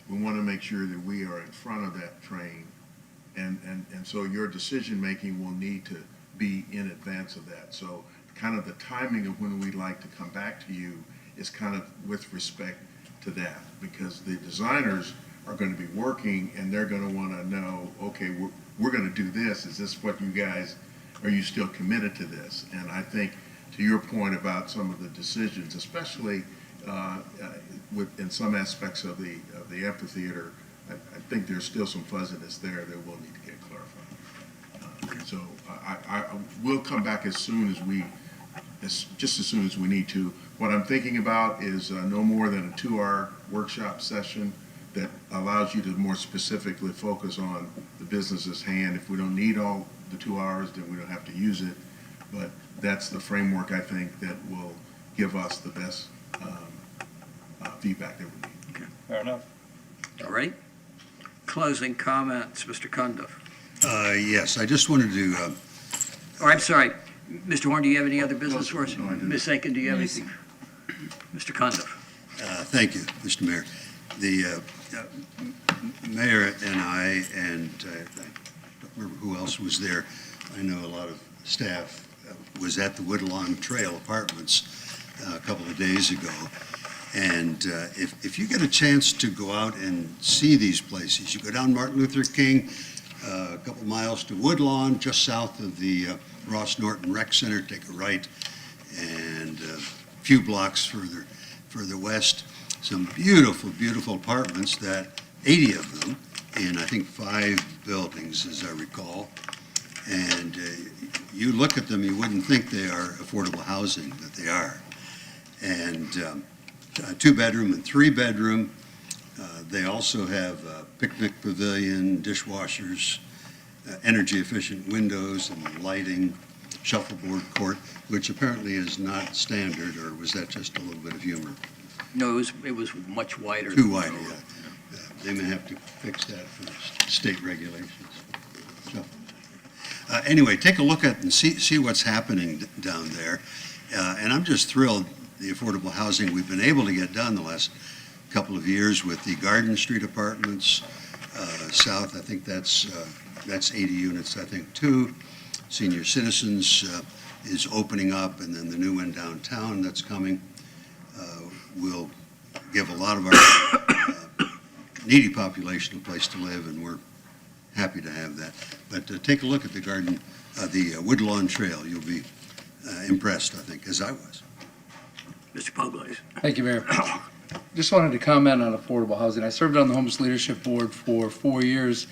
we want to make sure that we are in front of that train. And so your decision-making will need to be in advance of that. So kind of the timing of when we'd like to come back to you is kind of with respect to that, because the designers are going to be working and they're going to want to know, okay, we're going to do this. Is this what you guys, are you still committed to this? And I think to your point about some of the decisions, especially in some aspects of the amphitheater, I think there's still some fuzziness there that will need to get clarified. So I will come back as soon as just as soon as we need to. What I'm thinking about is no more than a 2-hour workshop session that allows you to more specifically focus on the business at hand. If we don't need all the 2 hours, then we don't have to use it. But that's the framework, I think, that will give us the best feedback that we need. Okay. Fair enough. All right. Closing comments, Mr. Cundiff. Yes, I just wanted to. Oh, I'm sorry. Mr. Horn, do you have any other business for us? Ms. Aiken, do you have anything? Mr. Cundiff. Thank you, Mr. Mayor. The mayor and I don't remember who else was there. I know a lot of staff was at the Woodlawn Trail Apartments a couple of days ago. And if you get a chance to go out and see these places, you go down Martin Luther King, a couple miles to Woodlawn, just south of the Ross Norton Rec Center, take a right, and a few blocks further west, some beautiful, beautiful apartments, that 80 of them in, I think, 5 buildings, as I recall. And you look at them, you wouldn't think they are affordable housing, but they are. And 2-bedroom and 3-bedroom, They also have a picnic pavilion, dishwashers, energy-efficient windows and lighting, shuffleboard court, which apparently is not standard, or was that just a little bit of humor? No, it was much wider. Too wide, yeah. They may have to fix that for state regulations. So, anyway, take a look at and see what's happening down there. And I'm just thrilled the affordable housing we've been able to get done the last couple of years with the Garden Street apartments south. I think that's 80 units, I think, too. Senior Citizens is opening up, and then the new one downtown that's coming will give a lot of our needy population a place to live, and we're happy to have that. But take a look at the Woodlawn Trail. You'll be impressed, I think, as I was. Mr. Puglaze. Thank you, Mayor. Just wanted to comment on affordable housing. I served on the Homeless Leadership Board for 4 years,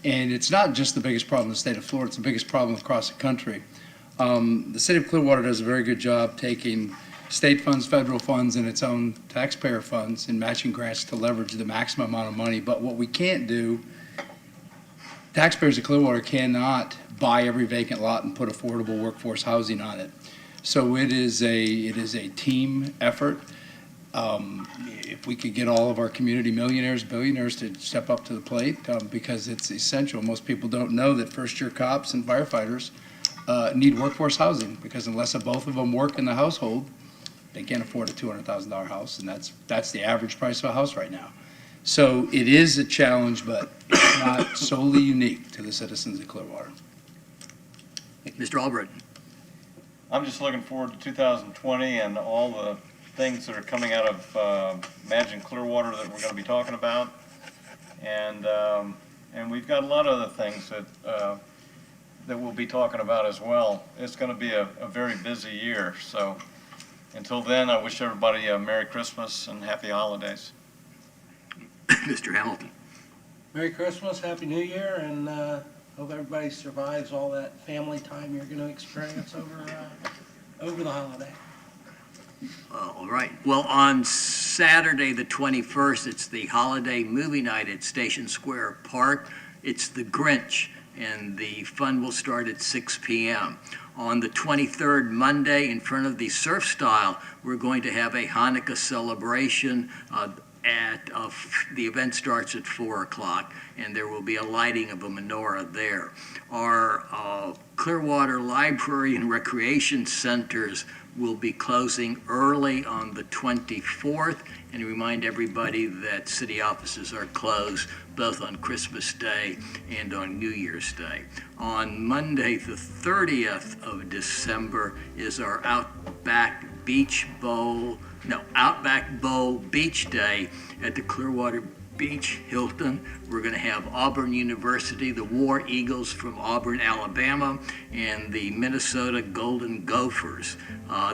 and it's not just the biggest problem in the state of Florida, it's the biggest problem across the country. The city of Clearwater does a very good job taking state funds, federal funds, and its own taxpayer funds and matching grants to leverage the maximum amount of money. But what we can't do, taxpayers of Clearwater cannot buy every vacant lot and put affordable workforce housing on it. So it is a team effort. If we could get all of our community millionaires, billionaires to step up to the plate, because it's essential. Most people don't know that first-year cops and firefighters need workforce housing, because unless both of them work in the household, they can't afford a $200,000 house, and that's the average price of a house right now. So it is a challenge, but it's not solely unique to the citizens of Clearwater. Mr. Albritton. I'm just looking forward to 2020 and all the things that are coming out of Imagine Clearwater that we're going to be talking about, and we've got a lot of other things that we'll be talking about as well. It's going to be a very busy year. So until then, I wish everybody a Merry Christmas and Happy Holidays. Mr. Hamilton. Merry Christmas, Happy New Year, and hope everybody survives all that family time you're going to experience over the holiday. All right. Well, on Saturday, the 21st, it's the holiday movie night at Station Square Park. It's The Grinch, and the fun will start at 6 p.m. On the 23rd, Monday, in front of the Surf Style, we're going to have a Hanukkah celebration. The event starts at 4 o'clock, and there will be a lighting of a menorah there. Our Clearwater Library and Recreation Centers will be closing early on the 24th, and remind everybody that city offices are closed both on Christmas Day and on New Year's Day. On Monday, the 30th of December, is our Outback Bowl Beach Day at the Clearwater Beach Hilton. We're going to have Auburn University, the War Eagles from Auburn, Alabama, and the Minnesota Golden Gophers.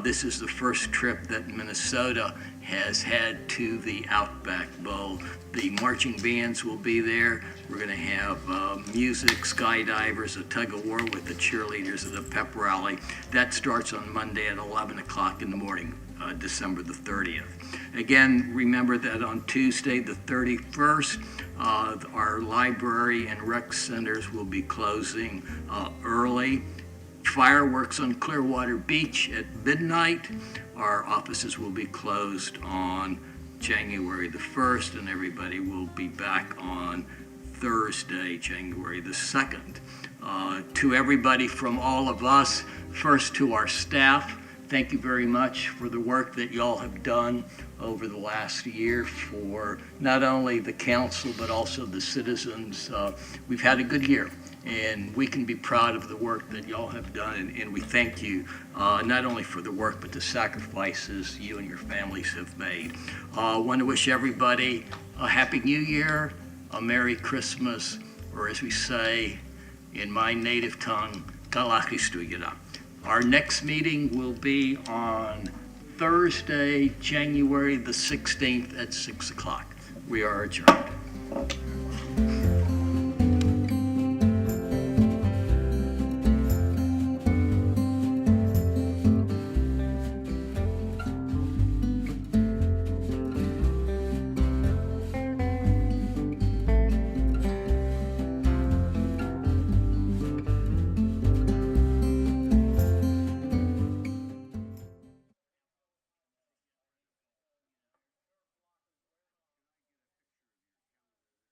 This is the first trip that Minnesota has had to the Outback Bowl. The marching bands will be there. We're going to have music, skydivers, a tug of war with the cheerleaders of the pep rally. That starts on Monday at 11 o'clock in the morning, December the 30th. Again, remember that on Tuesday, the 31st, our library and rec centers will be closing early. Fireworks on Clearwater Beach at midnight. Our offices will be closed on January the 1st, and everybody will be back on Thursday, January the 2nd. To everybody from all of us, first to our staff, thank you very much for the work that y'all have done over the last year for not only the council but also the citizens. We've had a good year, and we can be proud of the work that y'all have done, and we thank you not only for the work but the sacrifices you and your families have made. I want to wish everybody a Happy New Year, a Merry Christmas, or as we say in my native tongue, Kalakistuyada. Our next meeting will be on Thursday, January the 16th at 6 o'clock. We are adjourned.